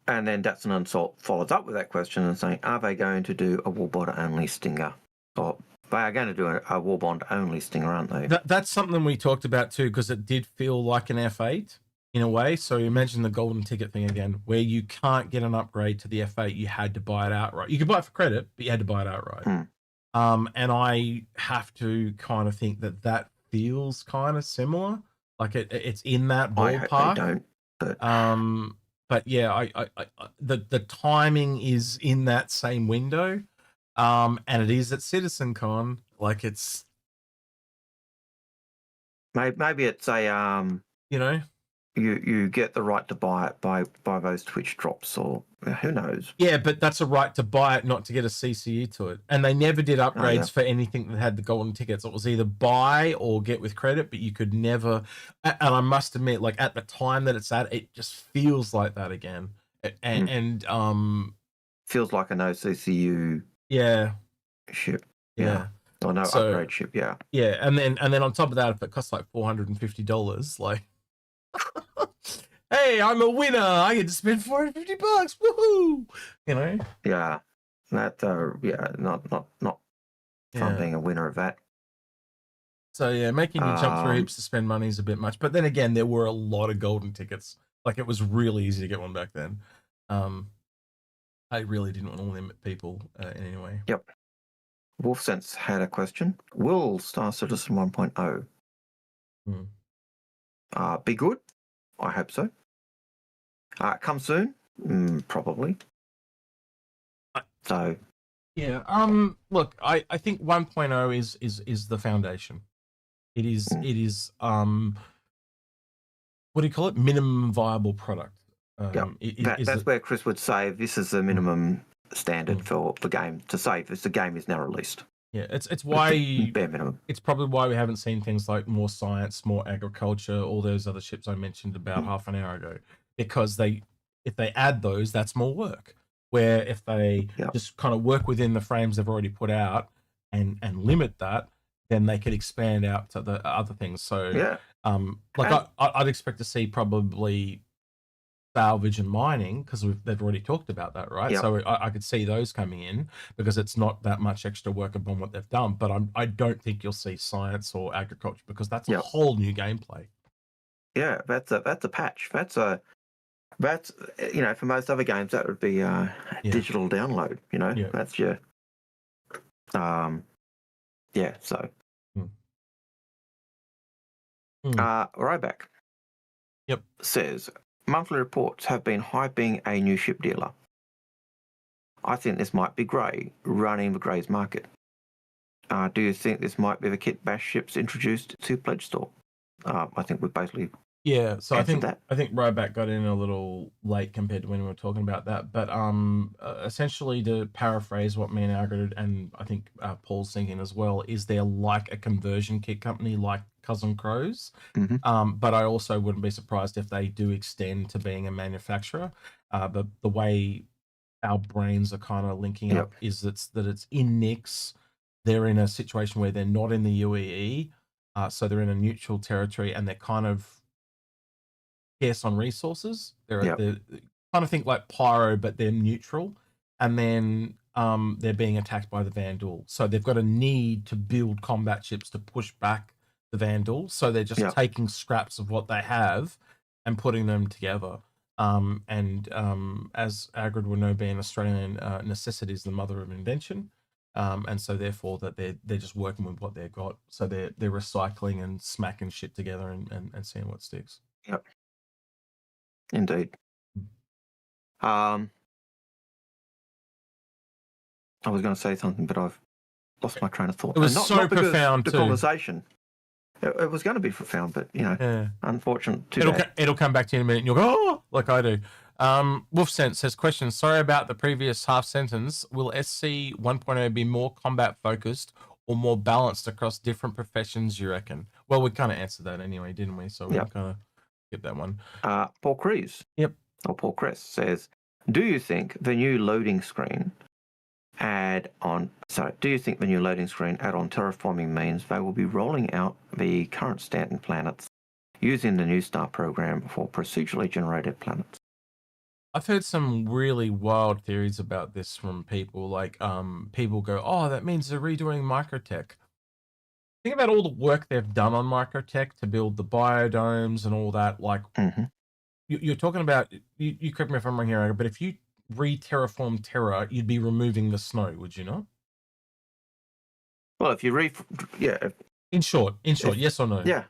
[SPEAKER 2] And then Datsun Unsalt follows up with that question and saying, are they going to do a Warbond only Stinger? Or they are going to do a Warbond only Stinger, aren't they?
[SPEAKER 1] That's something we talked about too, because it did feel like an F8 in a way. So imagine the golden ticket thing again, where you can't get an upgrade to the F8. You had to buy it outright. You could buy it for credit, but you had to buy it outright. And I have to kind of think that feels kind of similar. Like it's in that ballpark.
[SPEAKER 2] I don't.
[SPEAKER 1] But yeah, I the timing is in that same window, and it is at CitizenCon. Like it's
[SPEAKER 2] maybe it's a
[SPEAKER 1] you know,
[SPEAKER 2] you get the right to buy it by those Twitch drops, or who knows?
[SPEAKER 1] Yeah, but that's a right to buy it, not to get a CCE to it. And they never did upgrades for anything that had the golden tickets. It was either buy or get with credit, but you could never. And I must admit, like at the time that it's at, it just feels like that again. And
[SPEAKER 2] feels like a no CCU.
[SPEAKER 1] Yeah.
[SPEAKER 2] Ship. Yeah. Or no upgrade ship. Yeah.
[SPEAKER 1] Yeah, and then on top of that, if it costs like $450, like. Hey, I'm a winner. I get to spend $450. Woohoo! You know?
[SPEAKER 2] Yeah. That not fun being a winner of that.
[SPEAKER 1] So yeah, making you jump through heaps to spend money is a bit much. But then again, there were a lot of golden tickets. Like it was really easy to get one back then. I really didn't want to limit people in any way.
[SPEAKER 2] Yep. Wolfsense had a question. Will Star Citizen 1.0 be good? I hope so. Come soon? Probably. So
[SPEAKER 1] yeah. Look, I think 1.0 is the foundation. It is what do you call it? Minimum viable product.
[SPEAKER 2] That's where Chris would say this is the minimum standard for the game to say if the game is now released.
[SPEAKER 1] Yeah, it's why
[SPEAKER 2] bare minimum.
[SPEAKER 1] It's probably why we haven't seen things like more science, more agriculture, all those other ships I mentioned about half an hour ago. Because if they add those, that's more work. Where if they just kind of work within the frames they've already put out and limit that, then they could expand out to the other things. So I'd expect to see probably salvage and mining, because they've already talked about that, right? So I could see those coming in because it's not that much extra work upon what they've done. But I don't think you'll see science or agriculture because that's a whole new gameplay.
[SPEAKER 2] Yeah, that's a patch. That's for most other games that would be a digital download. That's your So Ryback says monthly reports have been hyping a new ship dealer. I think this might be Grey running the Grey's market. Do you think this might be the kit bash ships introduced to Pledge Store? I think we basically
[SPEAKER 1] so I think
[SPEAKER 2] that.
[SPEAKER 1] I think Ryback got in a little late compared to when we were talking about that. But essentially, to paraphrase what me and Algared and I think Paul's thinking as well, is they're like a conversion kit company like Cousin Crows. But I also wouldn't be surprised if they do extend to being a manufacturer. But the way our brains are kind of linking up is that it's in Nix. They're in a situation where they're not in the UEE, so they're in a neutral territory, and they're kind of scarce on resources. They're kind of think like Pyro, but they're neutral. And then they're being attacked by the Vanduul. So they've got a need to build combat ships to push back the Vanduul. So they're just taking scraps of what they have and putting them together. As Algared would know, being Australian, necessity is the mother of invention. And so therefore that they're just working with what they've got. So they're recycling and smacking shit together and seeing what sticks.
[SPEAKER 2] Yep. Indeed. I was going to say something, but I've lost my train of thought.
[SPEAKER 1] It was so profound
[SPEAKER 2] the
[SPEAKER 1] too.
[SPEAKER 2] Conversation. It was going to be profound, but unfortunate.
[SPEAKER 1] It'll come back to you in a minute, and you'll go, oh, like I do. Wolfsense says, question, sorry about the previous half sentence. Will SC 1.0 be more combat focused or more balanced across different professions, you reckon? Well, we kind of answered that anyway, didn't we? So we can kind of skip that one.
[SPEAKER 2] Paul Cress.
[SPEAKER 1] Yep.
[SPEAKER 2] Or Paul Cress says, do you think the new loading screen add-on terraforming means they will be rolling out the current Stanton planets using the new STAR program for procedurally generated planets?
[SPEAKER 1] I've heard some really wild theories about this from people. Like, people go, oh, that means they're redoing Microtech. Think about all the work they've done on Microtech to build the biodomes and all that. Like, you're talking about, you correct me if I'm wrong here, but if you re-terraform Terra, you'd be removing the snow, would you not?
[SPEAKER 2] Well, if you
[SPEAKER 1] in short, yes or no?
[SPEAKER 2] Yeah.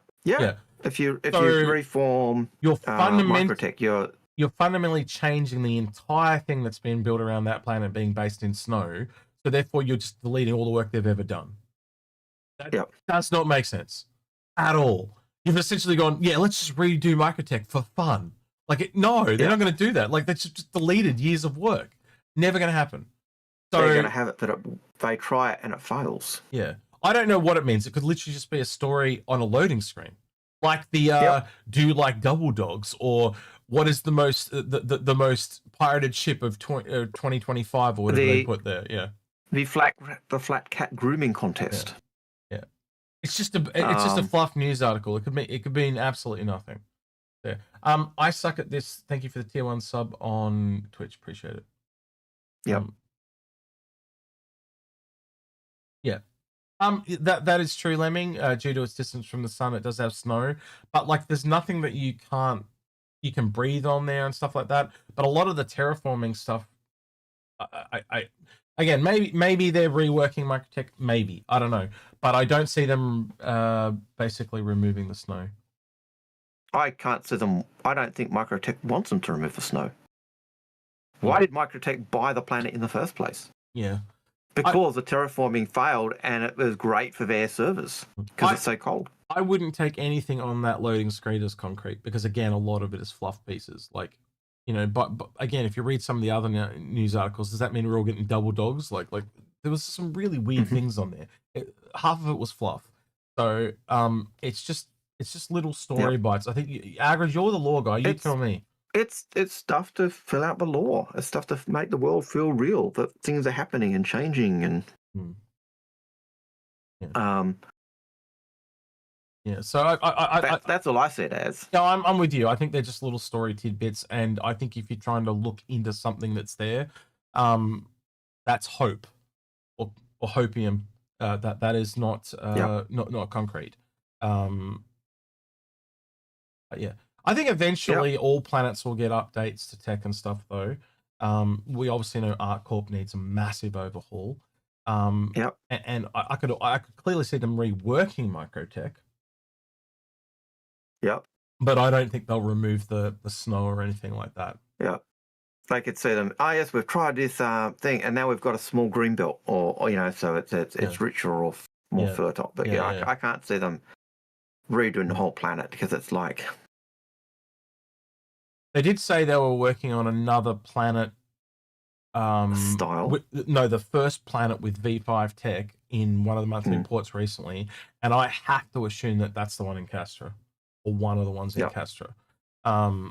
[SPEAKER 2] If you reform Microtech,
[SPEAKER 1] you're fundamentally changing the entire thing that's been built around that planet being based in snow. So therefore, you're just deleting all the work they've ever done. That does not make sense at all. You've essentially gone, let's just redo Microtech for fun. Like, no, they're not going to do that. Like, that's just deleted years of work. Never going to happen. So
[SPEAKER 2] they're going to have it that they try it and it fails.
[SPEAKER 1] Yeah. I don't know what it means. It could literally just be a story on a loading screen. Like the, do you like double dogs? Or what is the most the most pirated ship of 2025 or whatever they put there? Yeah.
[SPEAKER 2] The flat cat grooming contest.
[SPEAKER 1] Yeah. It's just a fluff news article. It could mean absolutely nothing. Yeah. I suck at this. Thank you for the tier 1 sub on Twitch. Appreciate it.
[SPEAKER 2] Yeah.
[SPEAKER 1] That is true, Lemming. Due to its distance from the sun, it does have snow, but like, there's nothing that you can breathe on there and stuff like that. But a lot of the terraforming stuff, again, maybe they're reworking Microtech. Maybe, I don't know, but I don't see them basically removing the snow.
[SPEAKER 2] I can't see them. I don't think Microtech wants them to remove the snow. Why did Microtech buy the planet in the first place?
[SPEAKER 1] Yeah.
[SPEAKER 2] Because the terraforming failed and it was great for their servers because it's so cold.
[SPEAKER 1] I wouldn't take anything on that loading screen as concrete because, again, a lot of it is fluff pieces. Like, but again, if you read some of the other news articles, does that mean we're all getting double dogs? Like there was some really weird things on there. Half of it was fluff. So it's just little story bites. I think, Algared, you're the lore guy. You tell me.
[SPEAKER 2] It's stuff to fill out the lore. It's stuff to make the world feel real, that things are happening and changing and
[SPEAKER 1] so
[SPEAKER 2] that's all I see it as.
[SPEAKER 1] Yeah, I'm with you. I think they're just little story tidbits, and I think if you're trying to look into something that's there, that's hope or hopium. That is not not concrete. Yeah. I think eventually all planets will get updates to tech and stuff, though. We obviously know ArcCorp needs a massive overhaul. And I could clearly see them reworking Microtech.
[SPEAKER 2] Yep.
[SPEAKER 1] But I don't think they'll remove the snow or anything like that.
[SPEAKER 2] Yeah. They could see them. Oh yes, we've tried this thing, and now we've got a small green belt, or so it's richer or more fertile. But I can't see them redoing the whole planet because it's like.
[SPEAKER 1] They did say they were working on another planet.
[SPEAKER 2] Style?
[SPEAKER 1] The first planet with V5 tech in one of the monthly reports recently, and I have to assume that that's the one in Castra, or one of the ones in Castra.
[SPEAKER 2] And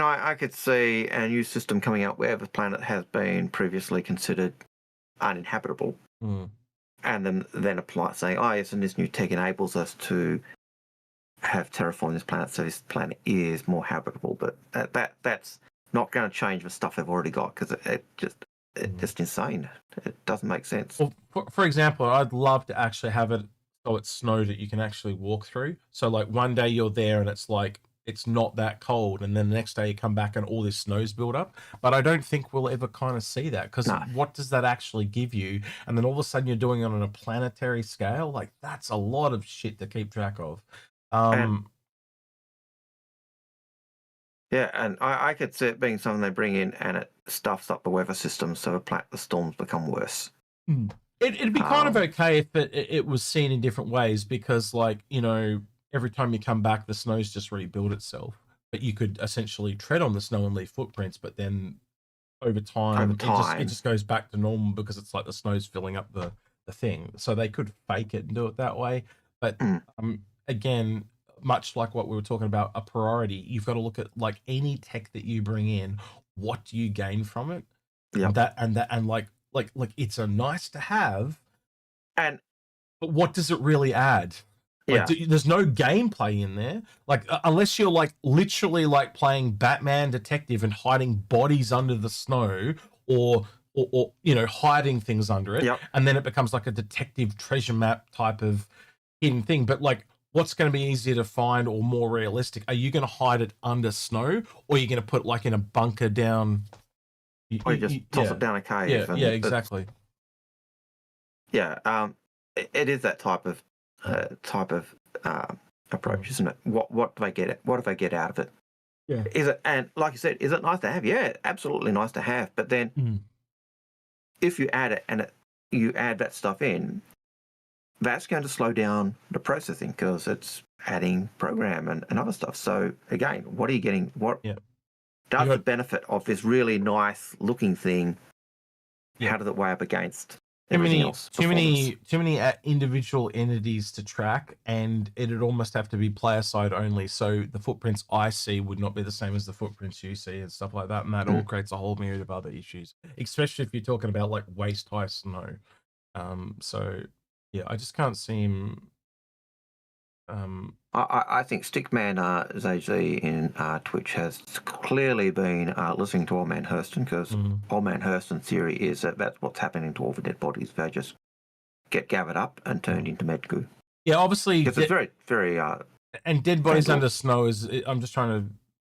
[SPEAKER 2] I could see a new system coming out where the planet has been previously considered uninhabitable, and then apply saying, oh yes, and this new tech enables us to have terraformed this planet, so this planet is more habitable. But that's not going to change the stuff they've already got because it's just insane. It doesn't make sense.
[SPEAKER 1] Well, for example, I'd love to actually have it so it's snow that you can actually walk through. So like one day you're there and it's like it's not that cold, and then the next day you come back and all this snow's built up. But I don't think we'll ever kind of see that, because what does that actually give you? And then all of a sudden you're doing it on a planetary scale. Like, that's a lot of shit to keep track of.
[SPEAKER 2] Yeah, and I could see it being something they bring in and it stuffs up the weather system, so the storms become worse.
[SPEAKER 1] It'd be kind of okay if it was seen in different ways, because, like, you know, every time you come back, the snow's just rebuilt itself. But you could essentially tread on the snow and leave footprints, but then over time, it just goes back to normal, because it's like the snow's filling up the thing. So they could fake it and do it that way. But again, much like what we were talking about, a priority, you've got to look at, like, any tech that you bring in, what do you gain from it?
[SPEAKER 2] Yeah,
[SPEAKER 1] and like it's a nice to have,
[SPEAKER 2] but
[SPEAKER 1] what does it really add? Like, there's no gameplay in there, like, unless you're like literally like playing Batman detective and hiding bodies under the snow, or you know, hiding things under it, and then it becomes like a detective treasure map type of hidden thing. But like, what's going to be easier to find or more realistic? Are you going to hide it under snow, or are you going to put like in a bunker down?
[SPEAKER 2] Or you just toss it down a cave.
[SPEAKER 1] Yeah, exactly.
[SPEAKER 2] Yeah, it is that type of approach, isn't it? What do they get? What do they get out of it?
[SPEAKER 1] Yeah.
[SPEAKER 2] Is it, and like you said, is it nice to have? Yeah, absolutely nice to have. But then, if you add it and you add that stuff in, that's going to slow down the processing, because it's adding program and other stuff. So again, what are you getting? What does the benefit of this really nice looking thing? How does it weigh up against everything else?
[SPEAKER 1] Too many individual entities to track, and it'd almost have to be player side only. So the footprints I see would not be the same as the footprints you see, and stuff like that. And that all creates a whole myriad of other issues, especially if you're talking about like waist high snow. So yeah, I just can't see him.
[SPEAKER 2] I think Stickman ZG in Twitch has clearly been listening to Old Man Hurston, because Old Man Hurston's theory is that that's what's happening to all the dead bodies. They just get gathered up and turned into med goo.
[SPEAKER 1] Yeah, obviously,
[SPEAKER 2] because it's very, very.
[SPEAKER 1] And dead bodies under snow is. I'm just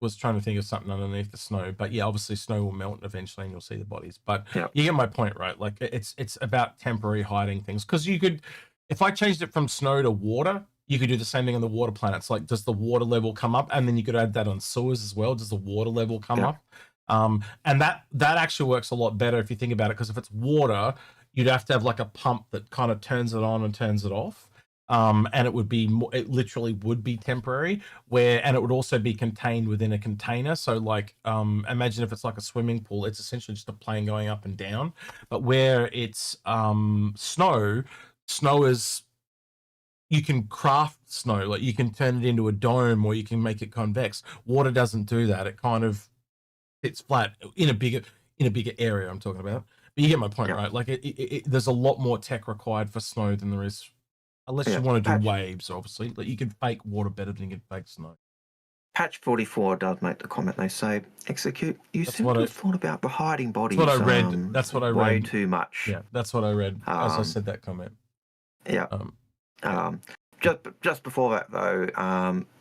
[SPEAKER 1] was trying to think of something underneath the snow, but yeah, obviously snow will melt eventually, and you'll see the bodies. But you get my point, right? Like, it's about temporary hiding things, because you could, if I changed it from snow to water, you could do the same thing on the water planets. Like, does the water level come up? And then you could add that on sewers as well. Does the water level come up? And that actually works a lot better if you think about it, because if it's water, you'd have to have like a pump that kind of turns it on and turns it off. And it would be it literally would be temporary, and it would also be contained within a container. So like, imagine if it's like a swimming pool, it's essentially just a plane going up and down. But where it's snow is, you can craft snow, like you can turn it into a dome, or you can make it convex. Water doesn't do that. It kind of sits flat in a bigger area. I'm talking about, but you get my point, right? Like, there's a lot more tech required for snow than there is, unless you want to do waves. Obviously, like, you can fake water better than you can fake snow.
[SPEAKER 2] Patch 44 does make the comment. They say, Execute, you seem to have thought about the hiding bodies.
[SPEAKER 1] That's what I read. That's what I read.
[SPEAKER 2] Way too much.
[SPEAKER 1] Yeah, that's what I read as I said that comment.
[SPEAKER 2] Yeah. Just before that though,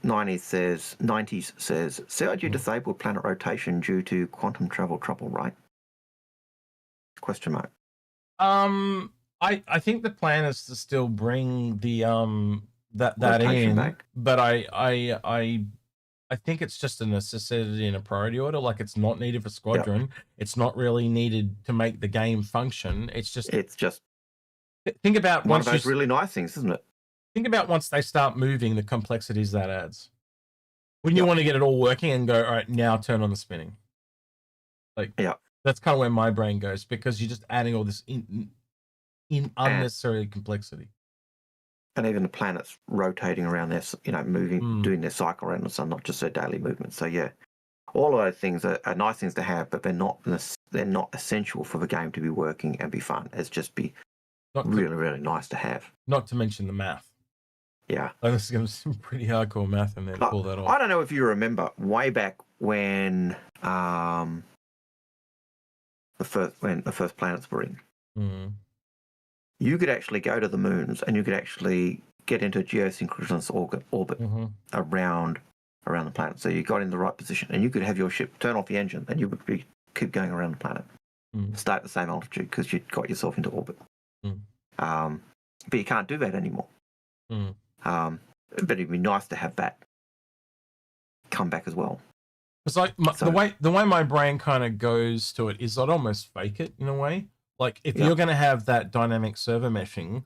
[SPEAKER 2] 90s says CIG disabled planet rotation due to quantum travel trouble, right? Question mark.
[SPEAKER 1] I think the plan is to still bring the that in back. But I think it's just a necessity in a priority order. Like, it's not needed for Squadron. It's not really needed to make the game function. It's just think about
[SPEAKER 2] one of those really nice things, isn't it?
[SPEAKER 1] Think about once they start moving, the complexities that adds. Wouldn't you want to get it all working and go, all right, now turn on the spinning? Like, that's kind of where my brain goes, because you're just adding all this in unnecessary complexity.
[SPEAKER 2] And even the planets rotating around their, moving, doing their cycle around the sun, not just their daily movement. So yeah, all of those things are nice things to have, but they're not essential for the game to be working and be fun. It's just really nice to have.
[SPEAKER 1] Not to mention the math.
[SPEAKER 2] Yeah.
[SPEAKER 1] This is going to be some pretty hardcore math in there to pull that off.
[SPEAKER 2] I don't know if you remember way back when the first planets were in.
[SPEAKER 1] Mm.
[SPEAKER 2] You could actually go to the moons and you could actually get into a geosynchronous orbit around the planet. So you got in the right position and you could have your ship turn off the engine and you would keep going around the planet. Stay at the same altitude because you'd got yourself into orbit. But you can't do that anymore. But it'd be nice to have that come back as well.
[SPEAKER 1] It's like the way my brain kind of goes to it is I'd almost fake it in a way. Like if you're going to have that dynamic server meshing,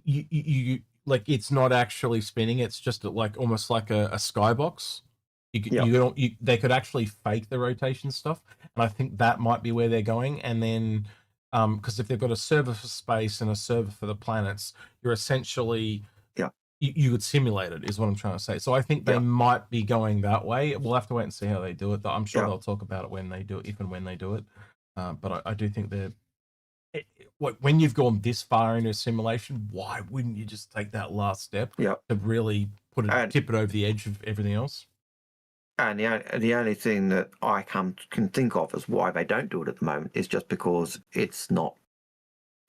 [SPEAKER 1] you like it's not actually spinning. It's just like almost like a skybox. They could actually fake the rotation stuff, and I think that might be where they're going. And then because if they've got a server for space and a server for the planets, you're essentially you would simulate it, is what I'm trying to say. So I think they might be going that way. We'll have to wait and see how they do it. I'm sure they'll talk about it when they do it, if and when they do it. But I do think they're when you've gone this far into a simulation, why wouldn't you just take that last step to really tip it over the edge of everything else?
[SPEAKER 2] And the only thing that I can think of as why they don't do it at the moment is just because it's not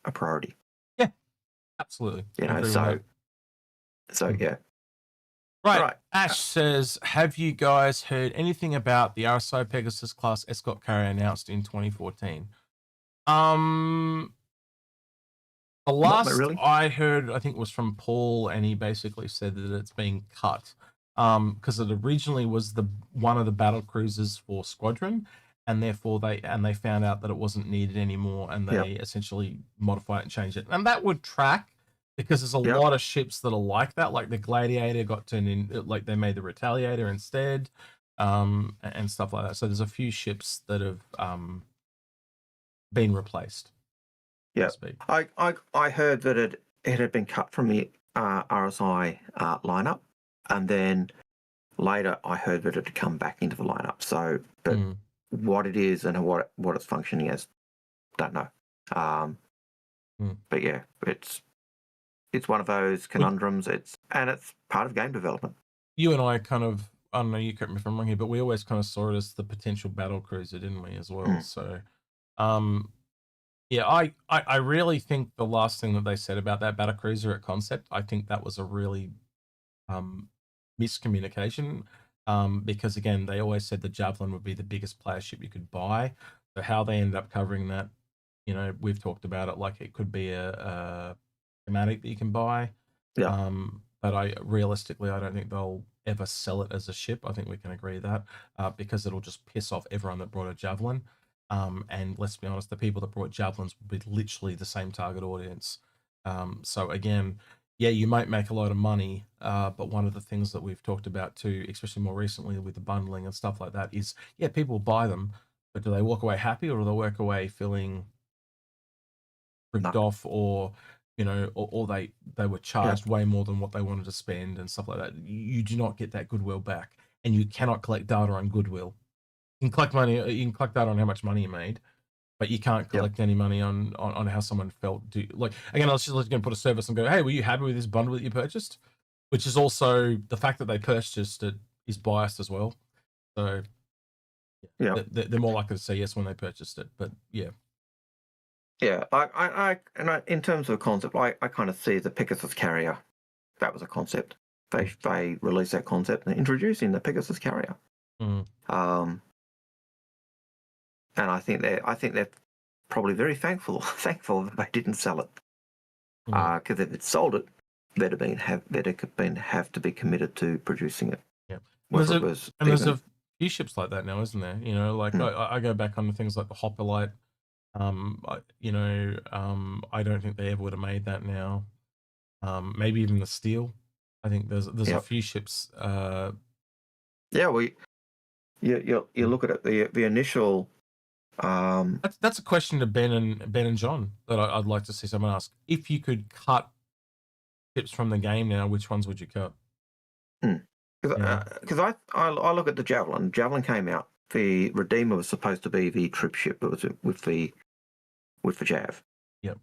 [SPEAKER 2] a priority.
[SPEAKER 1] Yeah, absolutely.
[SPEAKER 2] So yeah.
[SPEAKER 1] Right. Ash says, have you guys heard anything about the RSI Pegasus class escort carrier announced in 2014? The last I heard, I think, was from Paul, and he basically said that it's being cut because it originally was one of the battle cruisers for Squadron, and therefore they found out that it wasn't needed anymore, and they essentially modified it and changed it. And that would track because there's a lot of ships that are like that, like the Gladiator got turned in, like they made the Retaliator instead, and stuff like that. So there's a few ships that have been replaced.
[SPEAKER 2] Yeah, I heard that it had been cut from the RSI lineup, and then later I heard that it had come back into the lineup. So, but what it is and what it's functioning as, don't know. But yeah, it's one of those conundrums. It's part of game development. You and I kind of, I don't know, you correct me if I'm wrong here, but we always kind of saw it as the potential battle cruiser, didn't we, as well? So, yeah, I really think the last thing that they said about that battle cruiser at concept, I think that was a really miscommunication. Because again, they always said the Javelin would be the biggest player ship you could buy. So how they ended up covering that, you know, we've talked about it, like it could be a schematic that you can buy. But realistically, I don't think they'll ever sell it as a ship. I think we can agree that because it'll just piss off everyone that brought a Javelin. And let's be honest, the people that brought Javelins would be literally the same target audience. So again, yeah, you might make a lot of money, but one of the things that we've talked about too, especially more recently with the bundling and stuff like that, is people buy them, but do they walk away happy, or do they walk away feeling ripped off, or you know, or they were charged way more than what they wanted to spend and stuff like that? You do not get that goodwill back, and you cannot collect data on goodwill. You can collect money, you can collect data on how much money you made, but you can't collect any money on how someone felt. Like again, I was just going to put a service and go, hey, were you happy with this bundle that you purchased? Which is also the fact that they purchased it is biased as well. So they're more likely to say yes when they purchased it. But yeah. I in terms of a concept, I kind of see the Pegasus carrier. That was a concept. They released that concept and introducing the Pegasus carrier. And I think they're probably very thankful that they didn't sell it. Because if it sold it, they'd have to be committed to producing it.
[SPEAKER 1] Yeah, there's a few ships like that now, isn't there? You know, like I go back on the things like the Hoplite. You know, I don't think they ever would have made that now. Maybe even the Steel. I think there's a few ships.
[SPEAKER 2] You look at it. The initial.
[SPEAKER 1] That's a question to Ben and John that I'd like to see someone ask. If you could cut ships from the game now, which ones would you cut?
[SPEAKER 2] Because I look at the Javelin. Javelin came out. The Redeemer was supposed to be the trip ship, but was with the Jav.
[SPEAKER 1] Yep.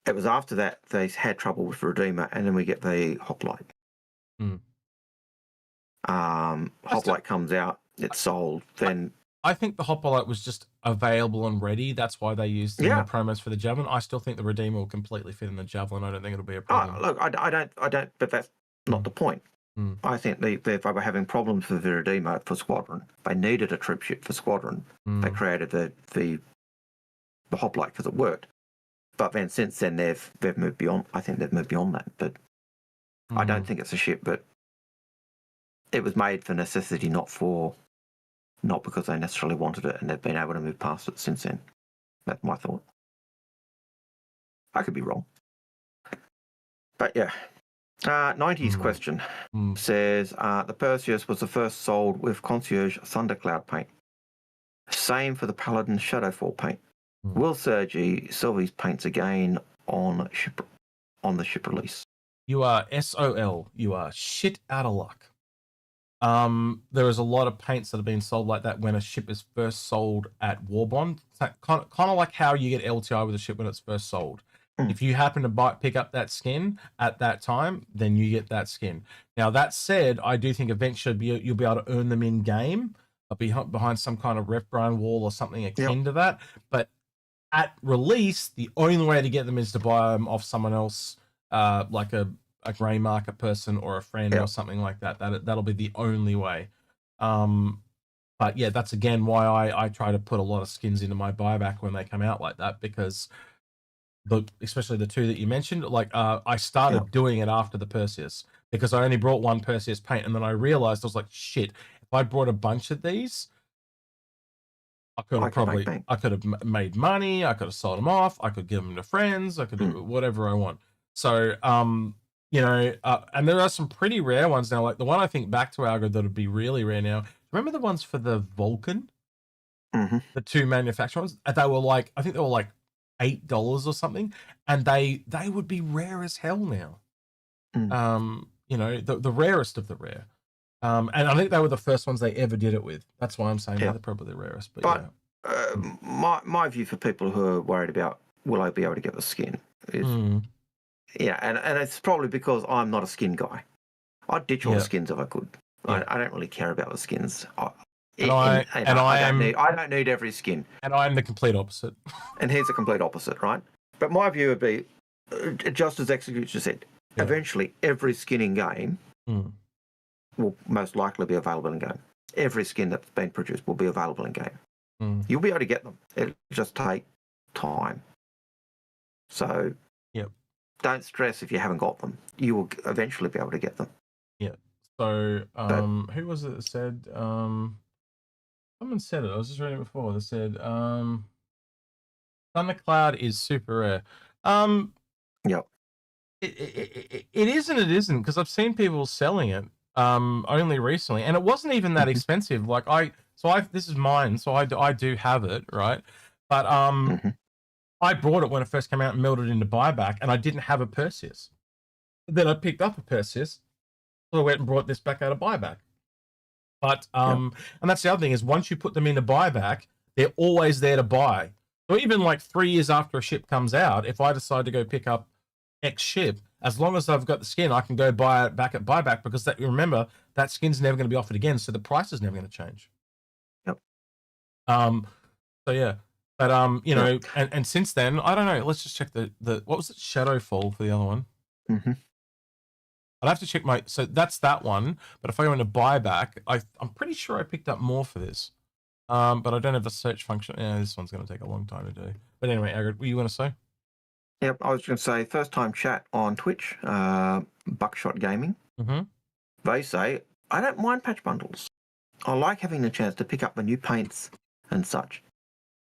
[SPEAKER 2] It was after that they had trouble with the Redeemer, and then we get the Hoplite. Hoplite comes out, it's sold, then...
[SPEAKER 1] I think the Hoplite was just available and ready. That's why they used it in the promos for the Javelin. I still think the Redeemer will completely fit in the Javelin. I don't think it'll be a problem.
[SPEAKER 2] Oh, look, I don't, but that's not the point. I think they were having problems with the Redeemer for Squadron. They needed a troop ship for Squadron. They created the Hoplite because it worked. But then since then they've moved beyond. I think they've moved beyond that. But I don't think it's a ship. But it was made for necessity, not because they necessarily wanted it, and they've been able to move past it since then. That's my thought. I could be wrong. But yeah. 90s question says, the Perseus was the first sold with Concierge Thundercloud paint. Same for the Paladin Shadowfall paint. Will Sergi sell these paints again on the ship release?
[SPEAKER 1] You are SOL. You are shit out of luck. There is a lot of paints that have been sold like that when a ship is first sold at Warbond. It's kind of like how you get LTI with a ship when it's first sold. If you happen to pick up that skin at that time, then you get that skin. Now, that said, I do think eventually you'll be able to earn them in game, behind some kind of ref grind wall or something akin to that. But at release, the only way to get them is to buy them off someone else, like a grey market person or a friend or something like that. That'll be the only way. But yeah, that's again why I try to put a lot of skins into my buyback when they come out like that, because especially the two that you mentioned, like I started doing it after the Perseus because I only brought one Perseus paint, and then I realized I was like, shit, if I brought a bunch of these, I could have made money, I could have sold them off, I could give them to friends, I could do whatever I want. So you know, and there are some pretty rare ones now, like the one I think back to Algared that would be really rare now. Remember the ones for the Vulcan? The two manufacturer ones? They were like, I think they were like $8 or something, and they would be rare as hell now. You know, the rarest of the rare. And I think they were the first ones they ever did it with. That's why I'm saying they're probably the rarest. But
[SPEAKER 2] my view for people who are worried about will I be able to get the skin is and it's probably because I'm not a skin guy. I'd ditch all the skins if I could. I don't really care about the skins. I don't need every skin.
[SPEAKER 1] And I'm the complete opposite.
[SPEAKER 2] And he's the complete opposite, right? But my view would be, just as Execute just said, eventually every skin in game will most likely be available in game. Every skin that's been produced will be available in game. You'll be able to get them. It'll just take time. So don't stress if you haven't got them. You will eventually be able to get them.
[SPEAKER 1] Yeah. So who was it that said... someone said it. I was just reading it before. They said Thundercloud is super rare. It is and it isn't, because I've seen people selling it only recently, and it wasn't even that expensive. Like this is mine, so I do have it, right? But I bought it when it first came out and milled it into buyback, and I didn't have a Perseus. Then I picked up a Perseus, so I went and brought this back out of buyback. But and that's the other thing, is once you put them into buyback, they're always there to buy. So even like 3 years after a ship comes out, if I decide to go pick up X ship, as long as I've got the skin, I can go buy it back at buyback, because remember, that skin's never going to be offered again, so the price is never going to change. So yeah, but you know, and since then, I don't know. Let's just check the what was it, Shadowfall for the other one. I'd have to check so that's that one. But if I go into buyback, I'm pretty sure I picked up more for this. But I don't have the search function. Yeah, this one's going to take a long time to do. But anyway, Algared, what you want to say?
[SPEAKER 2] Yep, I was going to say, first time chat on Twitch, Buckshot Gaming. They say, I don't mind patch bundles. I like having the chance to pick up the new paints and such.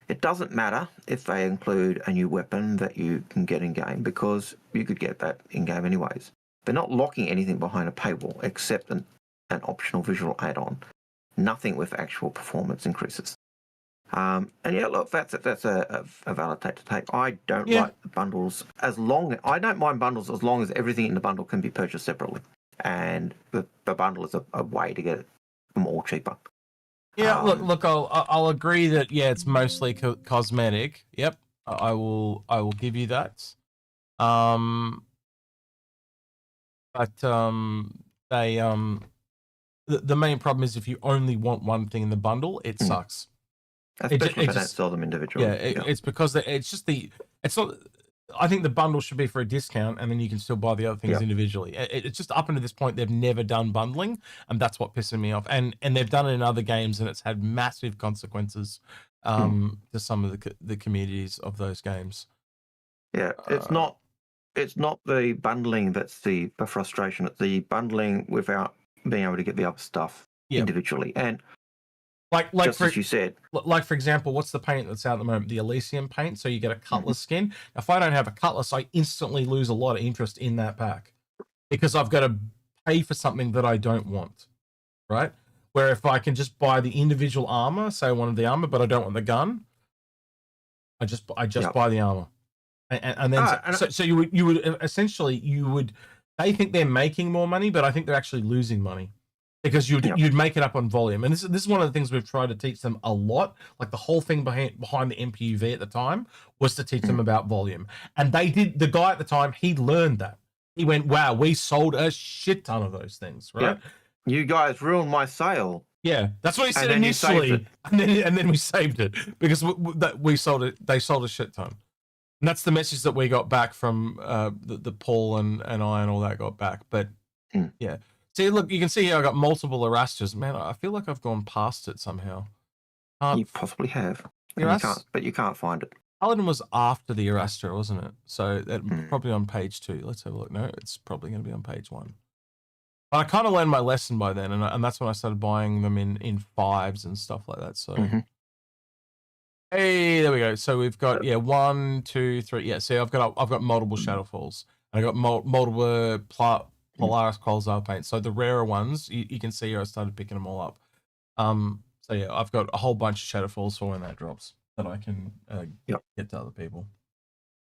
[SPEAKER 2] It doesn't matter if they include a new weapon that you can get in game, because you could get that in game anyways. They're not locking anything behind a paywall except an optional visual add-on. Nothing with actual performance increases. And yeah, look, that's a valid take to take. I don't like the bundles I don't mind bundles as long as everything in the bundle can be purchased separately. And the bundle is a way to get them all cheaper.
[SPEAKER 1] Yeah, look, I'll agree that it's mostly cosmetic. Yep, I will give you that. But they the main problem is if you only want one thing in the bundle, it sucks.
[SPEAKER 2] Especially if they don't sell them individually.
[SPEAKER 1] Yeah, it's because it's just it's not. I think the bundle should be for a discount, and then you can still buy the other things individually. It's just up until this point they've never done bundling, and that's what pisses me off. And they've done it in other games, and it's had massive consequences to some of the communities of those games.
[SPEAKER 2] Yeah, it's not the bundling that's the frustration. It's the bundling without being able to get the other stuff individually. And
[SPEAKER 1] like
[SPEAKER 2] just as you said,
[SPEAKER 1] like for example, what's the paint that's out at the moment? The Elysium paint. So you get a Cutlass skin. If I don't have a Cutlass, I instantly lose a lot of interest in that pack because I've got to pay for something that I don't want, right? Where if I can just buy the individual armor, say I wanted the armor, but I don't want the gun, I just buy the armor, and then so you would essentially they think they're making more money, but I think they're actually losing money. Because you'd make it up on volume, and this is one of the things we've tried to teach them a lot. Like the whole thing behind the MPUV at the time was to teach them about volume, and they did. The guy at the time, he learned that. He went, "Wow, we sold a shit ton of those things, right?
[SPEAKER 2] You guys ruined my sale."
[SPEAKER 1] Yeah, that's what he said initially, and then we saved it because we sold it. They sold a shit ton, and that's the message that we got back from the Paul and I and all that got back. But yeah. See, look, you can see here I got multiple Erasters. Man, I feel like I've gone past it somehow.
[SPEAKER 2] You possibly have. But you can't find it.
[SPEAKER 1] Paladin was after the Eraster, wasn't it? So that's probably on page 2. Let's have a look. No, it's probably going to be on page 1. But I kind of learned my lesson by then, and that's when I started buying them in 5s and stuff like that. So, hey, there we go. So we've got 1, 2, 3. Yeah, see, I've got multiple Shadowfalls. I got multiple Polaris Quasar paint. So the rarer ones, you can see here I started picking them all up. So yeah, I've got a whole bunch of Shadowfalls for when that drops that I can get to other people.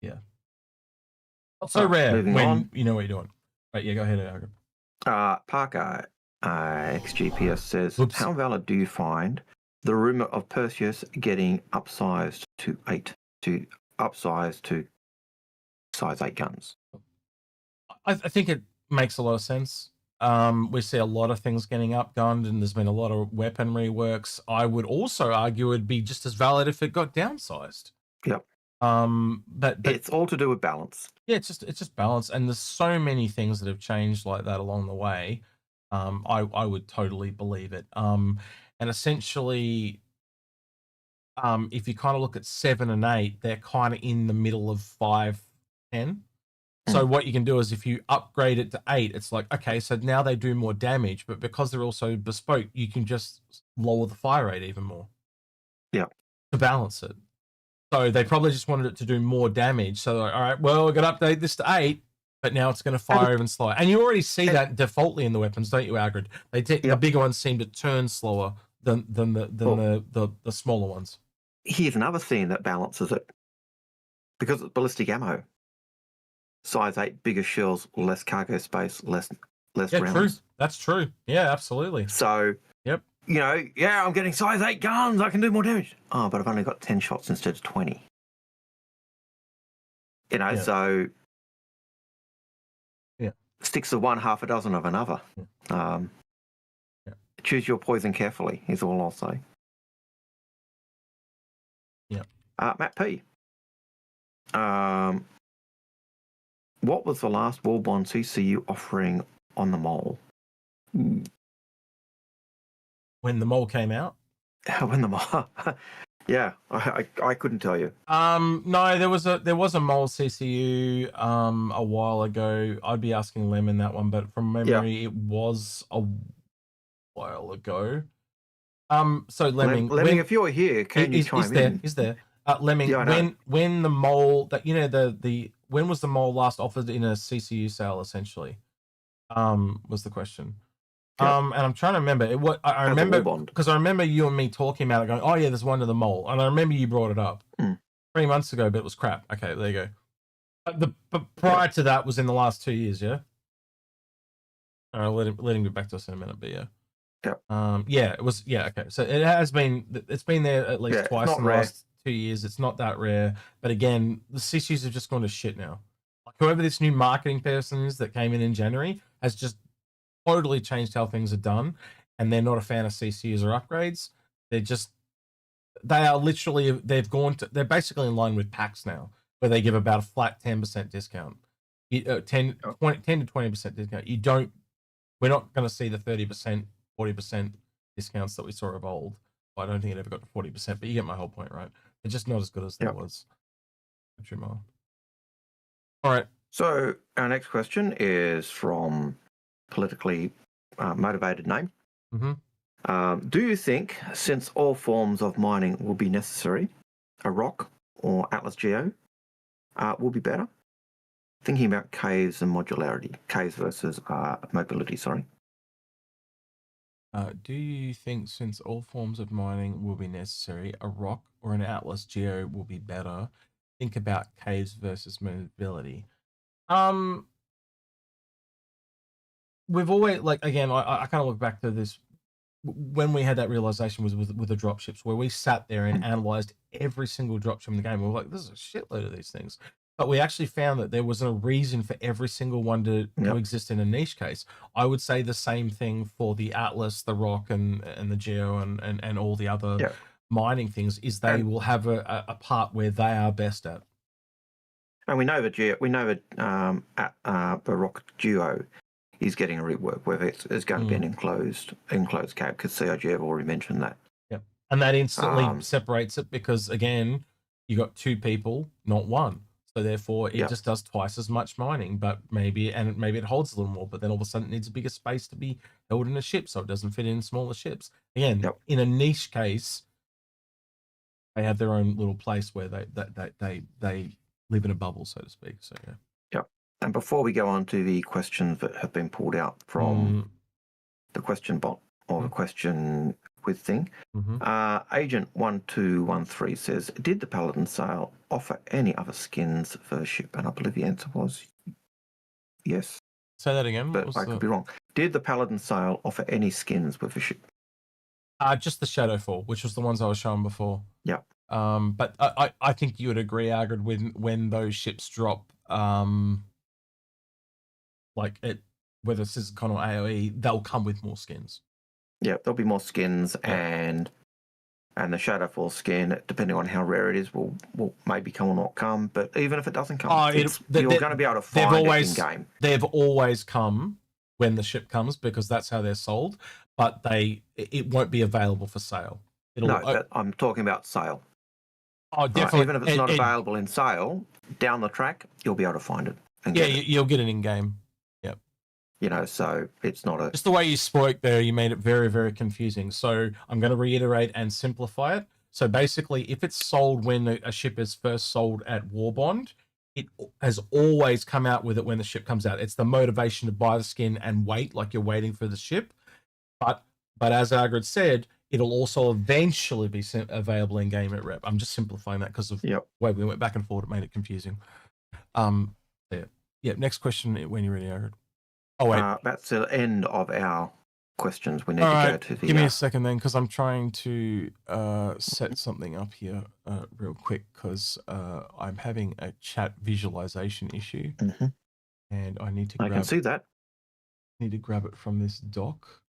[SPEAKER 1] Yeah. Not so rare when you know what you're doing. Right, yeah, go ahead, Algared.
[SPEAKER 2] Parker XGPS says, how valid do you find the rumor of Perseus getting upsized to size 8 guns?
[SPEAKER 1] I think it makes a lot of sense. We see a lot of things getting upgunned, and there's been a lot of weapon reworks. I would also argue it'd be just as valid if it got downsized.
[SPEAKER 2] Yep.
[SPEAKER 1] But
[SPEAKER 2] it's all to do with balance.
[SPEAKER 1] Yeah, it's just balance, and there's so many things that have changed like that along the way. I would totally believe it. And essentially, if you kind of look at 7 and 8, they're kind of in the middle of 5, 10. So what you can do is if you upgrade it to 8, it's like, okay, so now they do more damage, but because they're also bespoke, you can just lower the fire rate even more.
[SPEAKER 2] Yeah.
[SPEAKER 1] To balance it. So they probably just wanted it to do more damage. So, all right, well, we're going to update this to 8, but now it's going to fire even slower. And you already see that defaultly in the weapons, don't you, Algared? The bigger ones seem to turn slower than the smaller ones.
[SPEAKER 2] Here's another thing that balances it. Because it's ballistic ammo. Size 8, bigger shells, less cargo space, less rounds.
[SPEAKER 1] True. That's true. Yeah, absolutely.
[SPEAKER 2] So,
[SPEAKER 1] yep.
[SPEAKER 2] I'm getting size 8 guns. I can do more damage. Oh, but I've only got 10 shots instead of 20. So sticks of one, half a dozen of another. Choose your poison carefully, is all I'll say.
[SPEAKER 1] Yeah.
[SPEAKER 2] Matt P. What was the last Warbond CCU offering on the mole?
[SPEAKER 1] When the mole came out?
[SPEAKER 2] When the mole... Yeah, I couldn't tell you.
[SPEAKER 1] No, there was a mole CCU a while ago. I'd be asking Lemon that one, but from memory, it was a while ago. So Lemming,
[SPEAKER 2] if you're here, can you chime in?
[SPEAKER 1] Is there? Lemming, when the mole that when was the mole last offered in a CCU sale? Essentially, was the question. And I'm trying to remember. I remember because I remember you and me talking about it, going, "Oh yeah, there's one to the mole," and I remember you brought it up 3 months ago, but it was crap. Okay, there you go. But prior to that was in the last 2 years, yeah. I'll let him get back to us in a minute, but yeah. It was okay. So it's been there at least twice in the last 2 years. It's not that rare, but again, the CCUs have just gone to shit now. Like whoever this new marketing person is that came in January has just totally changed how things are done. and they're not a fan of CCUs or upgrades. They're basically in line with packs now, where they give about a flat 10% discount. 10 to 20% discount. We're not going to see the 30%, 40% discounts that we saw of old. Well, I don't think it ever got to 40%, but you get my whole point, right? They're just not as good as there was. All right.
[SPEAKER 2] So our next question is from politically motivated name. Do you think, since all forms of mining will be necessary, a rock or Atlas Geo will be better? Thinking about caves and modularity, caves versus mobility, sorry.
[SPEAKER 1] Do you think, since all forms of mining will be necessary, a rock or an Atlas Geo will be better? Think about caves versus mobility. We've always, like, again, I kind of look back to this when we had that realization was with the dropships, where we sat there and analyzed every single dropship in the game. We were like, "This is a shitload of these things," but we actually found that there was a reason for every single one to exist in a niche case. I would say the same thing for the Atlas, the Rock, and the Geo, and all the other mining things. Is they will have a part where they are best at.
[SPEAKER 2] And we know that the Rock Duo is getting a rework, whether it's going to be an enclosed cave, because CIG have already mentioned that.
[SPEAKER 1] Yep. And that instantly separates it, because, again, you got two people, not one. So therefore it just does twice as much mining, but maybe it holds a little more, but then all of a sudden it needs a bigger space to be held in a ship, so it doesn't fit in smaller ships. Again, in a niche case, they have their own little place where they live in a bubble, so to speak. So
[SPEAKER 2] And before we go on to the questions that have been pulled out from the question bot or the question quiz thing, Agent 1213 says, did the Paladin sale offer any other skins for the ship? And I believe the answer was yes.
[SPEAKER 1] Say that again.
[SPEAKER 2] But I could be wrong. Did the Paladin sale offer any skins with the ship?
[SPEAKER 1] Just the Shadowfall, which was the ones I was showing before.
[SPEAKER 2] Yeah.
[SPEAKER 1] But I think you would agree, Algared, when those ships drop, whether it's Syncon or AoE, they'll come with more skins.
[SPEAKER 2] Yeah, there'll be more skins, and the Shadowfall skin, depending on how rare it is, will maybe come or not come. But even if it doesn't come, you're going to be able to find it in game.
[SPEAKER 1] They've always come when the ship comes, because that's how they're sold. But it won't be available for sale.
[SPEAKER 2] But I'm talking about sale.
[SPEAKER 1] Oh, definitely.
[SPEAKER 2] Even if it's not available in sale, down the track, you'll be able to find it.
[SPEAKER 1] You'll get it in game.
[SPEAKER 2] So it's not a...
[SPEAKER 1] Just the way you spoke there, you made it very, very confusing. So I'm going to reiterate and simplify it. So basically, if it's sold when a ship is first sold at Warbond, it has always come out with it when the ship comes out. It's the motivation to buy the skin and wait, like you're waiting for the ship. But as Algared said, it'll also eventually be available in game at rep. I'm just simplifying that because of the way we went back and forth. It made it confusing. Next question when you're ready, Algared. Oh, wait.
[SPEAKER 2] That's the end of our questions. We need to go to the...
[SPEAKER 1] Give me a second then, because I'm trying to set something up here real quick, because I'm having a chat visualization issue. And I need to grab...
[SPEAKER 2] I can see that.
[SPEAKER 1] Need to grab it from this doc.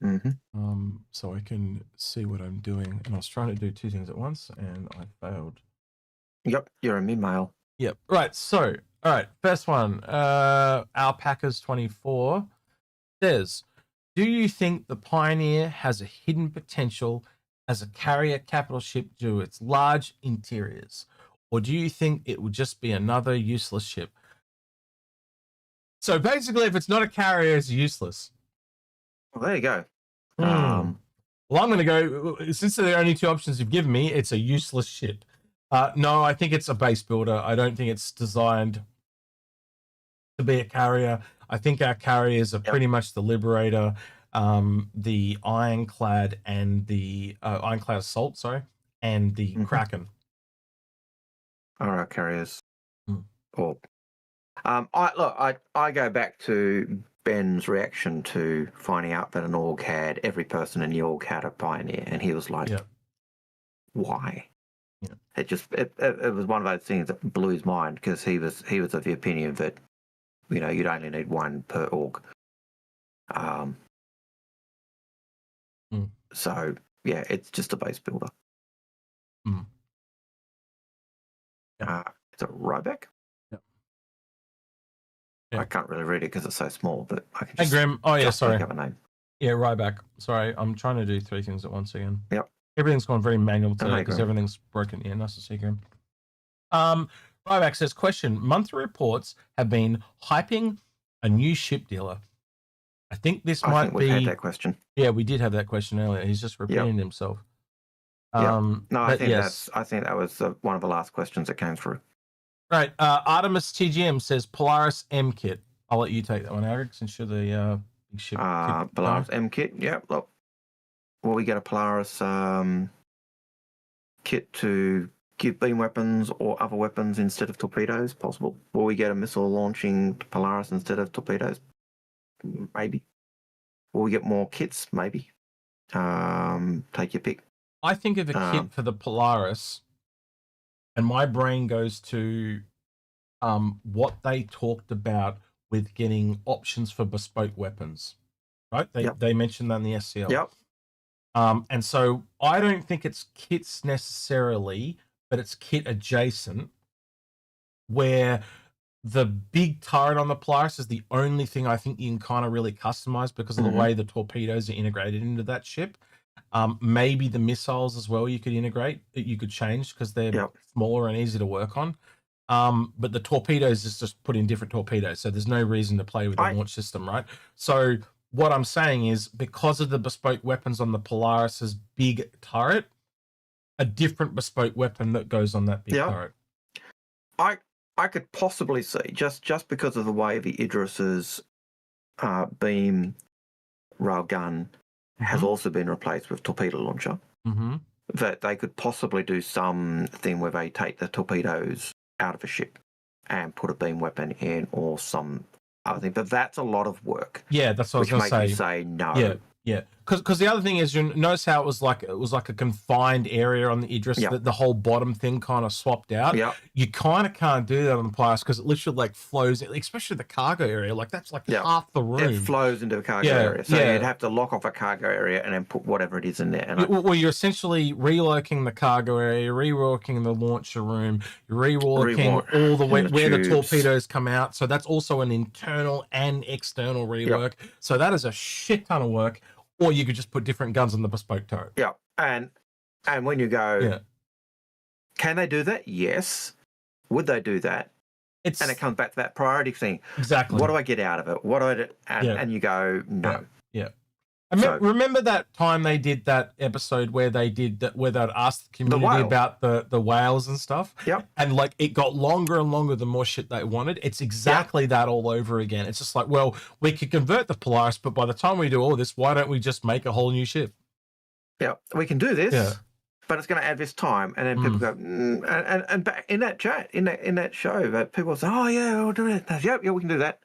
[SPEAKER 1] So I can see what I'm doing. And I was trying to do two things at once, and I failed.
[SPEAKER 2] Yep, you're a mid-mail.
[SPEAKER 1] Yep. Right, so... All right, first one. Alpacas24 says, do you think the Pioneer has a hidden potential as a carrier capital ship due to its large interiors? Or do you think it would just be another useless ship? So basically, if it's not a carrier, it's useless.
[SPEAKER 2] Well, there you go.
[SPEAKER 1] Well, I'm going to go, since there are only two options you've given me, it's a useless ship. No, I think it's a base builder. I don't think it's designed to be a carrier. I think our carriers are pretty much the Liberator, the Ironclad, and the Ironclad Assault, and the Kraken.
[SPEAKER 2] Are our carriers. I go back to Ben's reaction to finding out that an org had, every person in the org had a Pioneer, and he was like, why? It was one of those things that blew his mind, because he was of the opinion that you'd only need one per org. So yeah, it's just a base builder.
[SPEAKER 1] Mm.
[SPEAKER 2] It's a Ryback.
[SPEAKER 1] Yep.
[SPEAKER 2] I can't really read it because it's so small, but I can
[SPEAKER 1] Hey,
[SPEAKER 2] just.
[SPEAKER 1] Graham. Oh, yeah, sorry.
[SPEAKER 2] Have a name.
[SPEAKER 1] Yeah, Ryback. Sorry, I'm trying to do 3 things at once again.
[SPEAKER 2] Yep.
[SPEAKER 1] Everything's gone very manual today because
[SPEAKER 2] Graham.
[SPEAKER 1] everything's broken. Yeah, nice to see you, Graham. Ryback says, question, monthly reports have been hyping a new ship dealer. I think this might
[SPEAKER 2] think we've had that question.
[SPEAKER 1] Yeah, we did have that question earlier. He's just repeating himself.
[SPEAKER 2] No, I think
[SPEAKER 1] yes.
[SPEAKER 2] I think that was one of the last questions that came through.
[SPEAKER 1] Right. Artemis TGM says Polaris M kit. I'll let you take that one, Eric, since you're the big ship.
[SPEAKER 2] Polaris M kit. Yeah. Look, will we get a Polaris kit to give beam weapons or other weapons instead of torpedoes? Possible. Will we get a missile launching Polaris instead of torpedoes? Maybe. Will we get more kits? Maybe. Take your pick.
[SPEAKER 1] I think of a kit for the Polaris, and my brain goes to what they talked about with getting options for bespoke weapons, right? They mentioned that in the SCL.
[SPEAKER 2] Yep.
[SPEAKER 1] And so I don't think it's kits necessarily, but it's kit adjacent, where the big turret on the Polaris is the only thing I think you can kind of really customize because of the way the torpedoes are integrated into that ship. Maybe the missiles as well you could integrate, you could change because they're smaller and easy to work on. But the torpedoes is just put in different torpedoes, so there's no reason to play with the launch system, right? So what I'm saying is, because of the bespoke weapons on the Polaris's big turret, a different bespoke weapon that goes on that big turret.
[SPEAKER 2] I could possibly see, just because of the way the Idris's beam railgun has also been replaced with torpedo launcher, that they could possibly do something where they take the torpedoes out of a ship and put a beam weapon in or some other thing. But that's a lot of work.
[SPEAKER 1] Yeah, that's what I was going to say.
[SPEAKER 2] Which makes me say no.
[SPEAKER 1] Yeah. Because the other thing is, you notice how it was like a confined area on the Idris that the whole bottom thing kind of swapped out. You kind of can't do that on the Polaris because it literally like flows, especially the cargo area. Like that's like half the room.
[SPEAKER 2] It flows into the cargo area, so you'd have to lock off a cargo area and then put whatever it is in there. And
[SPEAKER 1] well, you're essentially relocating the cargo area, reworking the launcher room, reworking all the way where the torpedoes come out. So that's also an internal and external rework. So that is a shit ton of work. Or you could just put different guns on the bespoke turret.
[SPEAKER 2] Yeah, and when you go, can they do that? Yes. Would they do that? And it comes back to that priority thing.
[SPEAKER 1] Exactly.
[SPEAKER 2] What do I get out of it? What do I do? And you go, no.
[SPEAKER 1] Yeah. Remember that time they did that episode where they did that, where they'd asked the community about the whales and stuff?
[SPEAKER 2] Yep.
[SPEAKER 1] And like it got longer and longer the more shit they wanted. It's exactly that all over again. It's just like, well, we could convert the Polaris, but by the time we do all this, why don't we just make a whole new ship?
[SPEAKER 2] Yeah, we can do this, but it's going to add this time. And then people go, and back in that chat, in that show, that people say, oh yeah, we'll do it. Yep, we can do that.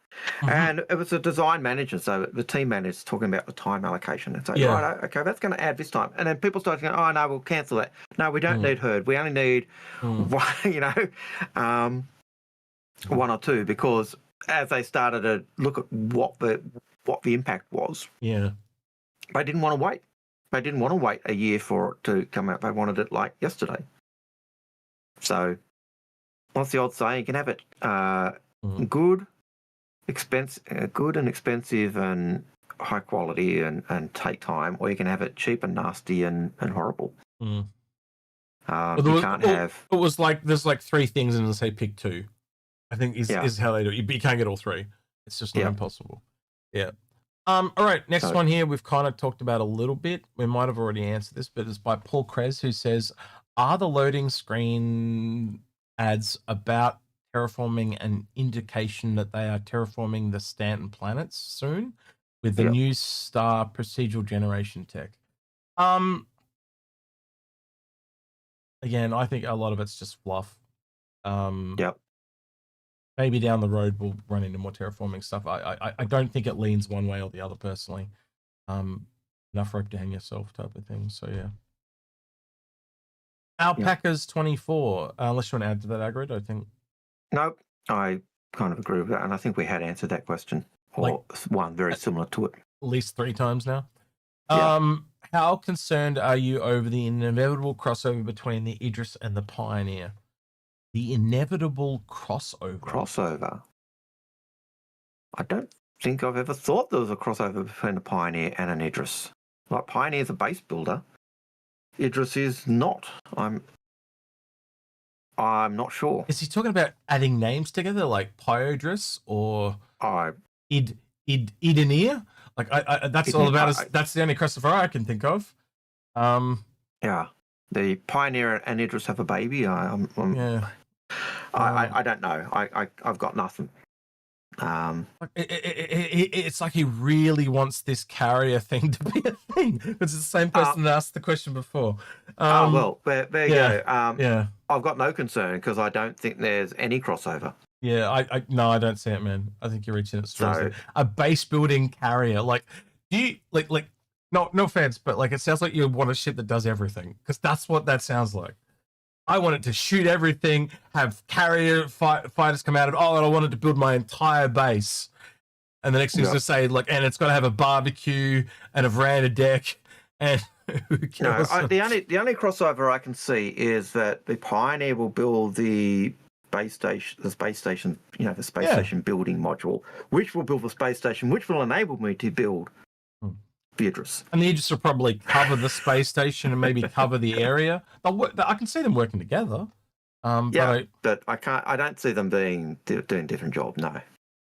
[SPEAKER 2] And it was a design manager, so the team manager's talking about the time allocation and say, right, okay, that's going to add this time. And then people start going, oh no, we'll cancel that. No, we don't need herd. We only need one, one or two, because as they started to look at what the impact was, they didn't want to wait. They didn't want to wait a year for it to come out. They wanted it like yesterday. So what's the old saying? You can have it good and expensive and high quality and take time, or you can have it cheap and nasty and horrible. You can't have.
[SPEAKER 1] It was like there's like 3 things and say pick 2. I think is how they do it. You can't get all 3. It's just not impossible. Yeah. All right, next one here we've kind of talked about a little bit. We might have already answered this, but it's by Paul Krez, who says, are the loading screen ads about terraforming an indication that they are terraforming the Stanton planets soon with the new star procedural generation tech? Again, I think a lot of it's just fluff. Maybe down the road we'll run into more terraforming stuff. I don't think it leans one way or the other personally. Enough rope to hang yourself type of thing. So yeah. Alpacas 24. Unless you want to add to that, Algared, I think.
[SPEAKER 2] Nope, I kind of agree with that, and I think we had answered that question, or one very similar to it.
[SPEAKER 1] At least 3 times now. How concerned are you over the inevitable crossover between the Idris and the Pioneer? The inevitable crossover.
[SPEAKER 2] Crossover. I don't think I've ever thought there was a crossover between a Pioneer and an Idris. Like, Pioneer's a base builder. Idris is not. I'm not sure.
[SPEAKER 1] Is he talking about adding names together, like Pyodris or Idenir? Like, that's all about. That's the only crossover I can think of.
[SPEAKER 2] Yeah, the Pioneer and Idris have a baby. I don't know. I've got nothing.
[SPEAKER 1] It's like he really wants this carrier thing to be a thing. It's the same person that asked the question before.
[SPEAKER 2] Well, there you go.
[SPEAKER 1] Yeah,
[SPEAKER 2] I've got no concern because I don't think there's any crossover.
[SPEAKER 1] Yeah, I don't see it, man. I think you're reaching it strangely. A base building carrier, like, do you like no offense, but like, it sounds like you want a ship that does everything, because that's what that sounds like. I want it to shoot everything, have carrier fighters come out of it. Oh, and I wanted to build my entire base. And the next thing is to say, like, and it's got to have a barbecue and a veranda deck. And
[SPEAKER 2] the only crossover I can see is that the Pioneer will build the space station building module, which will build the space station, which will enable me to build the Idris.
[SPEAKER 1] And the Idris will probably cover the space station and maybe cover the area. I can see them working together.
[SPEAKER 2] But I don't see them doing a different job. No.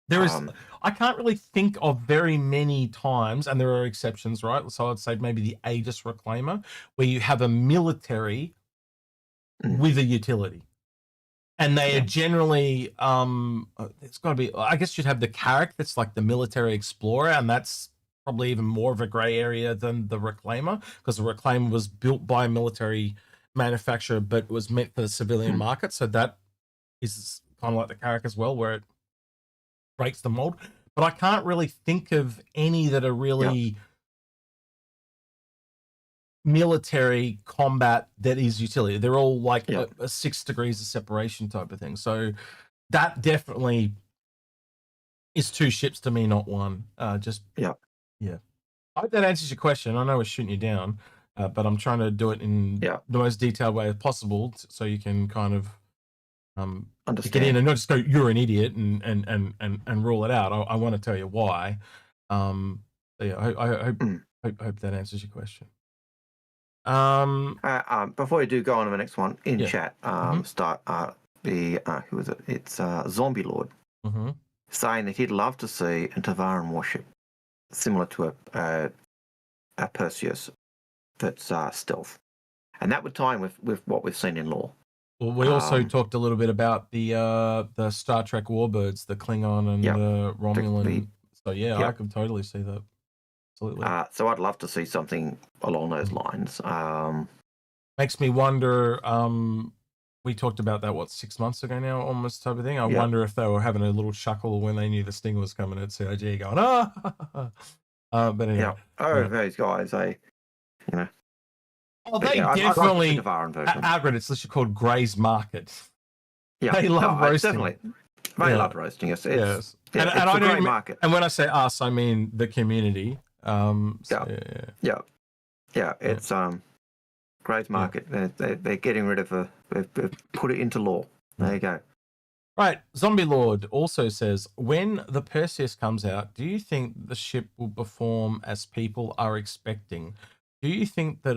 [SPEAKER 1] There is. I can't really think of very many times, and there are exceptions, right? So I'd say maybe the Aegis Reclaimer, where you have a military with a utility, and they are generally. It's got to be. I guess you'd have the Carrack that's like the military explorer, and that's probably even more of a grey area than the Reclaimer, because the Reclaimer was built by a military manufacturer, but was meant for the civilian market. So that is kind of like the Carrack as well, where it breaks the mold. But I can't really think of any that are really military combat that is utility. They're all like a 6 degrees of separation type of thing. So that definitely is 2 ships to me, not one. I hope that answers your question. I know we're shooting you down, but I'm trying to do it in the most detailed way possible, so you can kind of get in and not just go, you're an idiot, and rule it out. I want to tell you why. I hope that answers your question.
[SPEAKER 2] Before you do go on to the next one, in chat, who was it? It's Zombie Lord saying that he'd love to see a Tavaran warship similar to a Perseus that's stealth, and that would tie in with what we've seen in lore.
[SPEAKER 1] Well, we also talked a little bit about the Star Trek Warbirds, the Klingon and the Romulan. I could totally see that. Absolutely.
[SPEAKER 2] So I'd love to see something along those lines.
[SPEAKER 1] Makes me wonder. We talked about that 6 months ago now, almost type of thing. I wonder if they were having a little chuckle when they knew the Stinger was coming at CIG, going but anyway.
[SPEAKER 2] Those guys, they
[SPEAKER 1] definitely. Algared, it's literally called Gray's Market.
[SPEAKER 2] Yeah,
[SPEAKER 1] they love roasting.
[SPEAKER 2] Definitely. They love roasting us. It's
[SPEAKER 1] a
[SPEAKER 2] great market.
[SPEAKER 1] And when I say us, I mean the community.
[SPEAKER 2] It's Gray's Market. They're getting rid of they've put it into law. There you go.
[SPEAKER 1] Right. Zombie Lord also says, when the Perseus comes out, do you think the ship will perform as people are expecting? Do you think that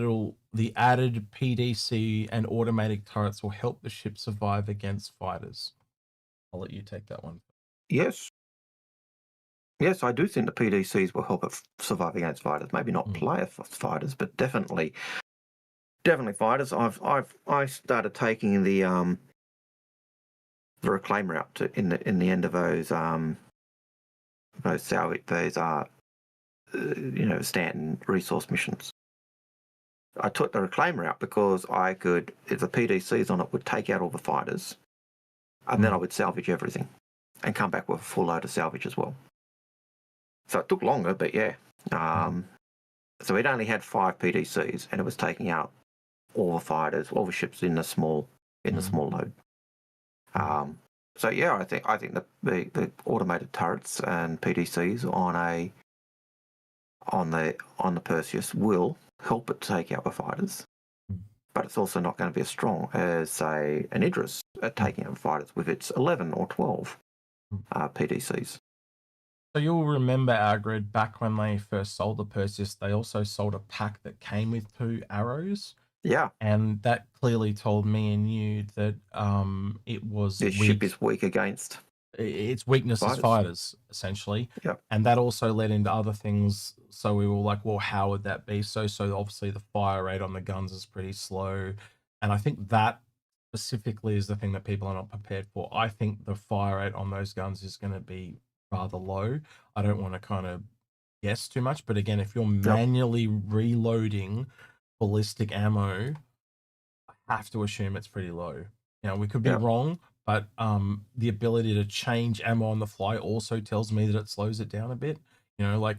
[SPEAKER 1] the added PDC and automatic turrets will help the ship survive against fighters? I'll let you take that one.
[SPEAKER 2] Yes, I do think the PDCs will help it survive against fighters. Maybe not player fighters, but definitely fighters. I started taking the Reclaimer out in the end of those Stanton resource missions. I took the Reclaimer out because I could, if the PDCs on it would take out all the fighters, and then I would salvage everything and come back with a full load of salvage as well. So it took longer, but so it only had 5 PDCs, and it was taking out all the fighters, all the ships in the small load. I think the automated turrets and PDCs on on the Perseus will help it take out the fighters, but it's also not going to be as strong as, say, an Idris at taking out fighters with its 11 or 12 PDCs.
[SPEAKER 1] So you'll remember, Algared, back when they first sold the Perseus, they also sold a pack that came with 2 arrows.
[SPEAKER 2] Yeah.
[SPEAKER 1] And that clearly told me and you that it was
[SPEAKER 2] this
[SPEAKER 1] weak.
[SPEAKER 2] ship is weak against
[SPEAKER 1] its weakness is fighters, essentially.
[SPEAKER 2] Yeah.
[SPEAKER 1] And that also led into other things. So we were like, well, how would that be? So obviously the fire rate on the guns is pretty slow. And I think that specifically is the thing that people are not prepared for. I think the fire rate on those guns is going to be rather low. I don't want to kind of guess too much, but again, if you're manually reloading ballistic ammo, I have to assume it's pretty low. Now, we could be wrong, but the ability to change ammo on the fly also tells me that it slows it down a bit. You know, like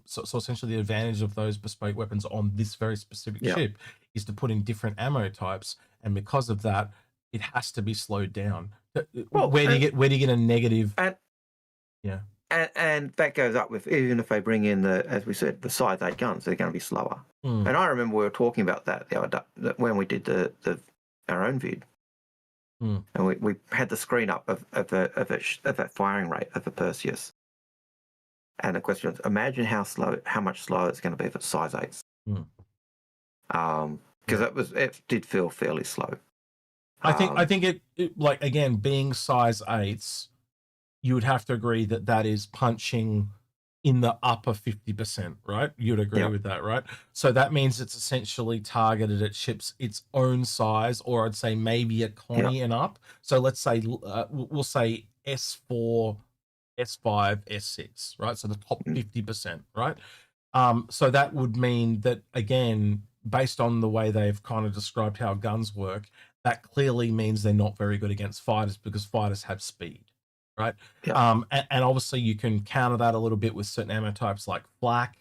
[SPEAKER 1] so essentially the advantage of those bespoke weapons on this very specific ship is to put in different ammo types, and because of that, it has to be slowed down. Well, where do you get a negative?
[SPEAKER 2] And that goes up with, even if they bring in as we said, the size 8 guns, they're going to be slower. And I remember we were talking about that the other day, when we did our own vid, and we had the screen up of that firing rate of the Perseus. And the question was, imagine how much slower it's going to be if it's size 8s. Because it did feel fairly slow.
[SPEAKER 1] I think it like, again, being size 8s, you would have to agree that is punching in the upper 50%, right? You'd agree with that, right? So that means it's essentially targeted at ships its own size, or I'd say maybe a Connie and up. So let's say we'll say S4, S5, S6, right? So the top 50%, right? So that would mean that, again, based on the way they've kind of described how guns work, that clearly means they're not very good against fighters, because fighters have speed, right? And obviously you can counter that a little bit with certain ammo types like flak,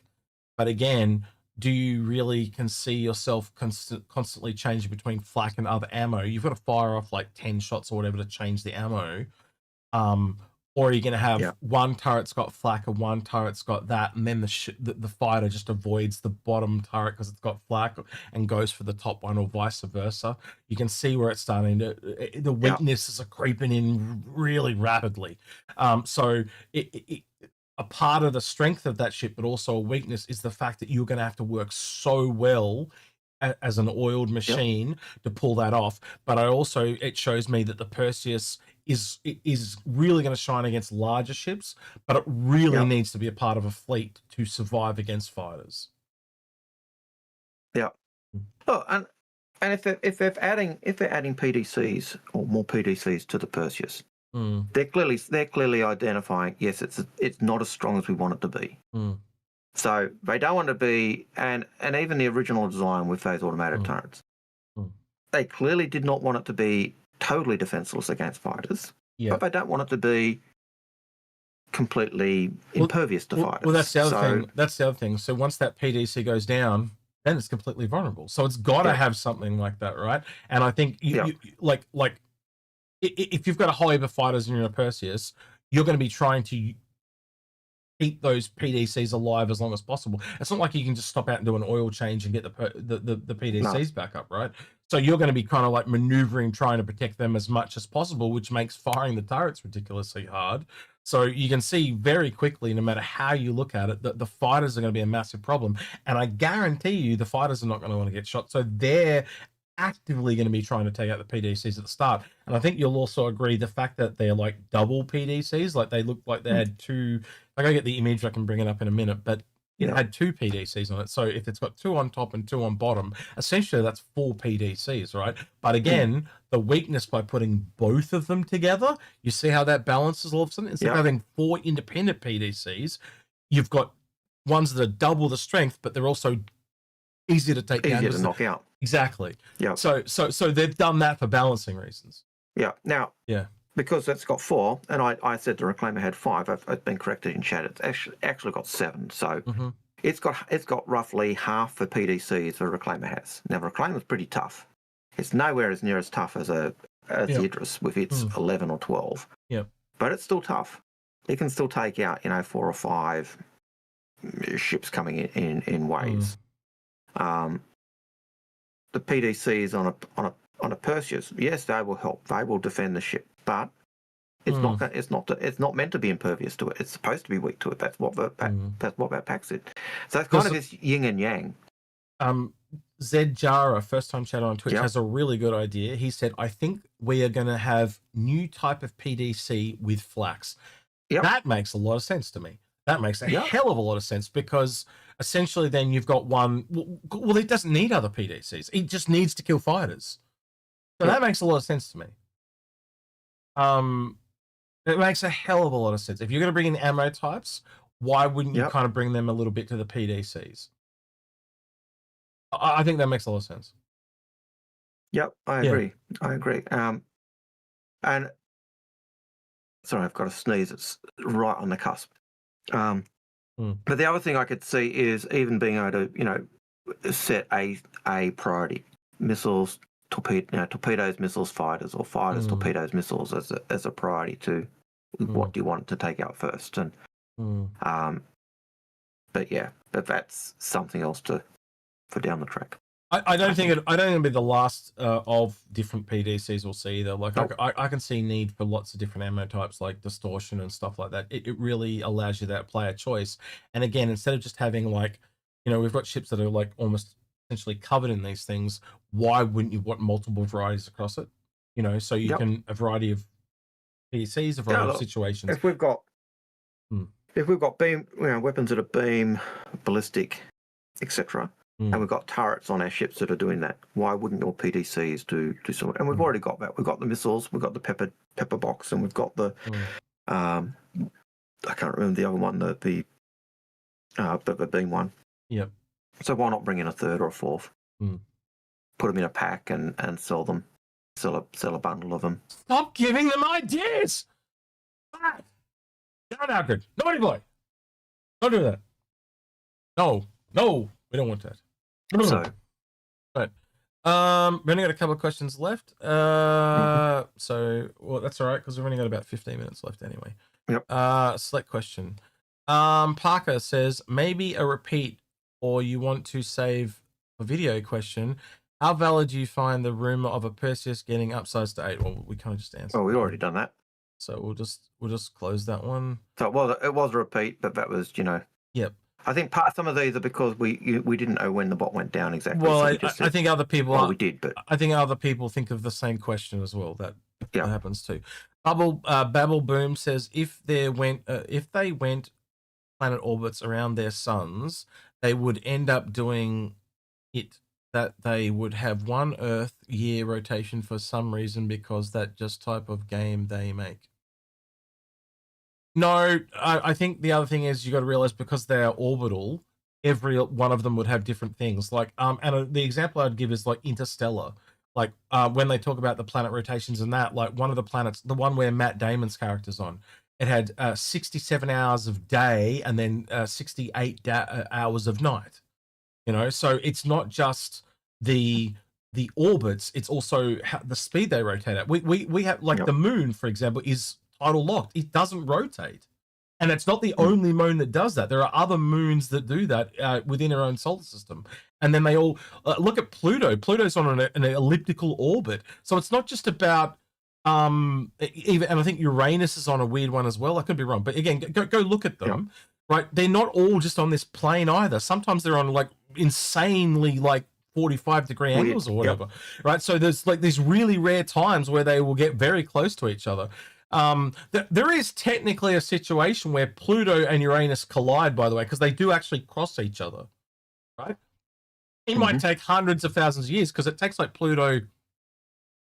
[SPEAKER 1] but again, do you really can see yourself constantly changing between flak and other ammo? You've got to fire off like 10 shots or whatever to change the ammo. Or are you going to have one turret's got flak and one turret's got that, and then the fighter just avoids the bottom turret because it's got flak and goes for the top one, or vice versa? You can see where it's starting to, the weaknesses are creeping in really rapidly. So a part of the strength of that ship, but also a weakness, is the fact that you're going to have to work so well as an oiled machine to pull that off. But it shows me that the Perseus is really going to shine against larger ships, but it really needs to be a part of a fleet to survive against fighters.
[SPEAKER 2] Oh, and if they're adding PDCs or more PDCs to the Perseus, they're clearly identifying, yes, it's not as strong as we want it to be. So they don't want to be, and even the original design with those automated turrets, they clearly did not want it to be totally defenseless against fighters, but they don't want it to be completely impervious to fighters.
[SPEAKER 1] Well, that's the other thing. That's the other thing. So once that PDC goes down, then it's completely vulnerable. So it's got to have something like that, right? And I think you like if you've got a whole heap of fighters in your Perseus, you're going to be trying to keep those PDCs alive as long as possible. It's not like you can just stop out and do an oil change and get the PDCs back up, right? So you're going to be kind of like maneuvering, trying to protect them as much as possible, which makes firing the turrets ridiculously hard. So you can see very quickly, no matter how you look at it, that the fighters are going to be a massive problem. And I guarantee you the fighters are not going to want to get shot. So they're actively going to be trying to take out the PDCs at the start. And I think you'll also agree the fact that they're like double PDCs, like they look like they had two. I gotta get the image, I can bring it up in a minute, but it had 2 PDCs on it. So if it's got 2 on top and 2 on bottom, essentially that's 4 PDCs, right? But again, the weakness by putting both of them together, you see how that balances all of a sudden? Instead of having 4 independent PDCs, you've got ones that are double the strength, but they're also easier to take down.
[SPEAKER 2] Easier to knock out.
[SPEAKER 1] Exactly. Yeah. So they've done that for balancing reasons.
[SPEAKER 2] Yeah. Now, because it's got 4, and I said the Reclaimer had 5. I've been corrected in chat. It's actually got 7. So it's got roughly half the PDCs the Reclaimer has. Now, the Reclaimer's pretty tough. It's nowhere as near as tough as the Idris with its 11 or 12. Yeah. But it's still tough. It can still take out 4 or 5 ships coming in waves. The PDCs on a Perseus, yes, they will help. They will defend the ship, but it's not meant to be impervious to it. It's supposed to be weak to it. That's what that pack said. So it's kind of this yin and yang.
[SPEAKER 1] Zed Jara, first time chatter on Twitch, has a really good idea. He said, I think we are going to have new type of PDC with flax. That makes a lot of sense to me. That makes a hell of a lot of sense, because essentially then you've got one. Well, it doesn't need other PDCs. It just needs to kill fighters. So that makes a lot of sense to me. It makes a hell of a lot of sense. If you're going to bring in ammo types, why wouldn't you kind of bring them a little bit to the PDCs? I think that makes a lot of sense.
[SPEAKER 2] Yep, I agree. And sorry, I've got a sneeze. It's right on the cusp. But the other thing I could see is even being able to, set a priority: missiles, torpedoes, missiles, fighters, or fighters, torpedoes, missiles as a priority to what do you want to take out first. And but that's something else for down the track.
[SPEAKER 1] I don't think it'll be the last of different PDCs we'll see either. Like I can see need for lots of different ammo types like distortion and stuff like that. It really allows you that player choice. And again, instead of just having we've got ships that are like almost essentially covered in these things. Why wouldn't you want multiple varieties across it? So you can a variety of PDCs, a variety of situations.
[SPEAKER 2] If we've got beam, weapons that are beam, ballistic, etc. And we've got turrets on our ships that are doing that. Why wouldn't your PDCs do something? And we've already got that. We've got the missiles, we've got the pepper box, and we've got the I can't remember the other one, the beam one.
[SPEAKER 1] Yep.
[SPEAKER 2] So why not bring in a third or a fourth? Put them in a pack and sell them. Sell a bundle of them.
[SPEAKER 1] Stop giving them ideas. Not Algared. Naughty boy. Don't do that. No, we don't want that.
[SPEAKER 2] So,
[SPEAKER 1] right. We only got a couple of questions left. So, well, that's all right because we've only got about 15 minutes left anyway.
[SPEAKER 2] Yep.
[SPEAKER 1] Select question. Parker says maybe a repeat, or you want to save a video question. How valid do you find the rumor of a Perseus getting upsized to 8? Well, we kind of just answered.
[SPEAKER 2] Oh, we already done that.
[SPEAKER 1] So we'll just close that one.
[SPEAKER 2] So it was a repeat, but that was
[SPEAKER 1] Yep.
[SPEAKER 2] I think some of these are because we didn't know when the bot went down exactly.
[SPEAKER 1] Well, so I think other people.
[SPEAKER 2] Well, we did, but
[SPEAKER 1] I think other people think of the same question as well. That happens too. Babble Boom says if they went planet orbits around their suns, they would end up doing it. That they would have 1 Earth year rotation for some reason because that just type of game they make. No, I think the other thing is you got to realize because they are orbital, every one of them would have different things. Like, and the example I'd give is like Interstellar. Like, when they talk about the planet rotations and that, like one of the planets, the one where Matt Damon's character's on, it had 67 hours of day and then 68 hours of night. So it's not just the orbits; it's also the speed they rotate at. We have like the moon, for example, is tidal locked. It doesn't rotate, and it's not the only moon that does that. There are other moons that do that within our own solar system, and then they all look at Pluto. Pluto's on an elliptical orbit, so it's not just about even. And I think Uranus is on a weird one as well. I could be wrong, but again, go look at them. Right, they're not all just on this plane either. Sometimes they're on like insanely like 45-degree angles or whatever. Right, so there's like these really rare times where they will get very close to each other. There is technically a situation where Pluto and Uranus collide, by the way, because they do actually cross each other, right? It might take hundreds of thousands of years because it takes like Pluto, I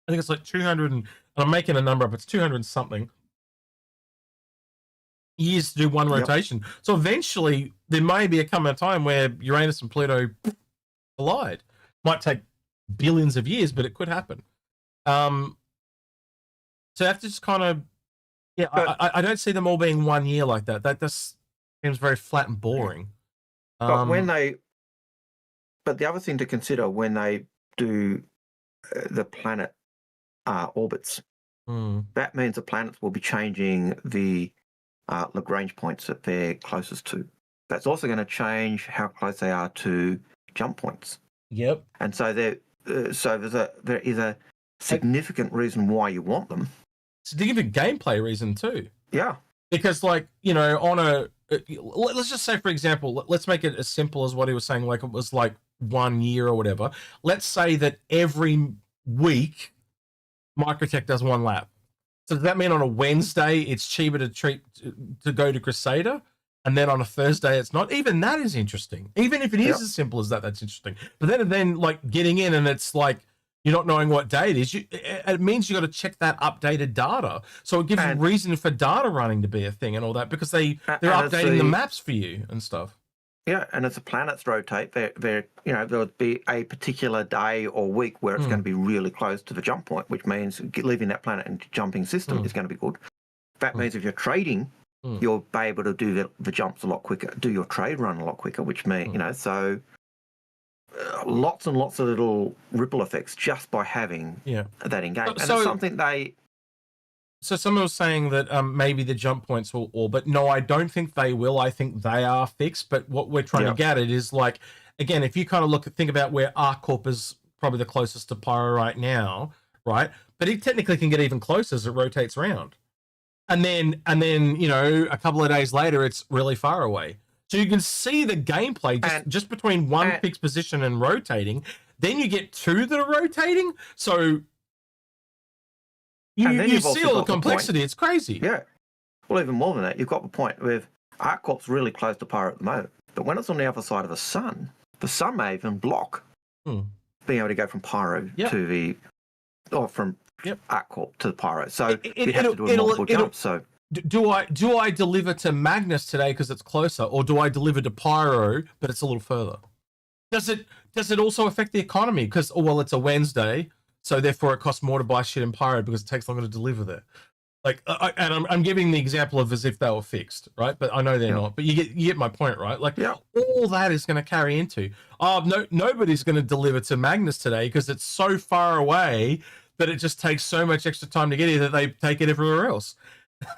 [SPEAKER 1] think it's like 200, and I'm making a number up, it's 200 something years to do one rotation. So eventually there may be a time where Uranus and Pluto collide. Might take billions of years, but it could happen. So you have to just kind of, I don't see them all being 1 year like that. That just seems very flat and boring.
[SPEAKER 2] But but the other thing to consider when they do the planet orbits, that means the planets will be changing the Lagrange points that they're closest to. that's also going to change how close they are to jump points.
[SPEAKER 1] Yep.
[SPEAKER 2] And so there is a significant reason why you want them.
[SPEAKER 1] So to give a gameplay reason too.
[SPEAKER 2] Yeah.
[SPEAKER 1] Because, like, you know, on a, let's just say, for example, let's make it as simple as what he was saying, like it was like 1 year or whatever. Let's say that every week Microtech does 1 lap. So does that mean on a Wednesday it's cheaper to go to Crusader, and then on a Thursday it's not? Even that is interesting. Even if it is as simple as that, that's interesting. But then like getting in and it's like you're not knowing what day it is. It means you got to check that updated data. So it gives you reason for data running to be a thing and all that, because they're updating the maps for you and stuff.
[SPEAKER 2] Yeah, and as the planets rotate, there'll be a particular day or week where it's going to be really close to the jump point, which means leaving that planet into jumping system is going to be good. That means if you're trading, you'll be able to do the jumps a lot quicker, do your trade run a lot quicker, which means, so lots and lots of little ripple effects just by having that engagement. And it's something they...
[SPEAKER 1] So someone was saying that maybe the jump points will orbit. No, I don't think they will. I think they are fixed. But what we're trying to get at is, like, again, if you kind of think about where ArcCorp is probably the closest to Pyro right now, right? But it technically can get even closer as it rotates around. And then, you know, a couple of days later, it's really far away. So you can see the gameplay just between one fixed position and rotating. Then you get 2 that are rotating. So you see all the complexity. It's crazy.
[SPEAKER 2] Yeah. Well, even more than that, you've got the point with ArcCorp's really close to Pyro at the moment. But when it's on the other side of the sun may even block being able to go from Pyro to the... or from ArcCorp to the Pyro. So you have to do a multiple jump. So
[SPEAKER 1] do I deliver to Magnus today because it's closer, or do I deliver to Pyro but it's a little further? Does it also affect the economy? Because it's a Wednesday, so therefore it costs more to buy shit in Pyro because it takes longer to deliver there. Like, I'm giving the example of as if they were fixed, right? But I know they're not. But you get my point, right? Like, all that is going to carry into, nobody's going to deliver to Magnus today because it's so far away that it just takes so much extra time to get here that they take it everywhere else.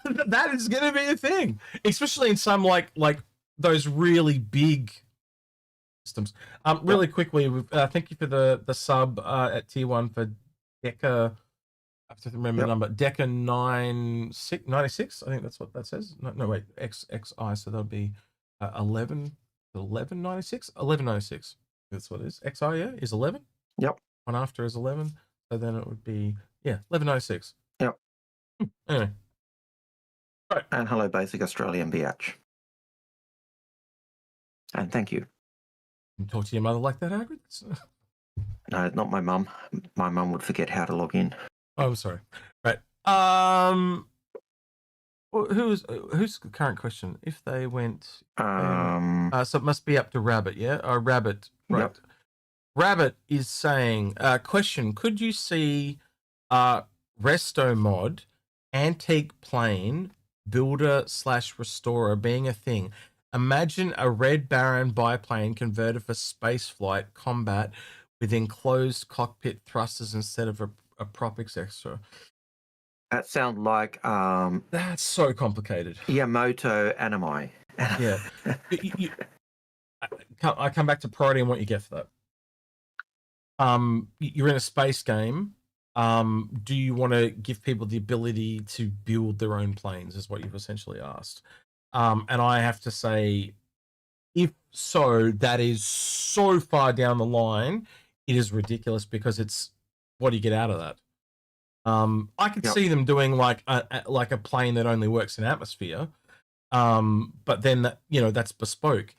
[SPEAKER 1] That is going to be a thing, especially in some like those really big systems. Really quickly, thank you for the sub at tier 1 for Deca. I have to remember the number. Deca 96. I think that's what that says. No, wait, XI. So that'll be 1196. 1196. That's what it is. XI, is 11.
[SPEAKER 2] Yep.
[SPEAKER 1] One after is 11. So then it would be 1196.
[SPEAKER 2] Yep.
[SPEAKER 1] Anyway. Right.
[SPEAKER 2] And hello, Basic Australian BH. And thank you.
[SPEAKER 1] Talk to your mother like that, Algared?
[SPEAKER 2] No, not my mum. My mum would forget how to log in.
[SPEAKER 1] Oh, I'm sorry. Right. Who's the current question? If they went, so it must be up to Rabbit, yeah? Rabbit, right? Yep. Rabbit is saying, question: could you see, Resto mod, antique plane builder / restorer being a thing? Imagine a Red Baron biplane converted for space flight combat with enclosed cockpit thrusters instead of a Propix extra.
[SPEAKER 2] That sounds like
[SPEAKER 1] that's so complicated.
[SPEAKER 2] Yamato anime.
[SPEAKER 1] Yeah. I come back to priority and what you get for that. You're in a space game. Do you want to give people the ability to build their own planes, is what you've essentially asked. And I have to say, if so, that is so far down the line, it is ridiculous, because it's, what do you get out of that? I could see them doing like a plane that only works in atmosphere, but then that's bespoke.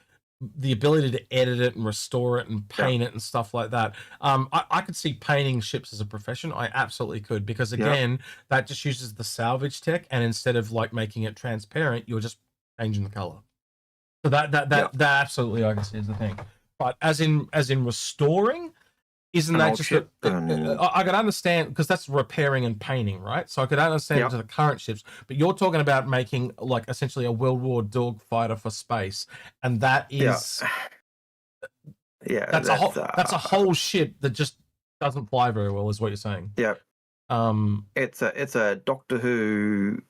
[SPEAKER 1] The ability to edit it and restore it and paint it and stuff like that. I could see painting ships as a profession. I absolutely could, because again, that just uses the salvage tech, and instead of like making it transparent, you're just changing the color. So that absolutely I can see as the thing. But as in restoring, isn't that just I could understand, because that's repairing and painting, right? So I could understand it to the current ships, but you're talking about making like essentially a World War dog fighter for space, and that is that's a whole ship that just doesn't fly very well, is what you're saying.
[SPEAKER 2] Yeah. It's a Doctor Who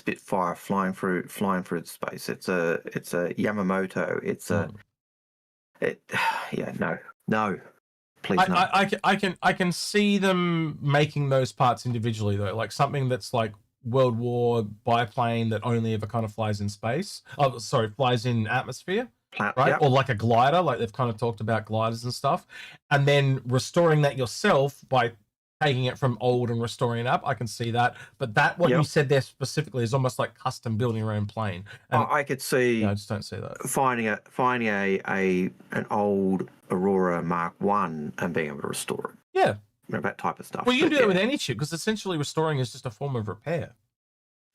[SPEAKER 2] Spitfire flying through the space. It's a Yamamoto. It's a no. Please no.
[SPEAKER 1] I can see them making those parts individually though, like something that's like World War biplane that only ever kind of flies in space. Oh, sorry, flies in atmosphere. Right? Yep. Or like a glider, like they've kind of talked about gliders and stuff. And then restoring that yourself by taking it from old and restoring it up. I can see that. But that, what you said there specifically, is almost like custom building your own plane. And
[SPEAKER 2] I could see.
[SPEAKER 1] I just don't see that.
[SPEAKER 2] Finding an old Aurora Mark 1 and being able to restore it.
[SPEAKER 1] Yeah.
[SPEAKER 2] That type of stuff.
[SPEAKER 1] Well, you can do that with any ship, because essentially restoring is just a form of repair.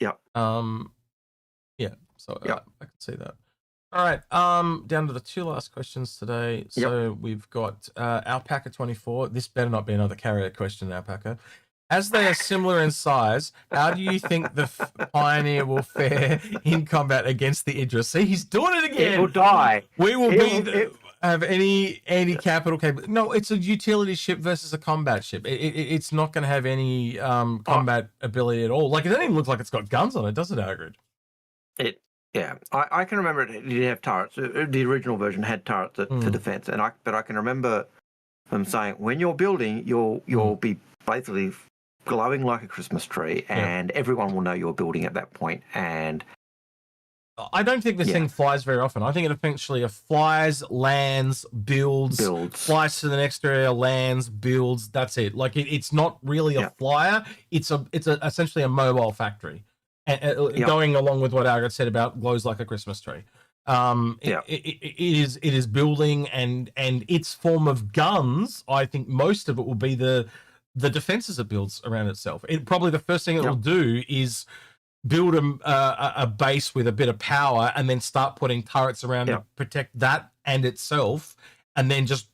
[SPEAKER 2] Yep.
[SPEAKER 1] Yeah. So I can see that. All right. Down to the 2 last questions today. So we've got Alpaca 24. This better not be another carrier question, Alpaca. As they are similar in size, how do you think the Pioneer will fare in combat against the Idris? See, he's doing it again.
[SPEAKER 2] It will die.
[SPEAKER 1] We will have any capital capability. No, it's a utility ship versus a combat ship. It's not going to have any combat ability at all. Like, it doesn't even look like it's got guns on it, does it, Algared?
[SPEAKER 2] Yeah, I can remember it did have turrets. The original version had turrets for defense, but I can remember them saying when you're building, you'll be basically glowing like a Christmas tree, and everyone will know you're building at that point. And
[SPEAKER 1] I don't think this thing flies very often. I think it eventually flies, lands, builds, flies to the next area, lands, builds. That's it. Like it's not really a flyer. It's essentially a mobile factory. Going along with what Algared said about glows like a Christmas tree. It is building, and its form of guns, I think most of it will be the defenses it builds around itself. Probably the first thing it will do is build a base with a bit of power, and then start putting turrets around to protect that and itself, and then just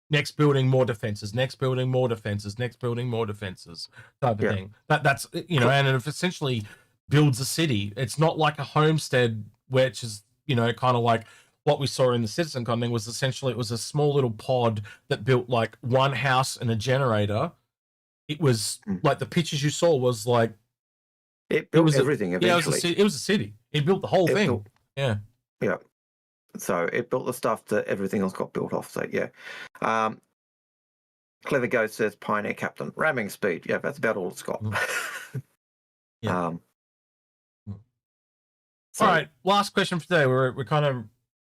[SPEAKER 1] next building more defenses, next building more defenses, next building more defenses, type of thing. That's and it essentially builds a city. It's not like a homestead, which is kind of like what we saw in the CitizenCon thing. Was essentially, it was a small little pod that built like one house and a generator. It was like the pictures you saw was like
[SPEAKER 2] it built everything. Eventually,
[SPEAKER 1] it was a city. It built the whole thing. Yeah.
[SPEAKER 2] So it built the stuff that everything else got built off. So Clever Ghost says Pioneer Captain ramming speed. Yeah, that's about all it's got.
[SPEAKER 1] All right, last question for today. We're kind of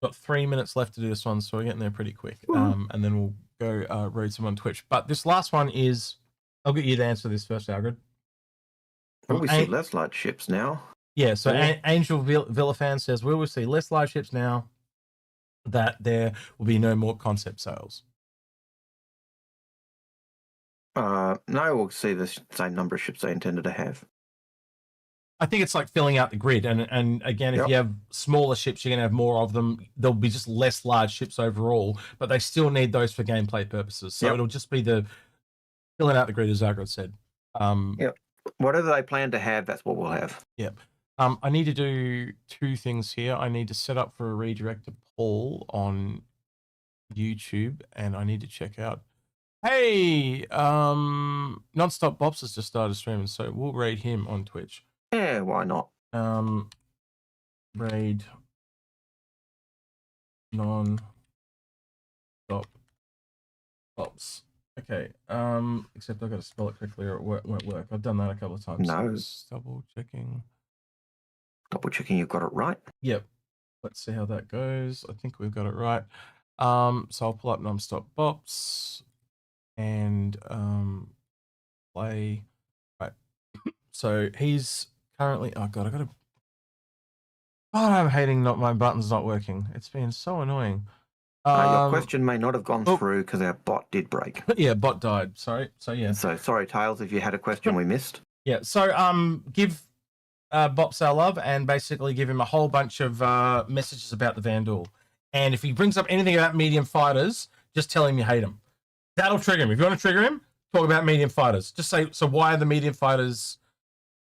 [SPEAKER 1] got 3 minutes left to do this one, so we're getting there pretty quick. And then we'll go read some on Twitch. But this last one is, I'll get you to answer this first, Algared.
[SPEAKER 2] Will we see less large ships now?
[SPEAKER 1] Yeah, so Angel Villafan says, will we see less large ships now that there will be no more concept sales?
[SPEAKER 2] No, we'll see the same number of ships they intended to have.
[SPEAKER 1] I think it's like filling out the grid, and again, if you have smaller ships, you're gonna have more of them. There'll be just less large ships overall, but they still need those for gameplay purposes. So it'll just be the filling out the grid, as Algared said.
[SPEAKER 2] Whatever they plan to have, that's what we'll have.
[SPEAKER 1] I need to do 2 things here. I need to set up for a redirect to Paul on YouTube, and I need to check out. Hey, Nonstop Bops has just started streaming, so we'll raid him on Twitch.
[SPEAKER 2] Yeah, why not?
[SPEAKER 1] Raid non-stop bops. Okay. Except I've got to spell it correctly or it won't work. I've done that a couple of times.
[SPEAKER 2] No.
[SPEAKER 1] So double checking.
[SPEAKER 2] Double checking you've got it right.
[SPEAKER 1] Yep. Let's see how that goes. I think we've got it right. So I'll pull up non-stop bops and play. Right. So he's currently, oh god, I'm hating my button's not working. It's been so annoying.
[SPEAKER 2] Your question may not have gone through because our bot did break.
[SPEAKER 1] Yeah, bot died. Sorry. So
[SPEAKER 2] sorry, Tails, if you had a question we missed.
[SPEAKER 1] Yeah. So give Bops our love and basically give him a whole bunch of messages about the Vanduul. And if he brings up anything about medium fighters, just tell him you hate him. That'll trigger him. If you want to trigger him, talk about medium fighters. Just say, so why are the medium fighters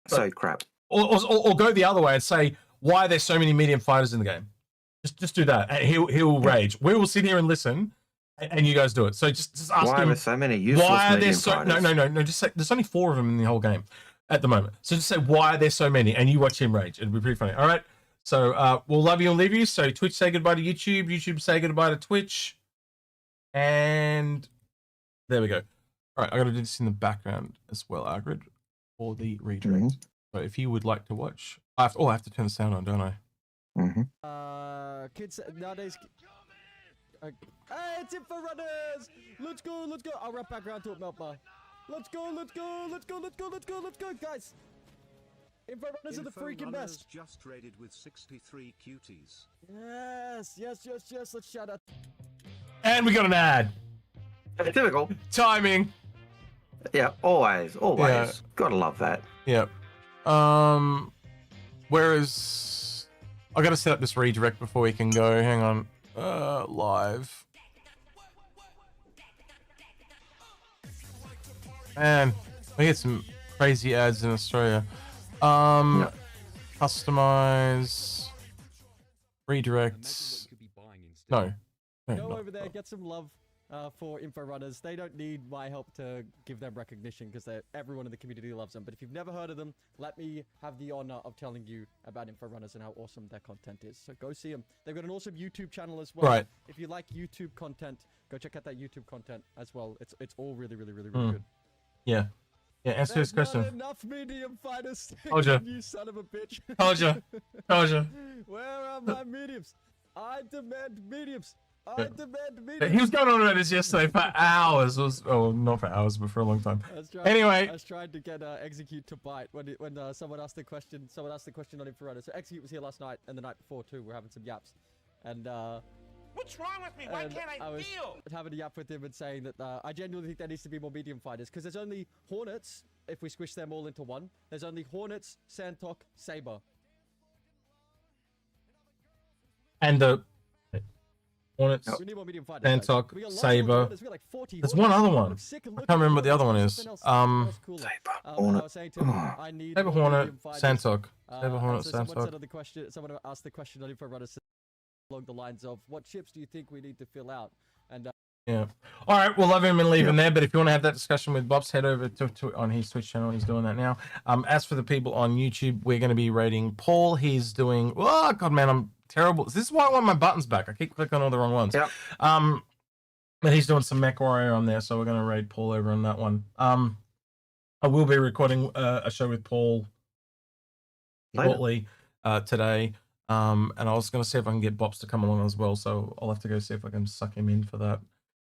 [SPEAKER 2] so crap?
[SPEAKER 1] Or go the other way and say, why are there so many medium fighters in the game? Just do that, and he'll rage. We will sit here and listen, and you guys do it. So just ask him.
[SPEAKER 2] Why are there so many useless medium fighters?
[SPEAKER 1] No. Just say there's only 4 of them in the whole game. at the moment. So just say why there's so many, and you watch him rage. It'd be pretty funny. All right. So we'll love you and leave you. So Twitch say goodbye to YouTube. YouTube say goodbye to Twitch. And there we go. All right, I got to do this in the background as well, Algared, for the redirect. So if you would like to watch, I have to turn the sound on, don't I?
[SPEAKER 3] Kids nowadays. Hey, it's Inforunners! Let's go, let's go. I'll wrap back around to it, Meltma. Let's go, let's go, let's go, let's go, let's go, let's go, guys. Inforunners are the freaking best.
[SPEAKER 4] Just raided with 63 cuties.
[SPEAKER 3] Yes, yes, yes, yes. Let's shout out.
[SPEAKER 1] And we got an ad.
[SPEAKER 2] Typical.
[SPEAKER 1] Timing.
[SPEAKER 2] Yeah, always.
[SPEAKER 1] Yeah.
[SPEAKER 2] Gotta love that.
[SPEAKER 1] Yep. Whereas I got to set up this redirect before we can go. Hang on. Live. Man, we get some crazy ads in Australia. Customize. Redirects. No.
[SPEAKER 3] Go over there, get some love for Inforunners. They don't need my help to give them recognition because everyone in the community loves them. But if you've never heard of them, let me have the honor of telling you about Inforunners and how awesome their content is. So go see them. They've got an awesome YouTube channel as well.
[SPEAKER 1] Right.
[SPEAKER 3] If you like YouTube content, go check out that YouTube content as well. It's all really good.
[SPEAKER 1] Yeah. Yeah, answer this question.
[SPEAKER 3] Not enough medium fighters.
[SPEAKER 1] Told ya.
[SPEAKER 3] You son of a bitch.
[SPEAKER 1] Told ya. Told ya.
[SPEAKER 3] Where are my mediums? I demand mediums. I demand mediums.
[SPEAKER 1] He was going on about this yesterday for hours. Not for hours, but for a long time. Anyway,
[SPEAKER 3] I was trying to get Execute to bite when someone asked the question. Someone asked the question on Inforunners. So Execute was here last night and the night before too. We're having some yaps, and
[SPEAKER 5] what's wrong with me? Why can't I
[SPEAKER 3] was
[SPEAKER 5] feel?
[SPEAKER 3] having a yap with him and saying that I genuinely think there needs to be more medium fighters because there's only Hornets. If we squish them all into one, there's only Hornets, Sandtok, Saber.
[SPEAKER 1] and the Hornets,
[SPEAKER 3] We need more medium fighters.
[SPEAKER 1] Sandtok,
[SPEAKER 3] We got lots of
[SPEAKER 1] Saber.
[SPEAKER 3] Hornets. We got like 40
[SPEAKER 1] There's
[SPEAKER 3] Hornets.
[SPEAKER 1] one other one.
[SPEAKER 3] I'm sick of
[SPEAKER 1] I
[SPEAKER 3] looking
[SPEAKER 1] can't remember what the
[SPEAKER 3] at
[SPEAKER 1] other one
[SPEAKER 3] them.
[SPEAKER 1] is.
[SPEAKER 3] Something else cooler.
[SPEAKER 2] Saber,
[SPEAKER 3] I
[SPEAKER 2] Hornet.
[SPEAKER 3] was saying to him, I need
[SPEAKER 1] Saber,
[SPEAKER 3] more
[SPEAKER 1] Hornet,
[SPEAKER 3] medium fighters.
[SPEAKER 1] Sandtok. Saber,
[SPEAKER 3] And
[SPEAKER 1] Hornet,
[SPEAKER 3] so someone said
[SPEAKER 1] Sandtok.
[SPEAKER 3] on the question, someone asked the question on Inforunners along the lines of, "What ships do you think we need to fill out?" And
[SPEAKER 1] Yeah. All right, we'll love him and leave him there. But if you want to have that discussion with Bobs, head over to on his Twitch channel. He's doing that now. As for the people on YouTube, we're going to be rating Paul. He's doing. Oh God, man, I'm terrible. This is why I want my buttons back. I keep clicking on all the wrong ones.
[SPEAKER 2] Yep.
[SPEAKER 1] But he's doing some Mech Warrior on there, so we're going to raid Paul over on that one. I will be recording a show with Paul shortly today. And I was going to see if I can get Bops to come along as well. So I'll have to go see if I can suck him in for that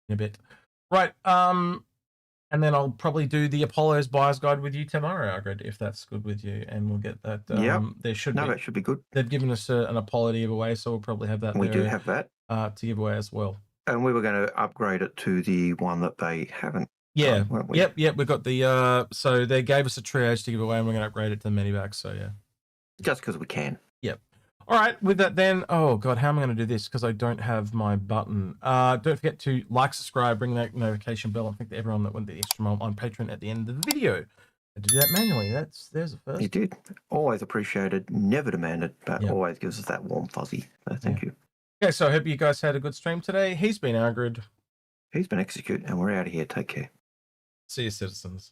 [SPEAKER 1] in a bit. Right. And then I'll probably do the Apollo's buyer's guide with you tomorrow, Algared, if that's good with you. And we'll get that. There should be.
[SPEAKER 2] that should be good.
[SPEAKER 1] They've given us an Apollo to give away, so we'll probably have that.
[SPEAKER 2] We do have that.
[SPEAKER 1] To give away as well.
[SPEAKER 2] And we were going to upgrade it to the one that they haven't.
[SPEAKER 1] Yeah.
[SPEAKER 2] done, weren't we?
[SPEAKER 1] Yep. We've got the. So they gave us a triage to give away, and we're going to upgrade it to the Medivac. So yeah.
[SPEAKER 2] Just because we can.
[SPEAKER 1] Yep. All right, with that then, oh God, how am I going to do this? Because I don't have my button. Don't forget to like, subscribe, ring that notification bell, and thank everyone that went the extra mile on Patreon at the end of the video. I did that manually. There's a first.
[SPEAKER 2] You did. Always appreciated, never demanded, but always gives us that warm fuzzy. So thank you.
[SPEAKER 1] Okay, so I hope you guys had a good stream today. He's been Algared.
[SPEAKER 2] He's been Execute, and we're out of here. Take care.
[SPEAKER 1] See you, citizens.